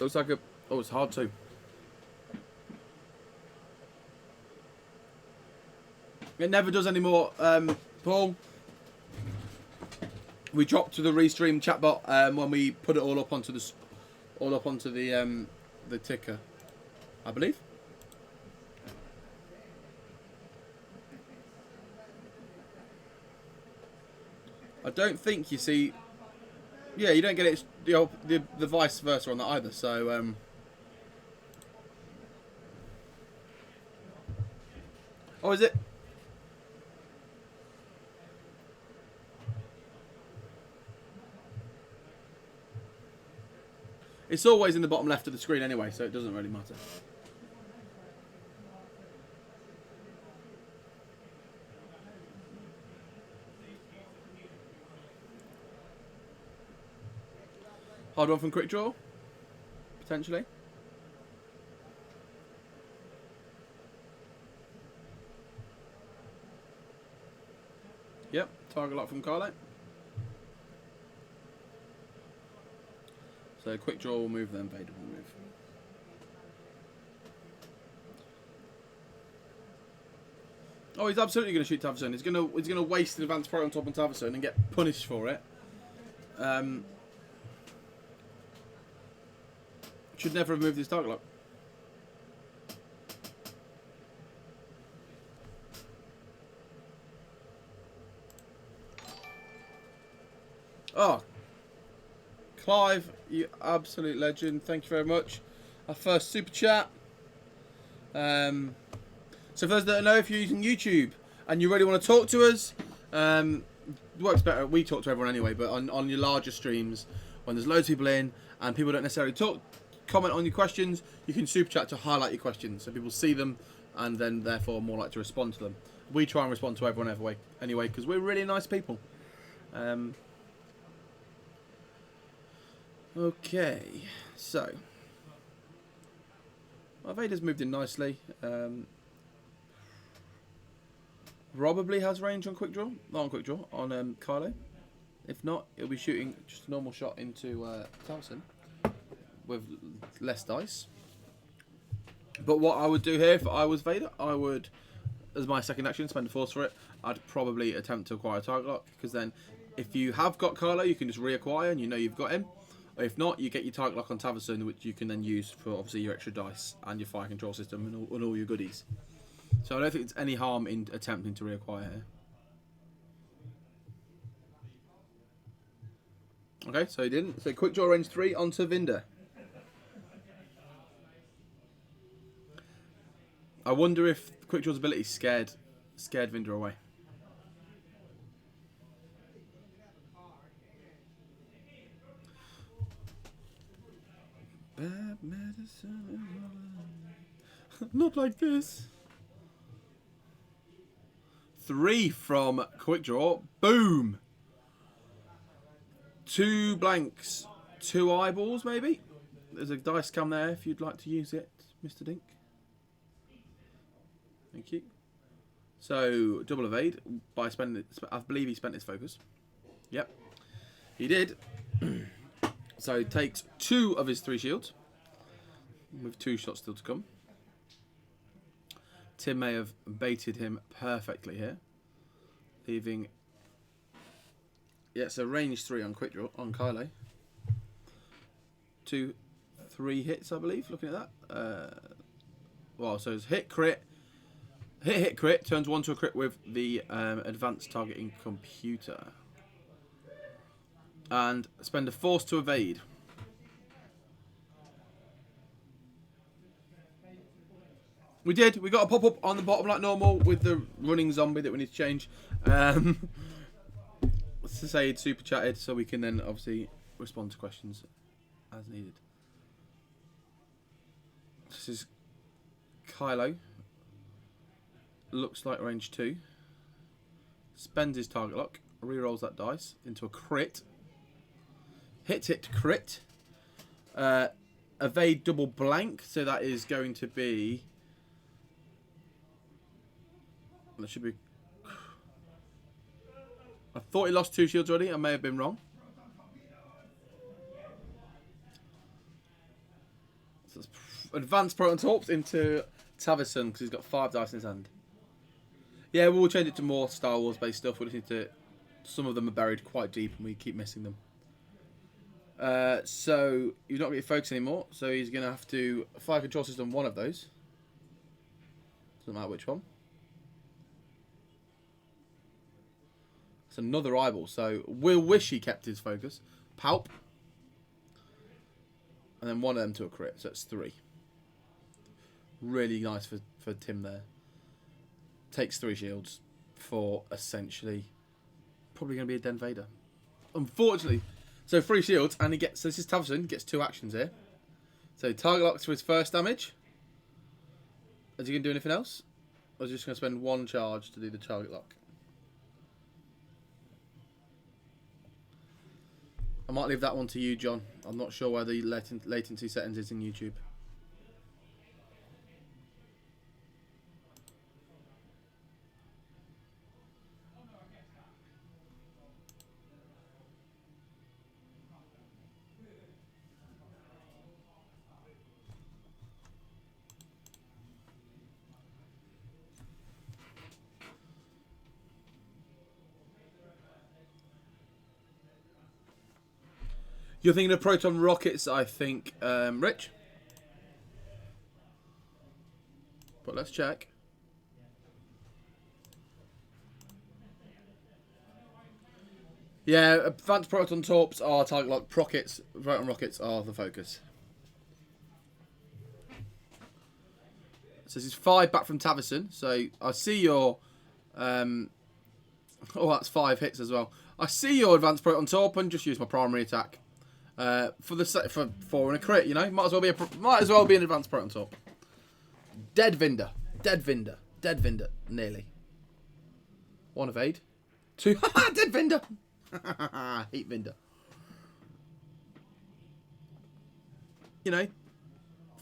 Looks like a... Oh, it's hard too. It never does anymore, Paul. We dropped to the restream chatbot when we put it all up onto the ticker, I believe. I don't think you see. Yeah, you don't get it. The vice versa on that either. So. Oh, is it? It's always in the bottom left of the screen anyway, so it doesn't really matter. Hard one from quick draw, potentially. Yep, target lock from Carlo. So quick draw will move, then Vader will move. Oh, he's absolutely going to shoot Tavison. He's going to waste an advanced pro on top on Tavison and get punished for it. Should never have moved his target lock. Oh, Clive, you absolute legend. Thank you very much. Our first super chat. So for those that don't know, if you're using YouTube and you really want to talk to us, it works better. We talk to everyone anyway, but on your larger streams, when there's loads of people in and people don't necessarily comment on your questions, you can super chat to highlight your questions so people see them and then therefore more likely to respond to them. We try and respond to everyone anyway because we're really nice people. Okay, so Vader's moved in nicely. Probably has range on quick draw, not on quick draw, on Kylo. If not, he'll be shooting just a normal shot into Towson with less dice. But what I would do here if I was Vader, I would, as my second action, spend a force for it. I'd probably attempt to acquire a target lock, because then if you have got Kylo, you can just reacquire and you know you've got him. Or if not, you get your target lock on Tavison, which you can then use for obviously your extra dice and your fire control system and all your goodies. So I don't think it's any harm in attempting to reacquire here. Okay, so he didn't. So quick draw range 3 onto Vinder. I wonder if quick draw's ability scared Vinder away. Bad medicine. Not like this. 3 from quick draw. Boom. 2 blanks. 2 eyeballs, maybe. There's a dice cam there if you'd like to use it, Mr. Dink. Thank you. So, double evade by spending. I believe he spent his focus. Yep. He did. So, he takes 2 of his 3 shields. With 2 shots still to come. Tim may have baited him perfectly here. Leaving... Yeah, so range 3 on quick draw on Kylo. 2, 3 hits, I believe, looking at that. Well, so it's hit, crit. Hit, crit. Turns 1 to a crit with the advanced targeting computer. And spend a force to evade. We did. We got a pop-up on the bottom like normal with the running zombie that we need to change. To say he'd super chatted so we can then obviously respond to questions as needed. This is Kylo. Looks like range 2. Spends his target lock. Rerolls that dice into a crit. Hit, crit. Evade double blank. So that is going to be... That should be... I thought he lost 2 shields already. I may have been wrong. advanced Proton Torps into Tavison because he's got 5 dice in his hand. Yeah, we'll change it to more Star Wars based stuff. We just need to. Some of them are buried quite deep and we keep missing them. So he's not going to focus anymore. So he's going to have to fire control system one of those. Doesn't matter which one. It's another eyeball. So we'll wish he kept his focus. Palp. And then one of them to a crit. So it's 3. Really nice for Tim there. Takes 3 shields for essentially probably going to be a Den Vader. Unfortunately. So 3 shields and he gets, so this is Tavison, gets 2 actions here. So target locks for his first damage. Is he going to do anything else? Or is he just going to spend 1 charge to do the target lock? I might leave that one to you, John. I'm not sure where the latency settings is in YouTube. You're thinking of proton rockets, I think, Rich. But let's check. Yeah, advanced proton torps are target lock. Proton rockets are the focus. So this is 5 back from Tavison. So I see your. Oh, that's 5 hits as well. I see your advanced proton torp and just use my primary attack. For 4 and a crit, you know, might as well be an advanced proton torp. Dead Vinder, nearly. 1 evade, 2. Dead Vinder. Heat Vinder. You know,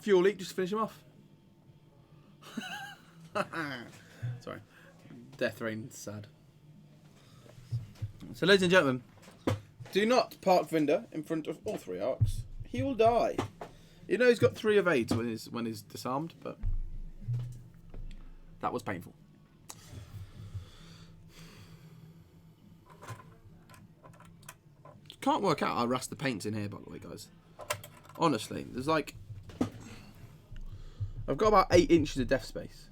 fuel leak, just finish him off. Sorry, death rain, sad. So, ladies and gentlemen. Do not park Vinder in front of all 3 arcs. He will die. You know he's got 3 evades when he's disarmed, but that was painful. Can't work out how rust the paint's in here, by the way, guys. Honestly, there's like I've got about 8 inches of death space.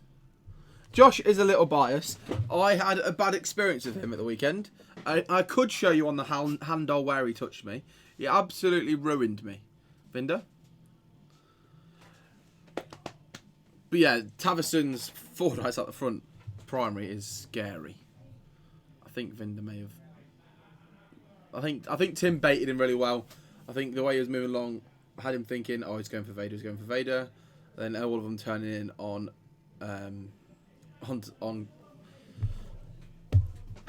Josh is a little biased. I had a bad experience with him at the weekend. I could show you on the handle where he touched me. He absolutely ruined me. Vinder? But yeah, Tavison's 4 dice at the front primary is scary. I think Vinder may have... I think Tim baited him really well. I think the way he was moving along had him thinking, oh, he's going for Vader, Then all of them turning in on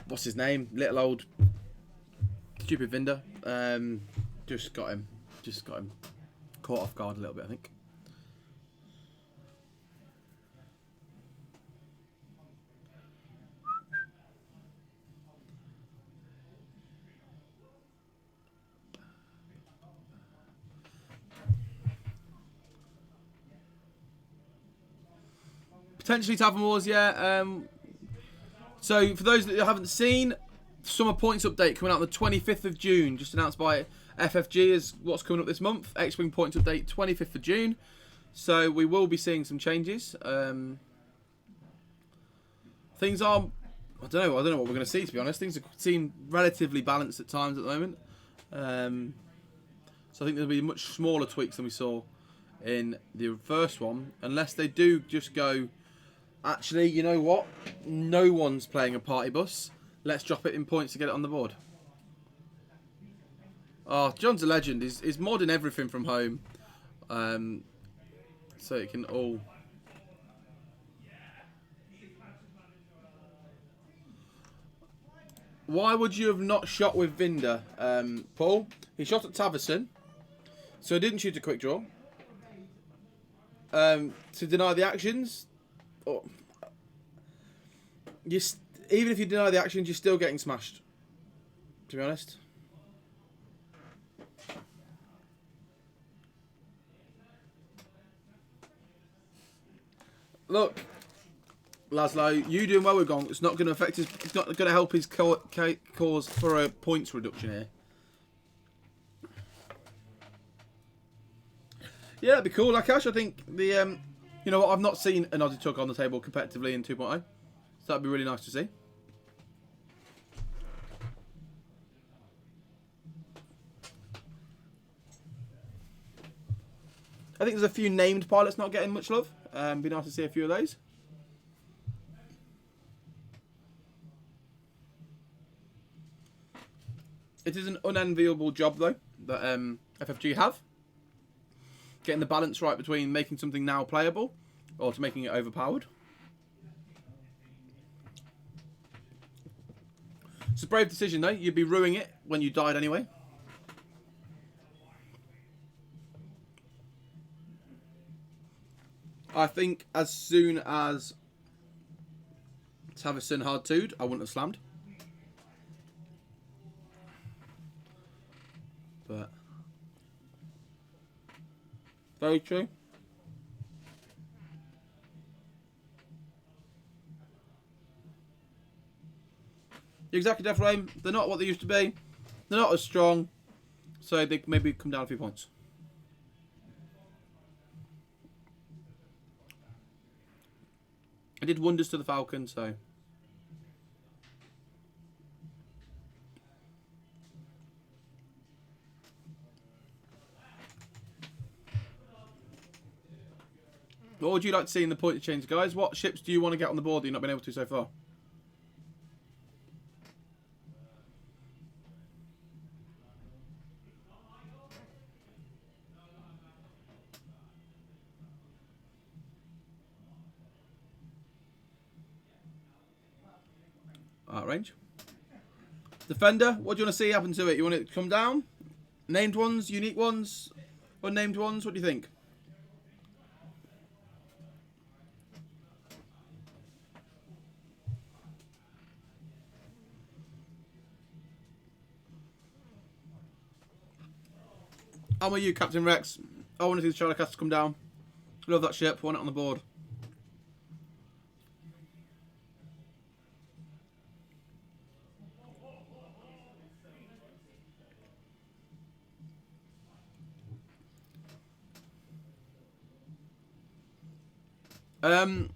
what's his name? Little old stupid Vinder. Just got him caught off guard a little bit, I think. Potentially Tavern Wars, yeah. So, for those that haven't seen, Summer Points Update coming out on the 25th of June, just announced by FFG is what's coming up this month. X-Wing Points Update, 25th of June. So, we will be seeing some changes. Things are... I don't know what we're going to see, to be honest. Things seem relatively balanced at times at the moment. So, I think there'll be much smaller tweaks than we saw in the first one. Unless they do just go... Actually, you know what? No one's playing a party bus. Let's drop it in points to get it on the board. Oh, John's a legend. He's modding everything from home. So it can all... Why would you have not shot with Vinder, Paul? He shot at Tavison. So he didn't shoot a quick draw. To deny the actions... Oh, even if you deny the actions, you're still getting smashed. To be honest. look, Laszlo, you doing well with Gong. It's not going to affect his. It's not going to help his cause for a points reduction here. Yeah, that'd be cool, Akash. I think the you know what? I've not seen an Aussie Tuck on the table competitively in 2.0, so that'd be really nice to see. I think there's a few named pilots not getting much love. Be nice to see a few of those. It is an unenviable job though that FFG have. Getting the balance right between making something now playable or to making it overpowered. It's a brave decision though. You'd be ruining it when you died anyway. I think as soon as Tavison hard 2'd, I wouldn't have slammed. But very true. Exactly, Death Flame. They're not what they used to be. They're not as strong. So they maybe come down a few points. I did wonders to the Falcon, so. What would you like to see in the point change, guys? What ships do you want to get on the board that you've not been able to so far? Range. Defender, what do you want to see happen to it? You want it to come down? Named ones, unique ones, unnamed ones? What do you think? I'm with you, Captain Rex. I want to see the Stratocaster come down. Love that ship. Want it on the board.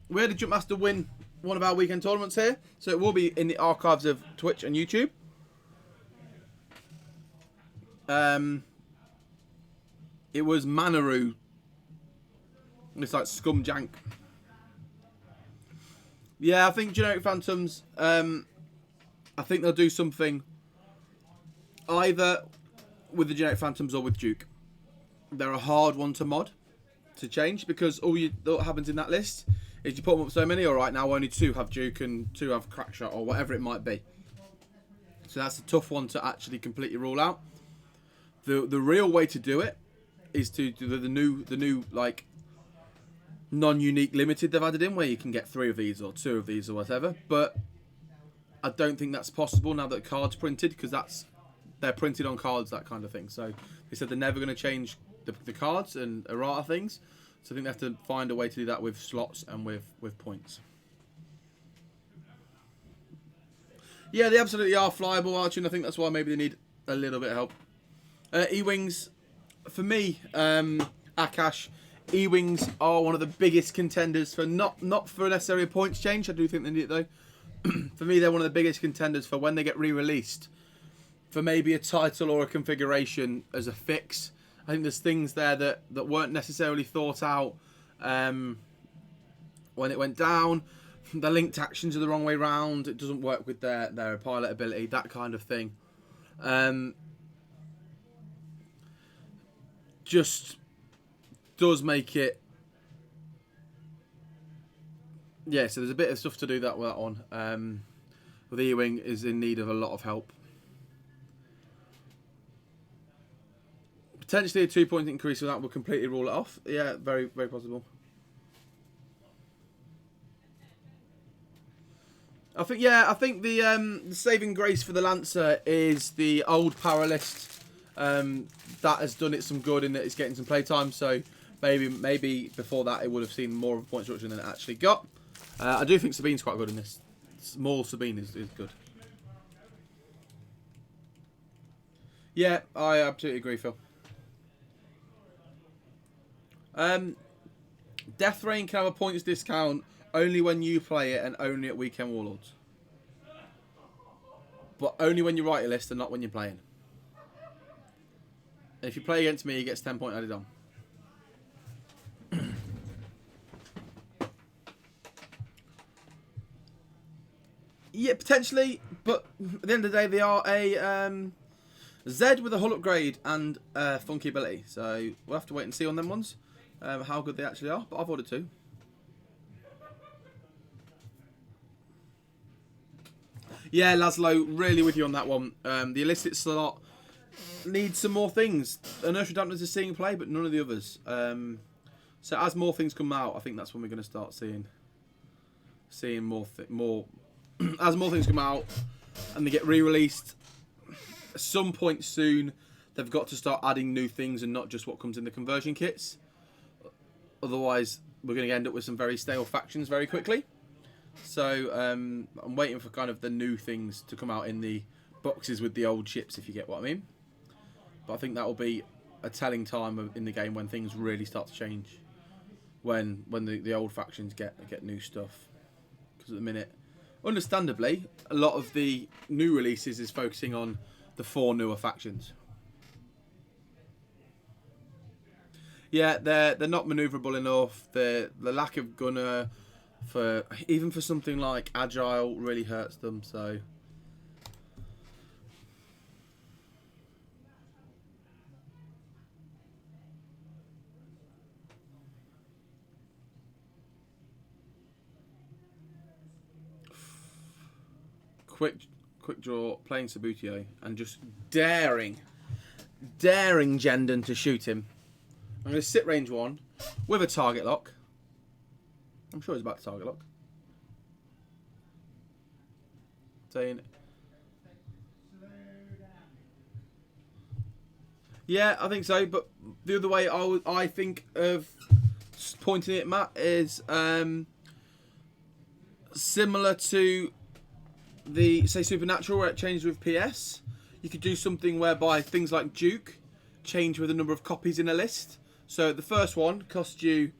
We had a Jumpmaster win one of our weekend tournaments here, so it will be in the archives of Twitch and YouTube. It was Manaru. It's like scum jank. Yeah, I think Generic Phantoms, I think they'll do something either with the Generic Phantoms or with Duke. They're a hard one to mod, to change, because all that happens in that list is you put them up so many, alright, now only 2 have Duke and 2 have Crackshot or whatever it might be. So that's a tough one to actually completely rule out. The real way to do it is to do the new like non-unique limited they've added in, where you can get 3 of these or 2 of these or whatever. But I don't think that's possible now that cards printed, because they're printed on cards, that kind of thing. So they said they're never going to change the cards and errata things. So I think they have to find a way to do that with slots and with points. Yeah, they absolutely are flyable, Archie, and I think that's why maybe they need a little bit of help. E-Wings, for me, Akash, E-Wings are one of the biggest contenders for not for necessarily a points change. I do think they need it though. For me, they're one of the biggest contenders for when they get re-released, for maybe a title or a configuration as a fix. I think there's things there that weren't necessarily thought out when it went down. The linked actions are the wrong way round. It doesn't work with their pilot ability, that kind of thing. Just does make it. Yeah, so there's a bit of stuff to do that on. With E-Wing is in need of a lot of help. Potentially a 2-point increase, so that will completely rule it off. Yeah, very, very possible. I think the saving grace for the Lancer is the old power list. That has done it some good in that it's getting some playtime. So maybe before that it would have seen more of a point structure than it actually got. I do think Sabine's quite good in this. Small Sabine is good. Yeah, I absolutely agree, Phil. Death Rain can have a points discount only when you play it and only at Weekend Warlords. But only when you write a list and not when you're playing. And if you play against me, he gets 10 points added on. Yeah, potentially, but at the end of the day, they are a Z with a hull upgrade and funky ability. So we'll have to wait and see on them ones, how good they actually are. But I've ordered 2. Yeah, Laszlo, really with you on that one. The illicit slot needs some more things. Inertial Dampeners is seeing play, but none of the others. So as more things come out, I think that's when we're going to start seeing more. As more things come out and they get re-released, at some point soon, they've got to start adding new things and not just what comes in the conversion kits. Otherwise, we're going to end up with some very stale factions very quickly. So I'm waiting for kind of the new things to come out in the boxes with the old ships, if you get what I mean. But I think that will be a telling time in the game when things really start to change. When the old factions get new stuff. Because at the minute, understandably, a lot of the new releases is focusing on the 4 newer factions. Yeah, they're not manoeuvrable enough. The lack of gunner even for something like Agile really hurts them. So quick draw, playing Sabutio and just daring Jendon to shoot him. I'm going to sit range 1 with a target lock. I'm sure he's about to target lock. Saying, yeah, I think so. But the other way I think of pointing it, Matt, is similar to the, say, Supernatural, where it changes with PS. You could do something whereby things like Duke change with the number of copies in a list. So the first one costs you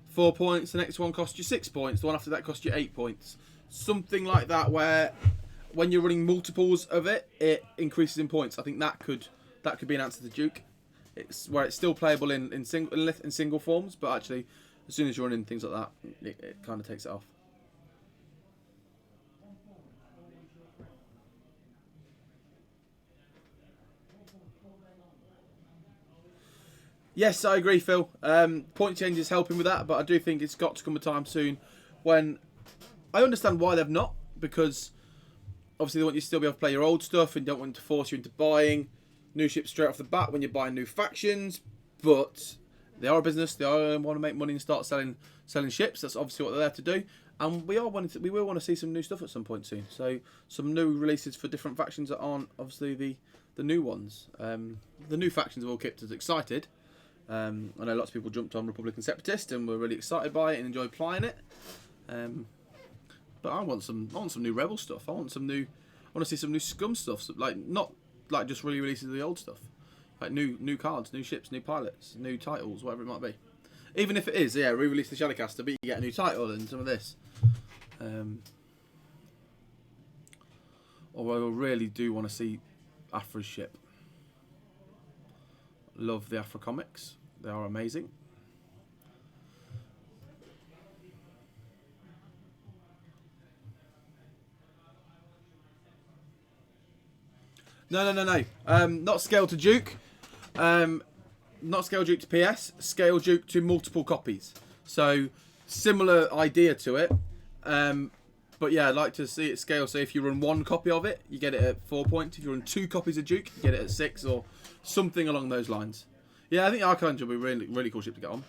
4 points, the next one costs you 6 points, the one after that costs you 8 points. Something like that, where when you're running multiples of it, it increases in points. I think that could be an answer to Duke. It's where it's still playable in single forms, but actually, as soon as you're running things like that, it kind of takes it off. Yes, I agree, Phil. Point change is helping with that, but I do think it's got to come a time soon when I understand why they've not, because obviously they want you to still be able to play your old stuff and don't want to force you into buying new ships straight off the bat when you're buying new factions. But they are a business; they want to make money and start selling ships. That's obviously what they're there to do, and we will want to see some new stuff at some point soon. So some new releases for different factions that aren't obviously the new ones. The new factions have all kept us excited. I know lots of people jumped on Republican Separatist and were really excited by it and enjoyed playing it. But I want some new Rebel stuff. I want to see some new Scum stuff. Like not like just re-releases of the old stuff. Like new cards, new ships, new pilots, new titles, whatever it might be. Even if it is, re-release the Shadowcaster, but you get a new title and some of this. Although I really do want to see Afra's ship. Love the Afra comics. They are amazing. No. Not scale to Duke. Not scale Duke to PS. Scale Duke to multiple copies. So similar idea to it. But yeah, I'd like to see it scale. So if you run 1 copy of it, you get it at 4 points. If you run 2 copies of Duke, you get it at 6 or something along those lines. Yeah, I think Archangel will be really, really cool ship to get on.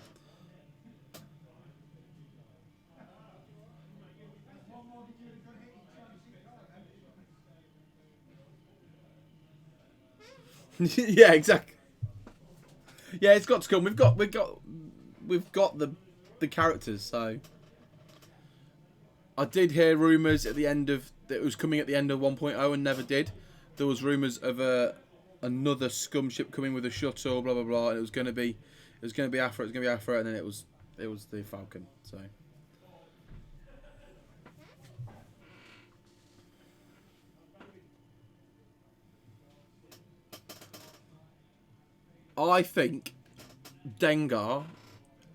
Yeah, exactly. Yeah, it's got to come. We've got we've got the characters. So I did hear rumours at the end of that it was coming at the end of 1.0 and never did. There was rumours of another scum ship coming with a shuttle, blah blah blah, and it was going to be Afra, and then it was the Falcon. So. I think Dengar,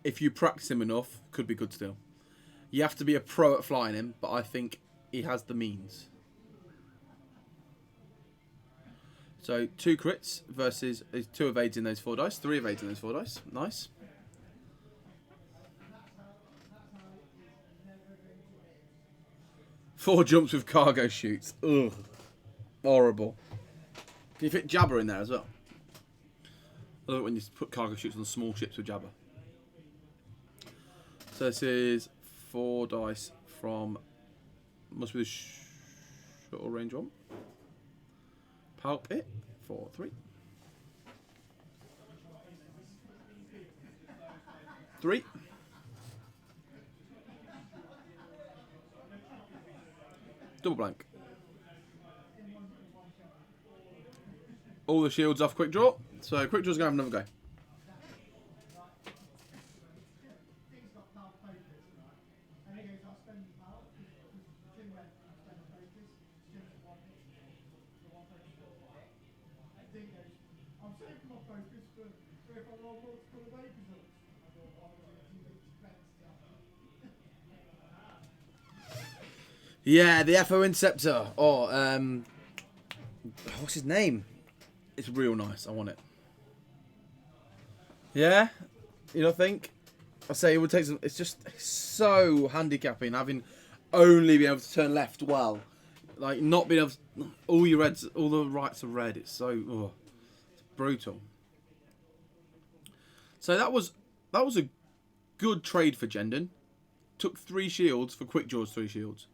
if you practice him enough, could be good still. You have to be a pro at flying him, but I think he has the means. So 2 crits versus 2 evades in those 4 dice, 3 evades in those 4 dice. Nice. Four jumps with cargo chutes. Ugh. Horrible. Can you fit Jabba in there as well? I love it when you put cargo chutes on small ships with Jabba. So this is 4 dice from... Must be the shuttle range one. Palp it. 4, 3. 3. Double blank. All the shields off quick draw. So quick draw's going to have another go. Yeah, the FO Inceptor. Or, what's his name? It's real nice. I want it. Yeah? You don't think? I say it would take some... It's just so handicapping having only been able to turn left well. Like, not being able to... All your reds... All the rights are red. It's so... Oh, it's brutal. So that was a good trade for Jendon. Took 3 shields for quick draws 3 shields.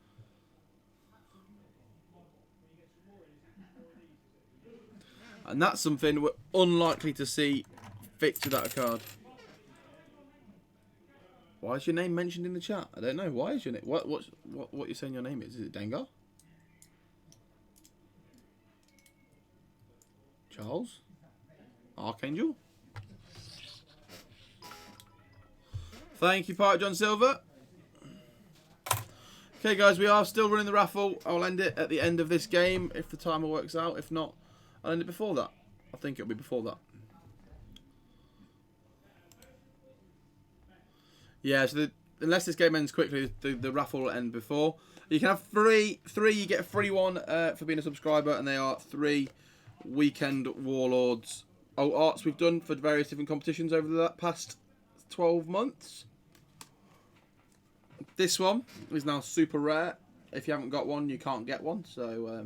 And that's something we're unlikely to see fixed without a card. Why is your name mentioned in the chat? I don't know. Why is your name? What you're saying your name is? Is it Dengar? Charles? Archangel? Thank you, Pirate John Silver. Okay, guys, we are still running the raffle. I'll end it at the end of this game if the timer works out. If not, I'll end it before that. I think it'll be before that. Yeah, so unless this game ends quickly, the raffle will end before. You can have three. You get a free one for being a subscriber, and they are 3 weekend Warlords arts we've done for various different competitions over the past 12 months. This one is now super rare. If you haven't got one, you can't get one. So,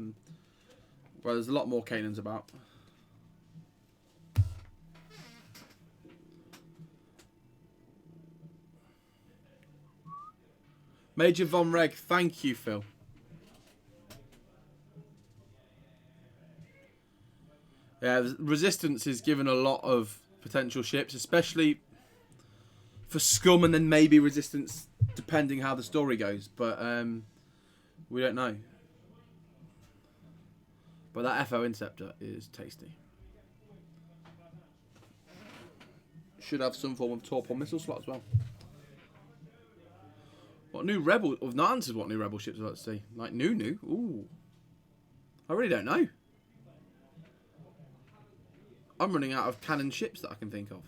well, there's a lot more Canons about. Major Von Reg, thank you, Phil. Yeah, Resistance is given a lot of potential ships, especially for Scum and then maybe Resistance, depending how the story goes. But we don't know. But that FO Inceptor is tasty. Should have some form of torpor missile slot as well. What new rebel? I've not answered what new rebel ships I'd like to see. Like new? Ooh. I really don't know. I'm running out of canon ships that I can think of.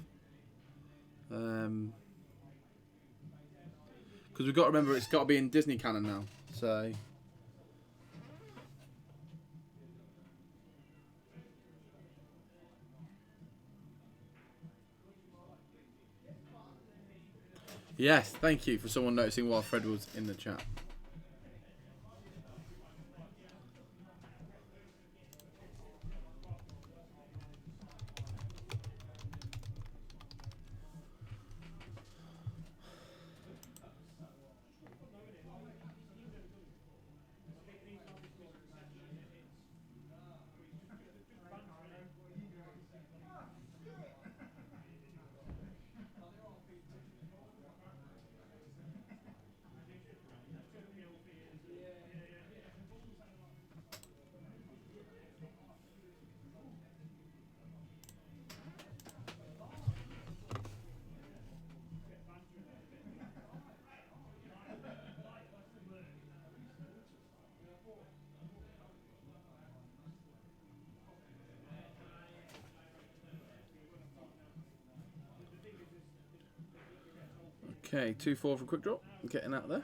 Because we've got to remember it's got to be in Disney canon now. So... Yes, thank you for someone noticing while Fred was in the chat. Okay, 2-4 from quick draw. Getting out there.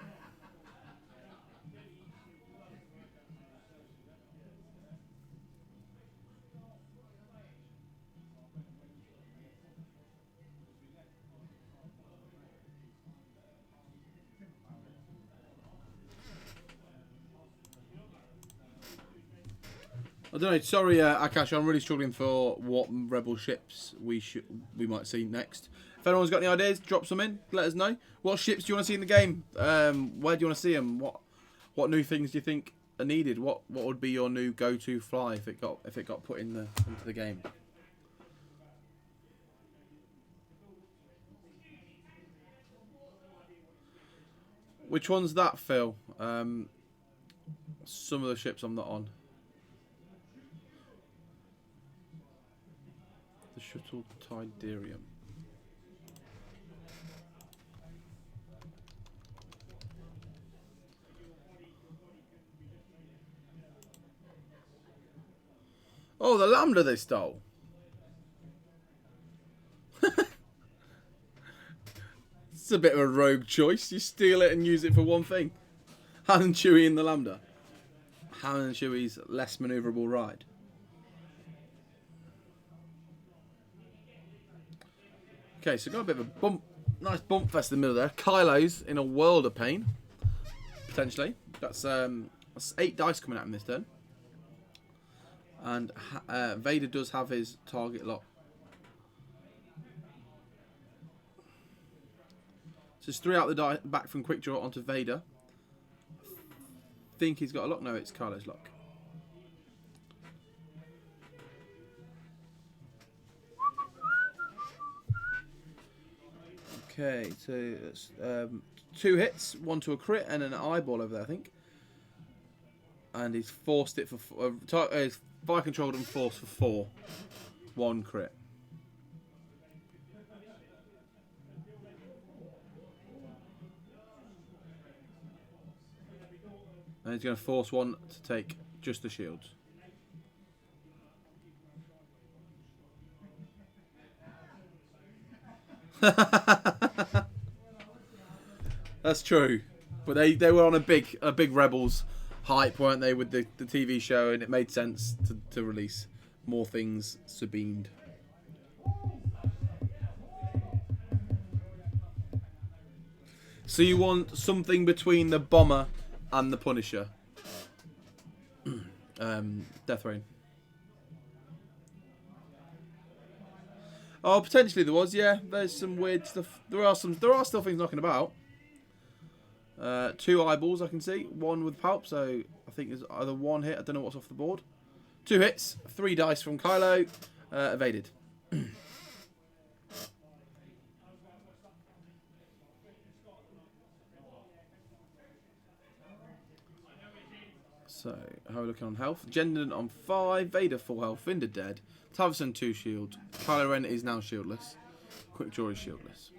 I don't know. Sorry, Akash. I'm really struggling for what rebel ships we might see next. If anyone's got any ideas, drop some in. Let us know. What ships do you want to see in the game? Where do you want to see them? What new things do you think are needed? What would be your new go-to fly if it got put into the game? Which one's that, Phil? Some of the ships I'm not on. The shuttle Tidarium. Oh, the Lambda they stole. It's a bit of a rogue choice. You steal it and use it for one thing. Han and Chewie in the Lambda. Han and Chewie's less manoeuvrable ride. Okay, so got a bit of a nice bump fest in the middle there. Kylo's in a world of pain, potentially. That's 8 dice coming at him this turn, and Vader does have his target lock. So it's 3 out the back from quick draw onto Vader. I think he's got a lock. No, it's Kylo's lock. Okay, so it's 2 hits, 1 to a crit, and an eyeball over there, I think. And he's forced it for he's fire controlled and forced for 4, 1 crit. And he's going to force 1 to take just the shields. That's true, but they were on a big Rebels hype, weren't they, with the TV show, and it made sense to release more things Sabined. So you want something between the Bomber and the Punisher. Death Rain. Oh, potentially there was, yeah. There's some weird stuff. There are still things knocking about. 2 eyeballs I can see. 1 with Palp, so I think there's either 1 hit. I don't know what's off the board. 2 hits. 3 dice from Kylo. Evaded. So, how are we looking on health? Jendon on 5. Vader full health. Vinder dead. Tavison 2 shield. Kylo Ren is now shieldless. Quick Draw is shieldless.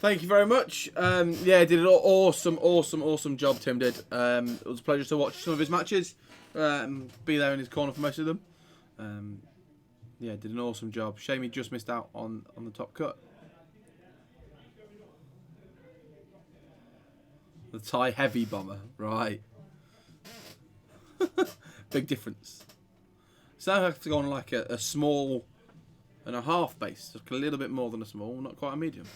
Thank you very much. Yeah, did an awesome job. Tim did. It was a pleasure to watch some of his matches. Be there in his corner for most of them. Yeah, did an awesome job. Shame he just missed out on the top cut. The TIE Heavy Bomber, right? Big difference. So I have to go on like a small and a half base, like a little bit more than a small, not quite a medium.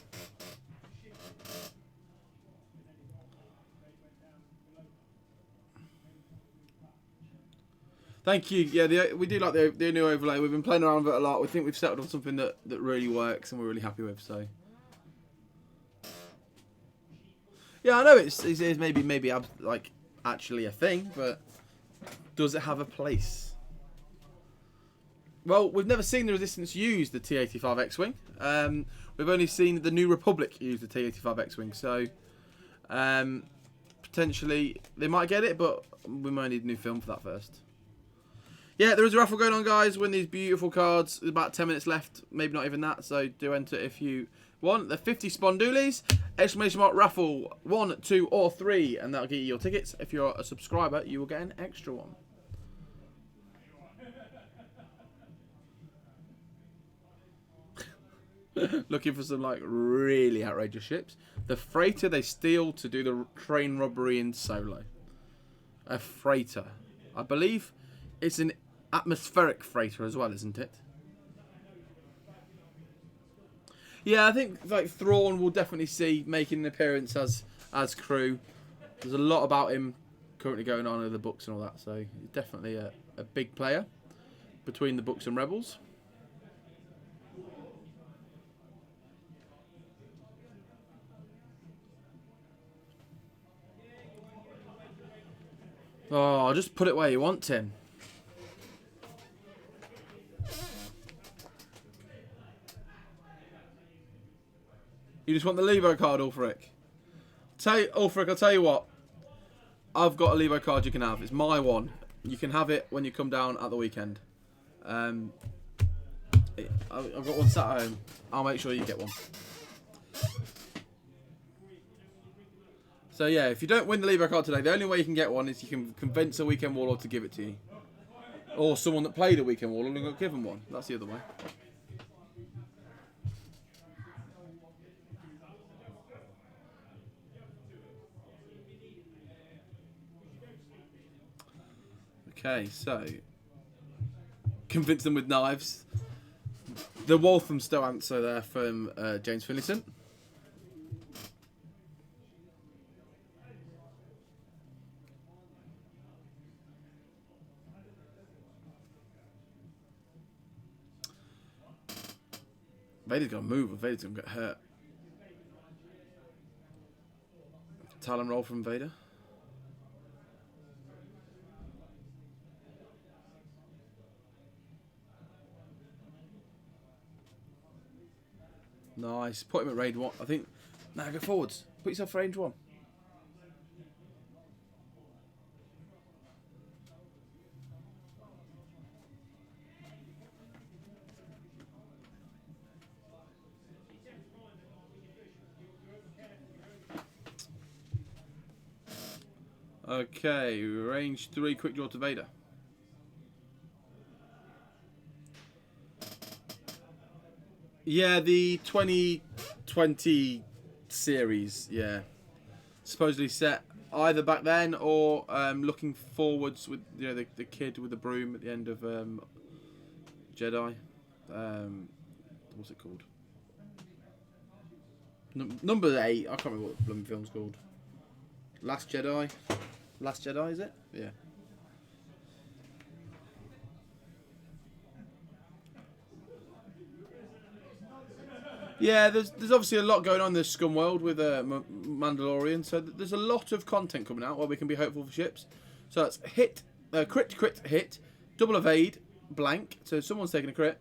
Thank you. Yeah, we do like the new overlay. We've been playing around with it a lot. We think we've settled on something that really works and we're really happy with. So, yeah, I know it's maybe like actually a thing, but does it have a place? Well, we've never seen the Resistance use the T-85 X-Wing. We've only seen the New Republic use the T-85 X-Wing. So, Potentially, they might get it, but we might need a new film for that first. Yeah, there is a raffle going on, guys. Win these beautiful cards. There's about 10 minutes left. Maybe not even that, so do enter if you want. The 50 Spondoolies, exclamation mark raffle 1, 2, or 3, and that'll get you your tickets. If you're a subscriber, you will get an extra one. Looking for some like really outrageous ships. The freighter they steal to do the train robbery in Solo. A freighter. I believe it's an atmospheric freighter as well, isn't it? Yeah, I think like Thrawn will definitely see making an appearance as crew. There's a lot about him currently going on in the books and all that, so he's definitely a big player between the books and Rebels. Oh, just put it where you want, Tim. You just want the Levo card, Ulfric. Ulfric, I'll tell you what. I've got a Levo card you can have. It's my one. You can have it when you come down at the weekend. I've got one sat at home. I'll make sure you get one. So yeah, if you don't win the Levo card today, the only way you can get one is you can convince a Weekend Warlord to give it to you. Or someone that played a Weekend Warlord and got given one. That's the other way. Okay, so convince them with knives. The Wolf from Stow Answer there from James Finlayson. Vader's gonna move, or Vader's gonna get hurt. Talon roll from Vader. Nice. Put him at range 1. I think. Nah, go forwards. Put yourself at range 1. Okay, range 3, quick draw to Vader. Yeah, the 2020 series, yeah. Supposedly set either back then or looking forwards with the kid with the broom at the end of Jedi. What's it called? Number 8. I can't remember what the blooming film's called. Last Jedi. Last Jedi, is it? Yeah. Yeah, there's obviously a lot going on in this Scum world with Mandalorian, so there's a lot of content coming out where we can be hopeful for ships. So that's hit, crit, hit, double evade, blank. So someone's taking a crit.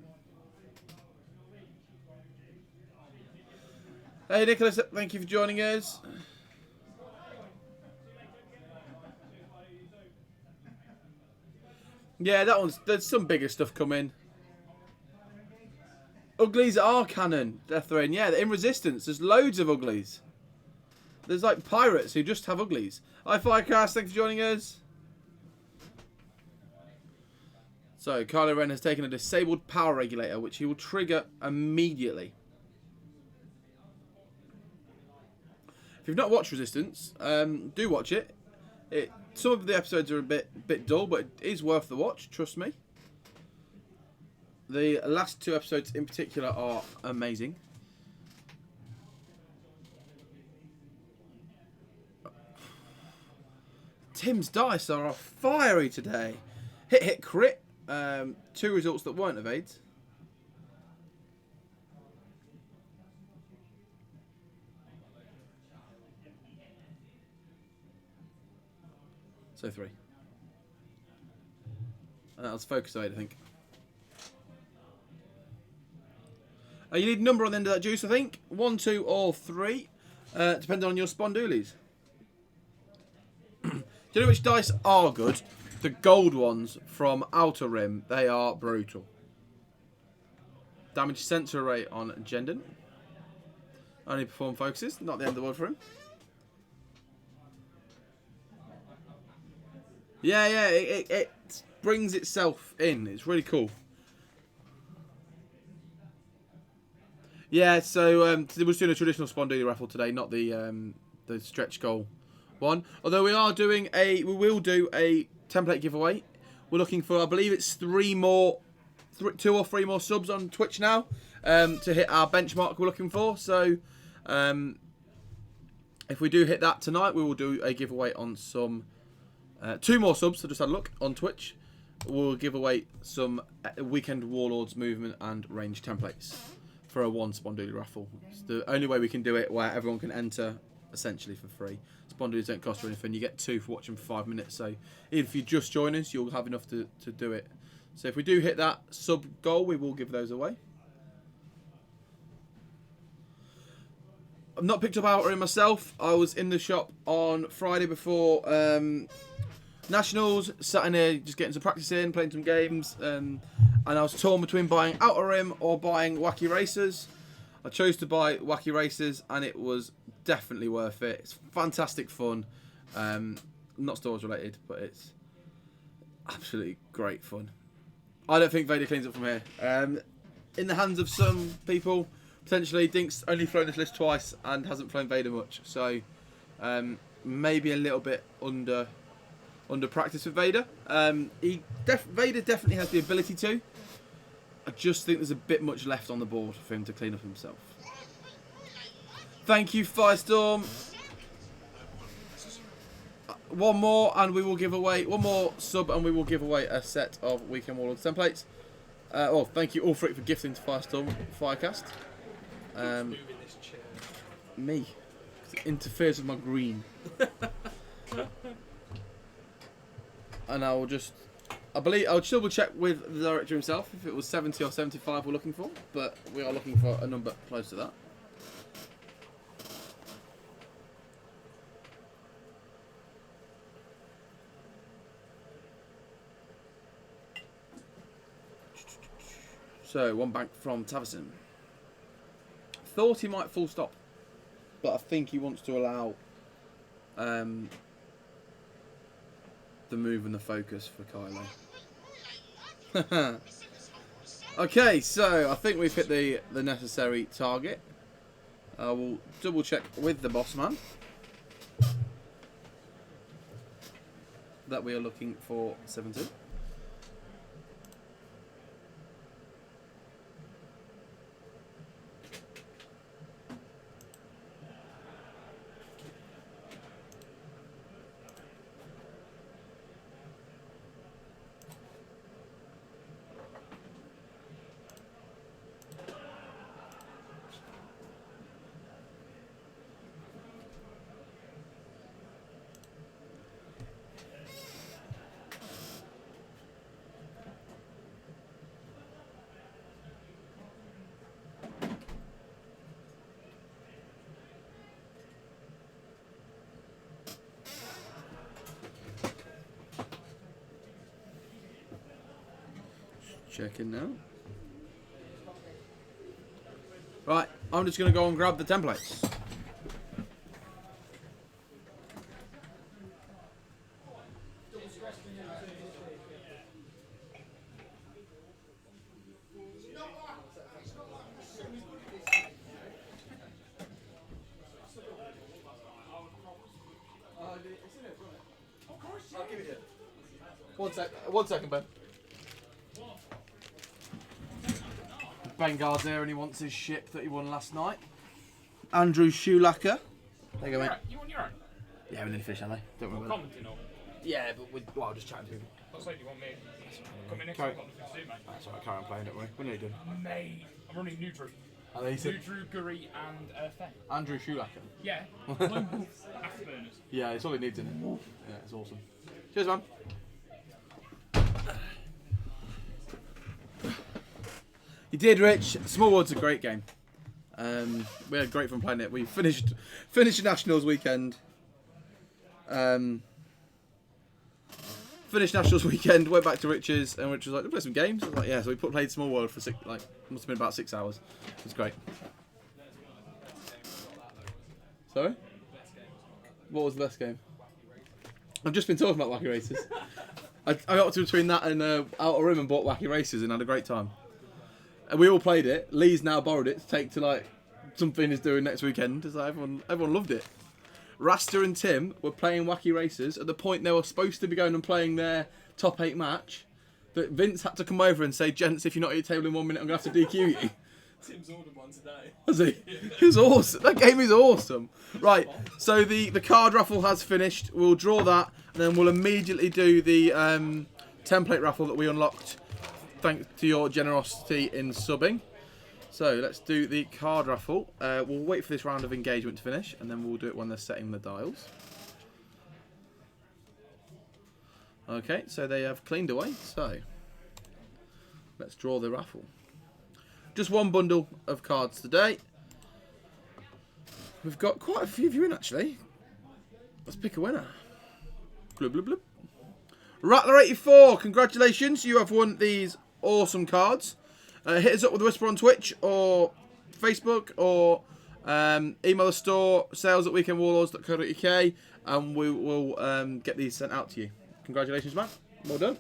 Hey Nicholas, thank you for joining us. Yeah, there's some bigger stuff coming. Uglies are canon, Death Rain. Yeah, they're in Resistance. There's loads of Uglies. There's like pirates who just have Uglies. Hi Firecast, thanks for joining us. So, Kylo Ren has taken a disabled power regulator, which he will trigger immediately. If you've not watched Resistance, do watch it. Some of the episodes are a bit dull, but it is worth the watch, trust me. The last 2 episodes in particular are amazing. Tim's dice are fiery today. Hit, crit. 2 results that weren't evades. So 3. And that was focus evade, I think. You need a number on the end of that juice, I think. 1, 2, or 3, depending on your Spondoolies. Do you know which dice are good? The gold ones from Outer Rim. They are brutal. Damage sensor rate on Jendon. Only perform focuses. Not the end of the world for him. Yeah, it brings itself in. It's really cool. Yeah, so we're doing a traditional Spondoodle raffle today, not the stretch goal one. Although we will do a template giveaway. We're looking for, I believe it's 2 or 3 more subs on Twitch now to hit our benchmark we're looking for. So if we do hit that tonight, we will do a giveaway on some 2 more subs. So just had a look on Twitch. We'll give away some Weekend Warlords movement and range templates for a 1 Spondoodle raffle. It's the only way we can do it where everyone can enter essentially for free. Spondoodles don't cost you anything. You get 2 for watching for 5 minutes. So even if you just join us, you'll have enough to do it. So if we do hit that sub goal, we will give those away. I've not picked up Outer in myself. I was in the shop on Friday before Nationals, sat in here just getting some practice in, playing some games, and I was torn between buying Outer Rim or buying Wacky Racers. I chose to buy Wacky Racers, and it was definitely worth it. It's fantastic fun. Not Star Wars related, but it's absolutely great fun. I don't think Vader cleans up from here. In the hands of some people, potentially, Dink's only flown this list twice and hasn't flown Vader much, so maybe a little bit under practice with Vader. Vader definitely has the ability to. I just think there's a bit much left on the board for him to clean up himself. Thank you, Firestorm. One more, and we will give away one more sub, and we will give away a set of Weekend Warlords templates. Thank you all for gifting to Firestorm Firecast. Moving this chair. Me, 'cause it interferes with my green. And I'll double check with the director himself if it was 70 or 75 we're looking for, but we are looking for a number close to that. So, 1 bank from Tavison. Thought he might full stop, but I think he wants to allow the move and the focus for Kylo. Okay, so I think we've hit the necessary target. We'll double check with the boss man that we are looking for 70. Checking now. Right, I'm just going to go and grab the templates. I'll give it here. One second, Ben. Vanguard's there and he wants his ship that he won last night. Andrew Shoelacker. There you go, mate. You on your own? Yeah, we need to fish, haven't they? Don't worry about it. Commenting or? Yeah, but I'll just chat to people. Looks like you want me. Come in next Carry- week, I've got nothing to do, mate. That's alright, carry on playing, don't worry. What are you doing? Mate, I'm running Nutru. And then he said, Nutru, Guri, and Faye. Andrew Shoelacker. Yeah. Afterburners. Yeah, it's all he needs, isn't it? Yeah, it's awesome. Cheers, man. You did, Rich. Smallwood's a great game. We had great fun playing it. We finished Nationals weekend. finished Nationals weekend, went back to Rich's, and Rich was like, "Let's play some games." I was like, "Yeah." So we played Small World for must have been about 6 hours. It was great. Sorry? What was the best game? I've just been talking about Wacky Races. I got to between that and Outer Rim and bought Wacky Races and had a great time. And we all played it. Lee's now borrowed it to take to like something he's doing next weekend. So everyone loved it. Rasta and Tim were playing Wacky Races at the point they were supposed to be going and playing their top 8 match. That Vince had to come over and say, "Gents, if you're not at your table in 1 minute, I'm going to have to DQ you." Tim's ordered one today. Was he? It was awesome. That game is awesome. Right, so the card raffle has finished. We'll draw that, and then we'll immediately do the template raffle that we unlocked thanks to your generosity in subbing. So let's do the card raffle. We'll wait for this round of engagement to finish, and then we'll do it when they're setting the dials. Okay, so they have cleaned away. So let's draw the raffle. Just one bundle of cards today. We've got quite a few of you in, actually. Let's pick a winner. Blub, blub, blub. Rattler84, congratulations. You have won these awesome cards. Hit us up with a whisper on Twitch or Facebook, or email the store, sales@weekendwarlords.co.uk, and we will get these sent out to you. Congratulations, man. Well done.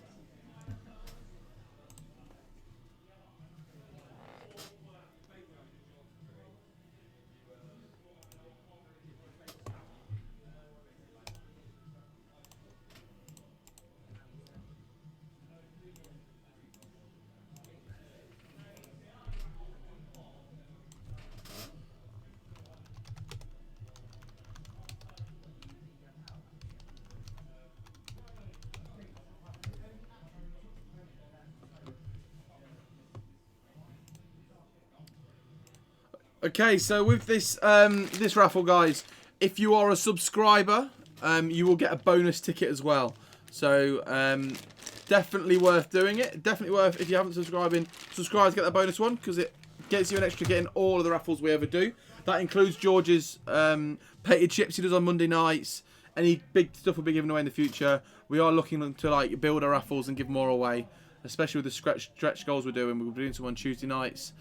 Okay, so with this this raffle, guys, if you are a subscriber, you will get a bonus ticket as well. So definitely worth doing it. Definitely worth, if you haven't subscribed to get that bonus one, because it gets you an extra get in all of the raffles we ever do. That includes George's painted chips he does on Monday nights. Any big stuff we'll be giving away in the future. We are looking to like build our raffles and give more away, especially with the stretch goals we're doing. We'll be doing some on Tuesday nights.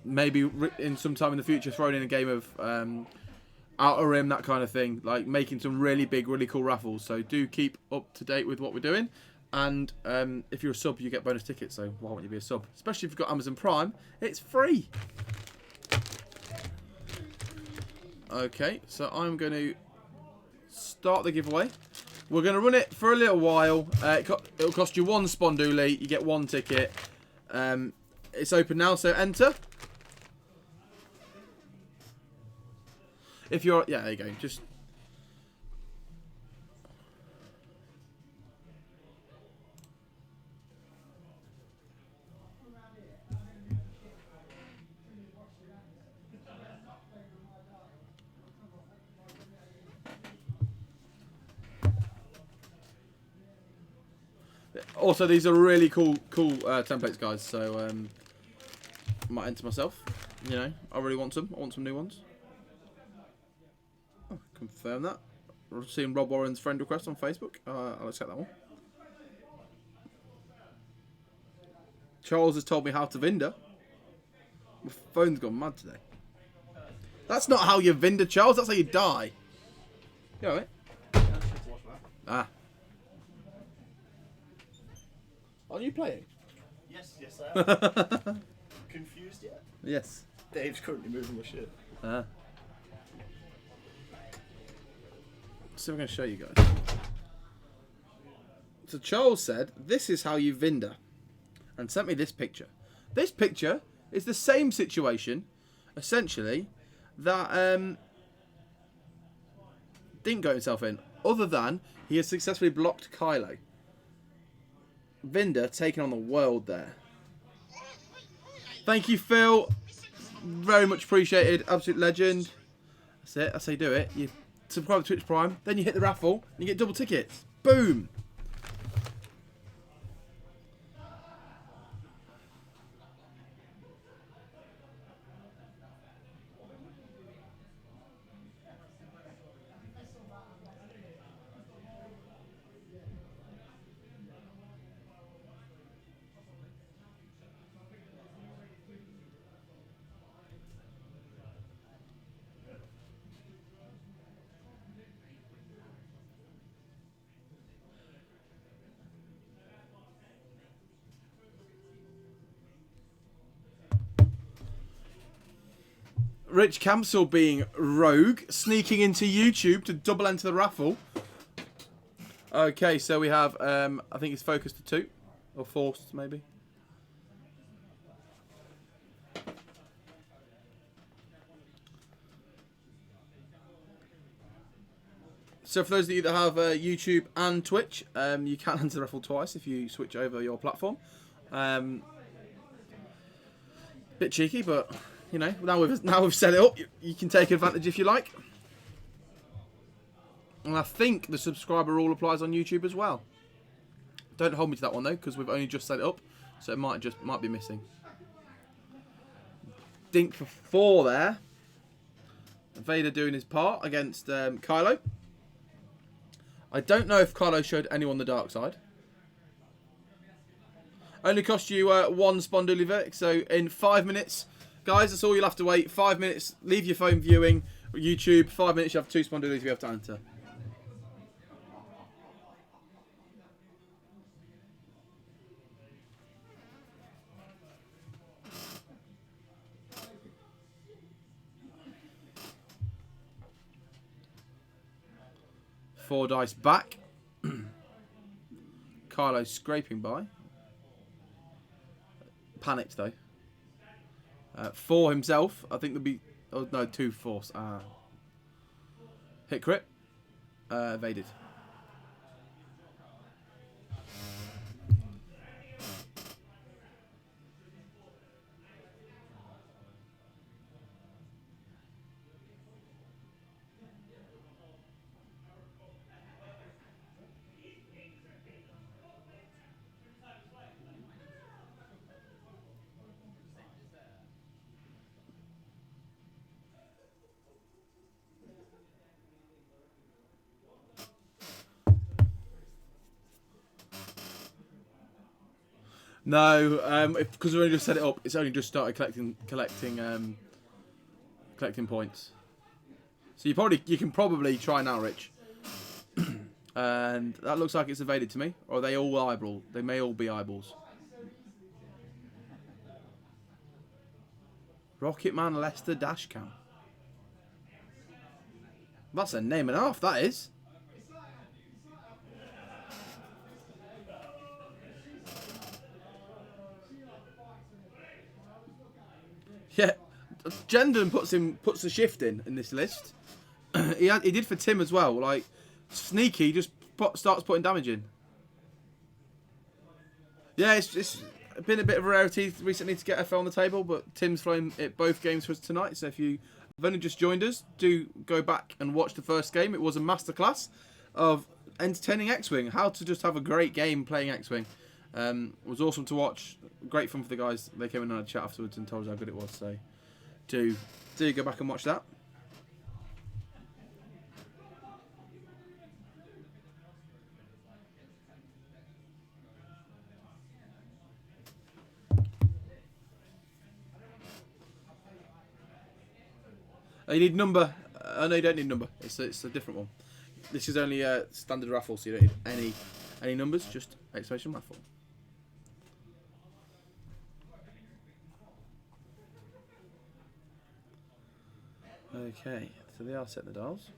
Maybe in some time in the future, throwing in a game of Outer Rim, that kind of thing. Like making some really big, really cool raffles. So do keep up to date with what we're doing. And if you're a sub, you get bonus tickets. So why won't you be a sub? Especially if you've got Amazon Prime, it's free. Okay, so I'm going to start the giveaway. We're going to run it for a little while. It'll cost you 1 Sponduli. You get 1 ticket. It's open now, so enter. If you're, yeah, there you go. Just also, these are really cool templates, guys. So I might enter myself. You know, I really want some. I want some new ones. Oh, confirm that. We're seeing Rob Warren's friend request on Facebook. I'll accept that one. Charles has told me how to Vinder. My phone's gone mad today. That's not how you Vinder, Charles. That's how you die. You know it? Ah. Are you playing? Yes, I am. Confused yet? Yes. Dave's currently moving my shit. Ah. So I'm going to show you guys. So Charles said, this is how you Vinder. And sent me this picture. This picture is the same situation, essentially, that didn't go himself in. Other than, he has successfully blocked Kylo. Vinder taking on the world there. Thank you, Phil. Very much appreciated. Absolute legend. That's it. That's how you do it. You subscribe to Twitch Prime, then you hit the raffle, and you get double tickets. Boom. Rich Campsell being rogue, sneaking into YouTube to double enter the raffle. Okay, so we have, I think it's focused to 2. Or forced, maybe. So for those of you that have YouTube and Twitch, you can enter the raffle twice if you switch over your platform. Bit cheeky, but you know, now we've set it up, you can take advantage if you like. And I think the subscriber rule applies on YouTube as well. Don't hold me to that one though, because we've only just set it up, so it might be missing. Dink for 4 there. Vader doing his part against Kylo. I don't know if Kylo showed anyone the dark side. Only cost you 1 Sponduli Vic, so in 5 minutes, guys, that's all you'll have to wait. 5 minutes, leave your phone viewing, YouTube, 5 minutes, you have 2 Spondulis you have to enter. Four dice back. Kylo scraping by. Panicked though. 4 himself. I think there'll be. Oh no, 2 force. Hit crit. Evaded. No, because we only just set it up. It's only just started collecting points. So you can probably try now, Rich. And that looks like it's evaded to me. Or are they all eyeball? They may all be eyeballs. Rocketman Lester Dashcam. That's a name and a half, that is. Yeah, Jendon puts the shift in this list. he did for Tim as well. Like sneaky, just starts putting damage in. Yeah, it's been a bit of a rarity recently to get FL on the table, but Tim's thrown it both games for us tonight. So if you have only just joined us, do go back and watch the first game. It was a masterclass of entertaining X-Wing. How to just have a great game playing X-Wing. It was awesome to watch. Great fun for the guys. They came in and had a chat afterwards and told us how good it was. So do go back and watch that. You need number. No, you don't need number. It's a different one. This is only a standard raffle, so you don't need any numbers. Just exclamation raffle. Okay, so they are setting the dials.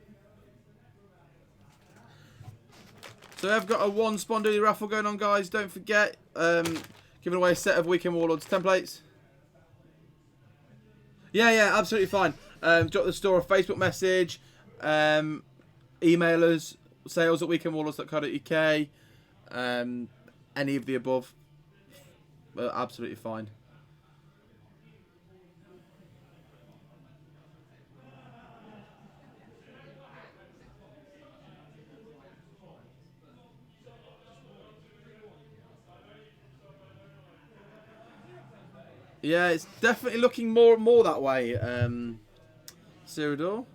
So I've got a 1 Sponduli raffle going on, guys. Don't forget, giving away a set of Weekend Warlords templates. Yeah, absolutely fine. Drop the store a Facebook message, email us, sales at weekendwarlords.co.uk, any of the above. Absolutely fine. Yeah, it's definitely looking more and more that way, Cyrodiil.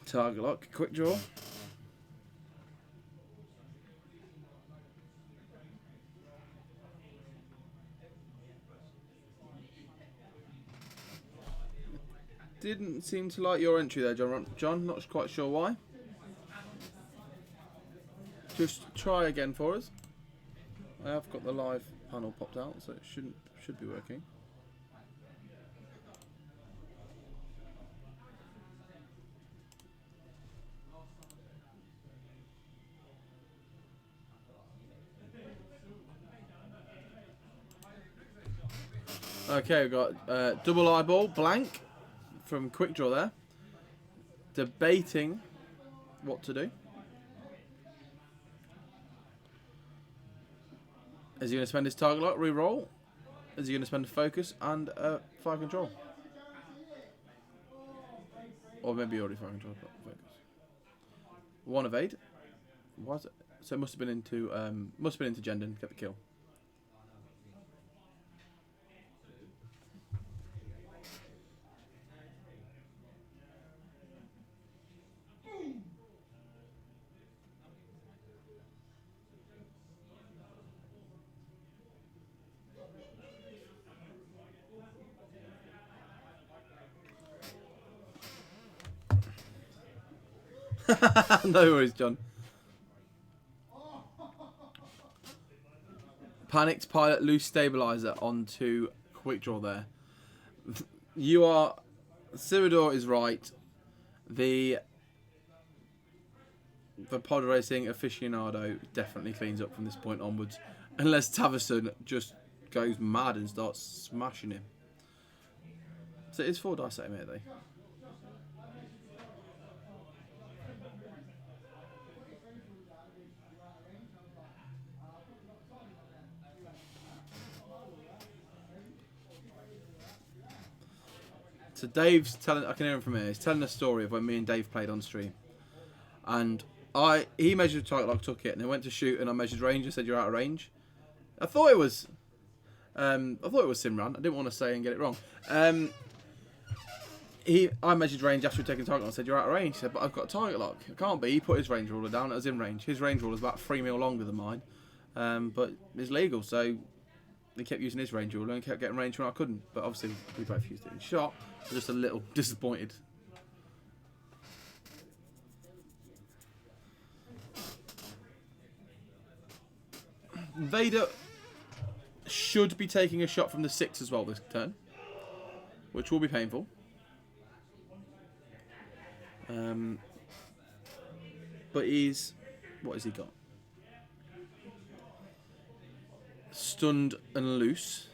Target lock, quick draw. didn't seem to like your entry there, John. John, not quite sure why. Just try again for us. I have got the live panel popped out, so it should be working. Okay, we've got double eyeball blank from Quick Draw there, debating what to do. Is he going to spend his target lock, re-roll? Is he going to spend a focus and fire control? Or maybe already fire control, but focus. One evade. Was it? So it must have been into Jendon, get the kill. No worries, John. Panicked pilot, loose stabilizer onto Quick Draw there. You are... Ciridor is right. The pod racing aficionado definitely cleans up from this point onwards. Unless Tavison just goes mad and starts smashing him. So it's 4 dice at him here, though. So Dave's telling, I can hear him from here, he's telling a story of when me and Dave played on stream. And he measured target lock, took it, and I went to shoot and I measured range and said you're out of range. I thought it was Simran. I didn't want to say and get it wrong. I measured range after taking target lock and said you're out of range. He said, but I've got a target lock. It can't be. He put his range ruler down, it was in range. His range ruler is about 3 mil longer than mine. But it's legal, so he kept using his range ruler and kept getting range when I couldn't. But obviously we both used it in shot. I'm just a little disappointed. Vader should be taking a shot from the 6 as well this turn, which will be painful. But what has he got? Stunned and loose.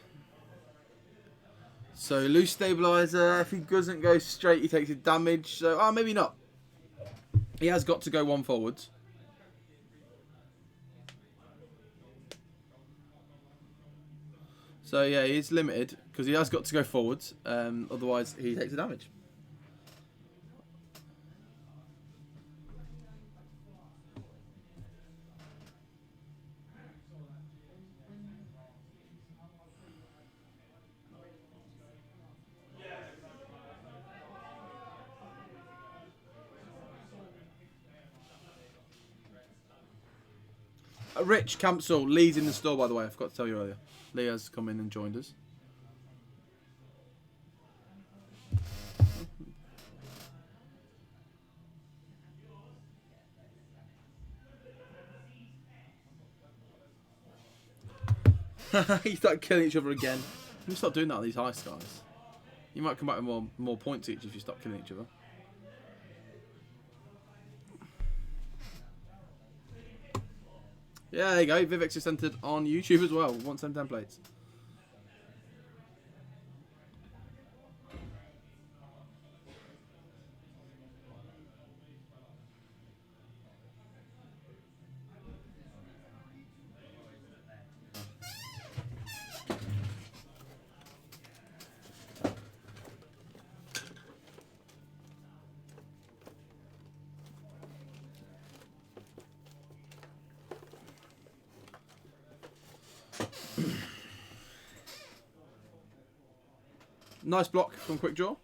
So loose stabilizer. If he doesn't go straight, he takes his damage. So maybe not. He has got to go 1 forwards. So yeah, he's limited because he has got to go forwards. Otherwise, he takes the damage. Rich Campsall, Lee's in the store, by the way. I forgot to tell you earlier. Lee has come in and joined us. You start killing each other again. You stop doing that on these high skies. You might come back with more points each if you stop killing each other. Yeah, there you go. Vivek's is centered on YouTube as well. 1 templates. Nice block from Quick Draw.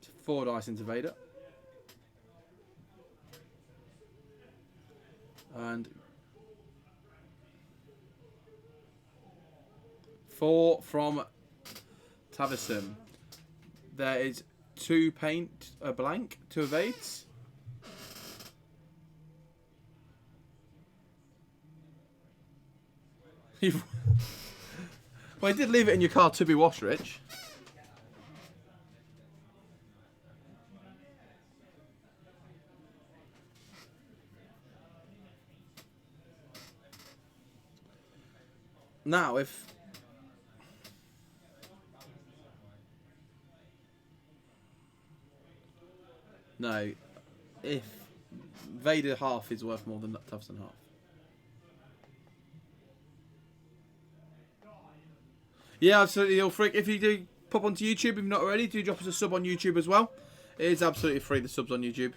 It's 4 dice into Vader. And 4 from Tavison. There is 2 paint, a blank, 2 evades. Well, he did leave it in your car to be washed, Rich. Now, if... No, if Vader half is worth more than Tavison half. Yeah, absolutely, Ulfric. If you do pop onto YouTube, if you're not already, do drop us a sub on YouTube as well. It is absolutely free, the subs on YouTube.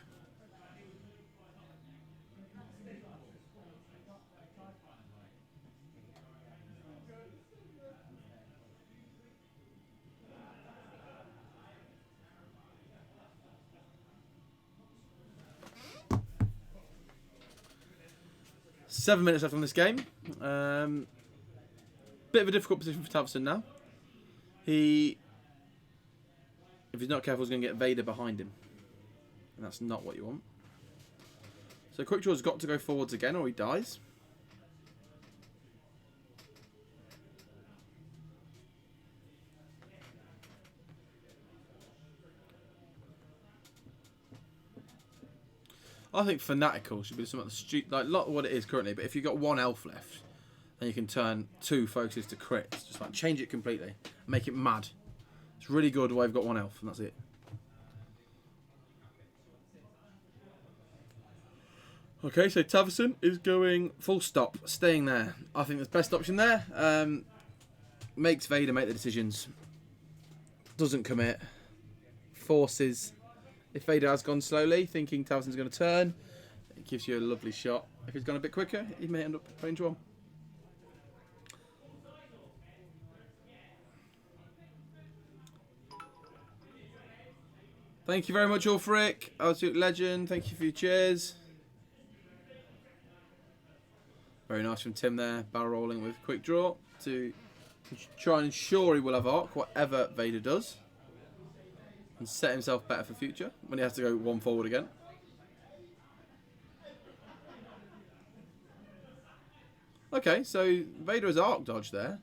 Seven minutes left on this game. Bit of a difficult position for Tavison now. If he's not careful, he's going to get Vader behind him. And that's not what you want. So Quickjaw's got to go forwards again or he dies. I think Fanatical should be something like not what it is currently, but if you've got 1 elf left, then you can turn 2 focuses to crits. Just like change it completely. Make it mad. It's really good while you've got 1 elf, and that's it. Okay, so Tavison is going full stop, staying there. I think that's the best option there. Makes Vader make the decisions. Doesn't commit. Forces. If Vader has gone slowly, thinking Tavison's going to turn, it gives you a lovely shot. If he's gone a bit quicker, he may end up range 1. Thank you very much, Ulfric. Absolute legend. Thank you for your cheers. Very nice from Tim there. Barrel rolling with quick draw to try and ensure he will have arc, whatever Vader does. And set himself better for future when he has to go 1 forward again. Okay, so Vader has arc dodge there.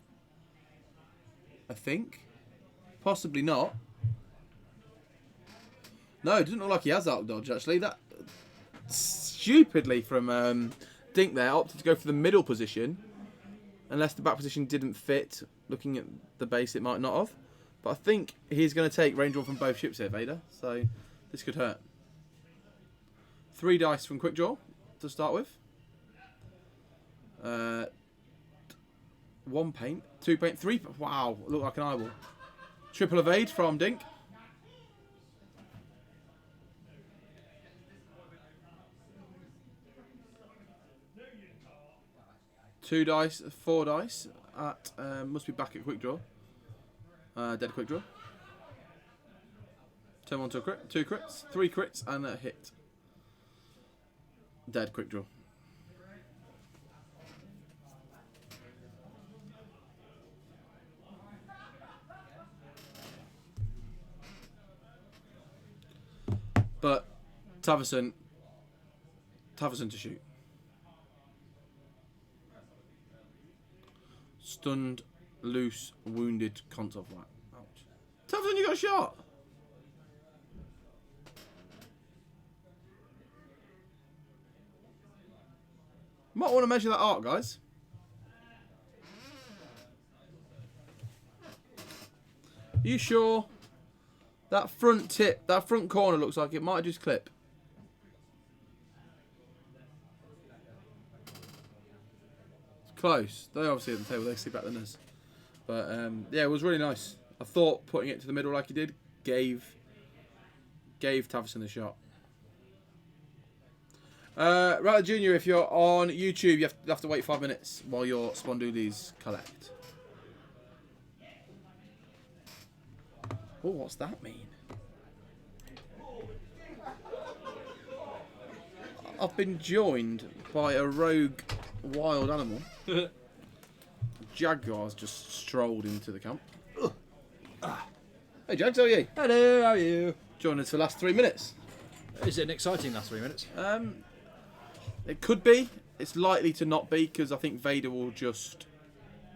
I think. Possibly not. No, it doesn't look like he has arc dodge actually. That stupidly from Dink there opted to go for the middle position. Unless the back position didn't fit. Looking at the base, it might not have. But I think he's going to take range 1 from both ships here, Vader. So this could hurt. 3 dice from Quickdraw to start with. 1 paint, 2 paint, 3. Wow, look like an eyeball. Triple evade from Dink. Two dice, 4 dice. Must be back at Quickdraw. Dead quick draw. Turn 1 to a crit. 2 crits. 3 crits and a hit. Dead quick draw. But Tavison to shoot. Stunned. Loose, wounded, console flat. Ouch. Tavison, you got shot! Might want to measure that arc, guys. Are you sure? That front tip, that front corner looks like it might just clip. It's close. They obviously at the table, they see better than us. But yeah, it was really nice. I thought putting it to the middle like he did gave Tavison the shot. Rattler Jr., if you're on YouTube, you have to wait 5 minutes while your Spondoolies collect. Oh, what's that mean? I've been joined by a rogue wild animal. Jaguars just strolled into the camp. Hey Jags, how are you? Hello, how are you? Joining us for the last 3 minutes. Is it an exciting last 3 minutes? It could be. It's likely to not be because I think Vader will just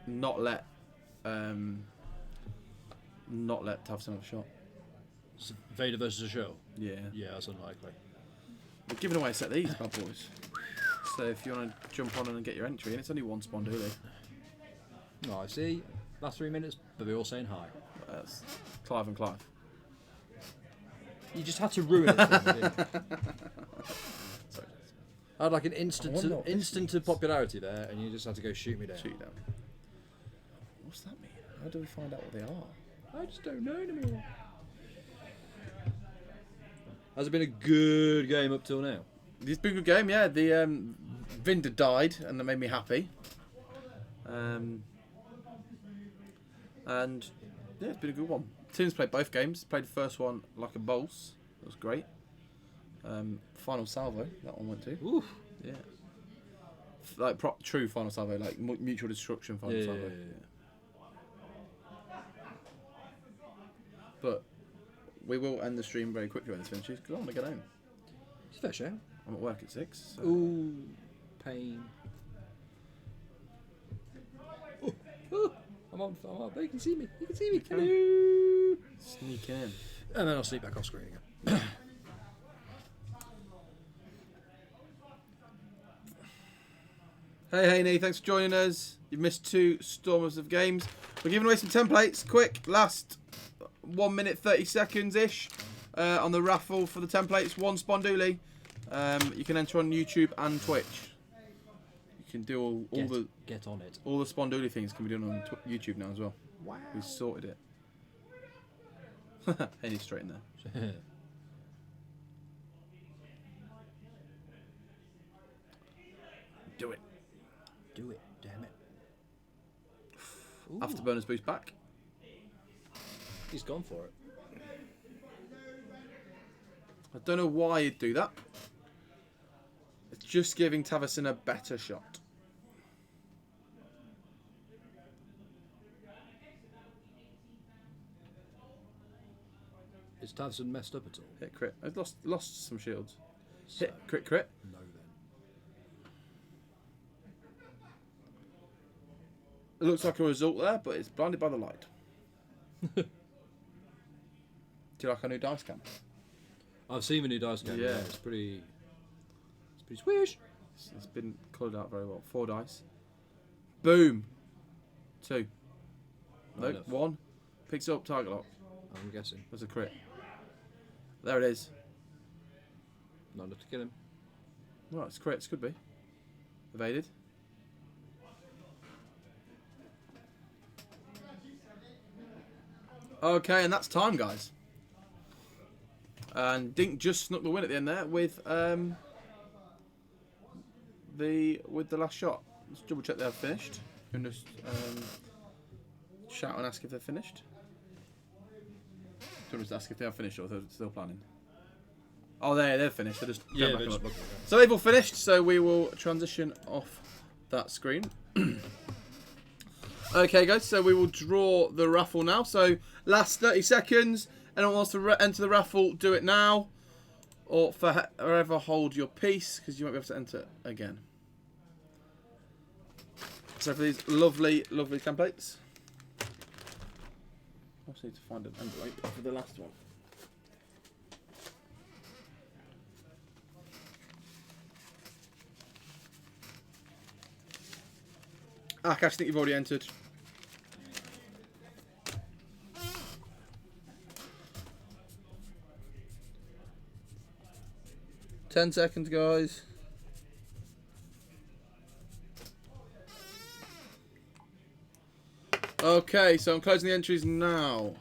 not let Tavson have a shot. It's Vader versus a show? Yeah. Yeah, that's unlikely. We're giving away a set of these bad boys. So if you want to jump on and get your entry, and it's only one Sponduli. No, I see. Last 3 minutes, but they're all saying hi. That's Clive and Clive. You just had to ruin it for me, didn't you? Sorry. I had like an I wonder what this instant of popularity there, and you just had to go shoot me down. Shoot you down. What's that mean? How do we find out what they are? I just don't know anymore. Has it been a good game up till now? It's been a good game, yeah. The Vinder died, and that made me happy. And yeah, it's been a good one. Teams played both games. Played the first one like a boss. It was great. Final salvo, that one went to. Oof. Yeah. Like true final salvo, like mutual destruction final salvo. Yeah. But we will end the stream very quickly when this finishes because I want to get home. It's a fair show. I'm at work at 6. So. Ooh, pain. Ooh, I'm on. But you can see me. You can see me. Hello. Sneaking in. And then I'll sleep back off screen again. Hey Nee, thanks for joining us. You've missed 2 Stormers of games. We're giving away some templates. Quick, last 1 minute 30 seconds ish on the raffle for the templates. 1 Sponduli. You can enter on YouTube and Twitch. You can do Get on it. all the Sponduli things can be done on YouTube now as well. Wow. We sorted it. Henny's straight in there. Do it. Do it, damn it. Ooh, Afterburners boost back. he's gone for it. I don't know why you'd do that. It's just giving Tavison a better shot. Is Tavson messed up at all? Hit crit. I've lost some shields. So, Hit crit crit. no then. It looks like a result there, but it's blinded by the light. Do you like our new dice cam? I've seen the new dice game. Yeah. It's pretty swish. It's been coloured out very well. 4 dice. Boom. 2. Not Nope. enough. 1. Picks up target lock. I'm guessing. There's a crit. There it is. Not enough to kill him. Right, it's crits. Could be. Evaded. Okay, and that's time, guys. And Dink just snuck the win at the end there with the last shot. Let's double check they're finished. You can just shout and ask if they're finished. Do you want us to ask if they are finished or if they're still planning? Oh, they're finished. They're just going Yeah, back they're and just look. looking at it. So they've all finished. So we will transition off that screen. Okay, guys. So we will draw the raffle now. So last 30 seconds. Anyone wants to enter the raffle, do it now, or forever hold your peace because you won't be able to enter again. So for these lovely, lovely templates, I also need to find an envelope for the last one. Akash, I think you've already entered. 10 seconds, guys. Okay, so I'm closing the entries now.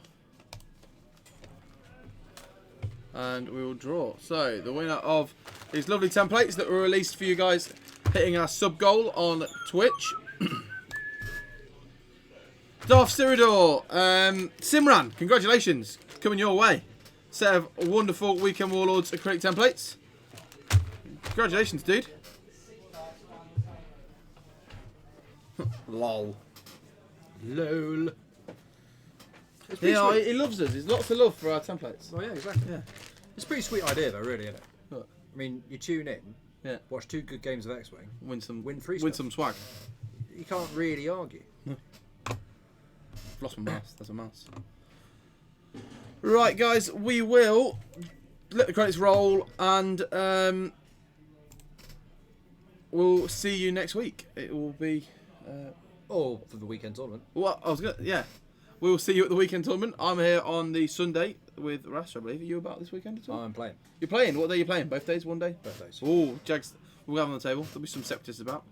And we will draw. So, the winner of these lovely templates that were released for you guys hitting our sub goal on Twitch. Darth Siridor, Simran, congratulations, coming your way. Set of wonderful Weekend Warlords acrylic templates. Congratulations, dude. Lol. LOL. It's pretty Yeah, sweet. he loves us. There's lots of love for our templates. Oh yeah, exactly. Yeah. It's a pretty sweet idea though, really, isn't it? What? I mean, you tune in, Yeah. watch 2 good games of X-Wing, Win some. win free Win stuff. some swag. You can't really argue. I've lost my mouse. There's a mouse. Right, guys, we will let the credits roll, and we'll see you next week. It will be. Or for the weekend tournament. Well, I was gonna. Yeah, we'll see you at the weekend tournament. I'm here on the Sunday with Rash, I believe. Are you about this weekend at all? I'm playing. You're playing. What day are you playing? Both days? One day? Both days. Oh, Jags. We'll have on the table. There'll be some Septis about.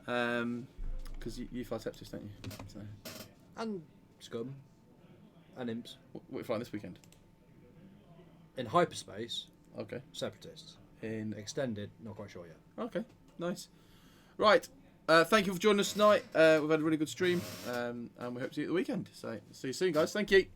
Because you fly Septis, don't you? So, And Scum. And Imps. what are you flying this weekend? In hyperspace, Okay. Separatists. In. Extended, not quite sure yet. Okay. Nice. Right. Thank you for joining us tonight. We've had a really good stream, and we hope to see you at the weekend. So see you soon, guys. Thank you.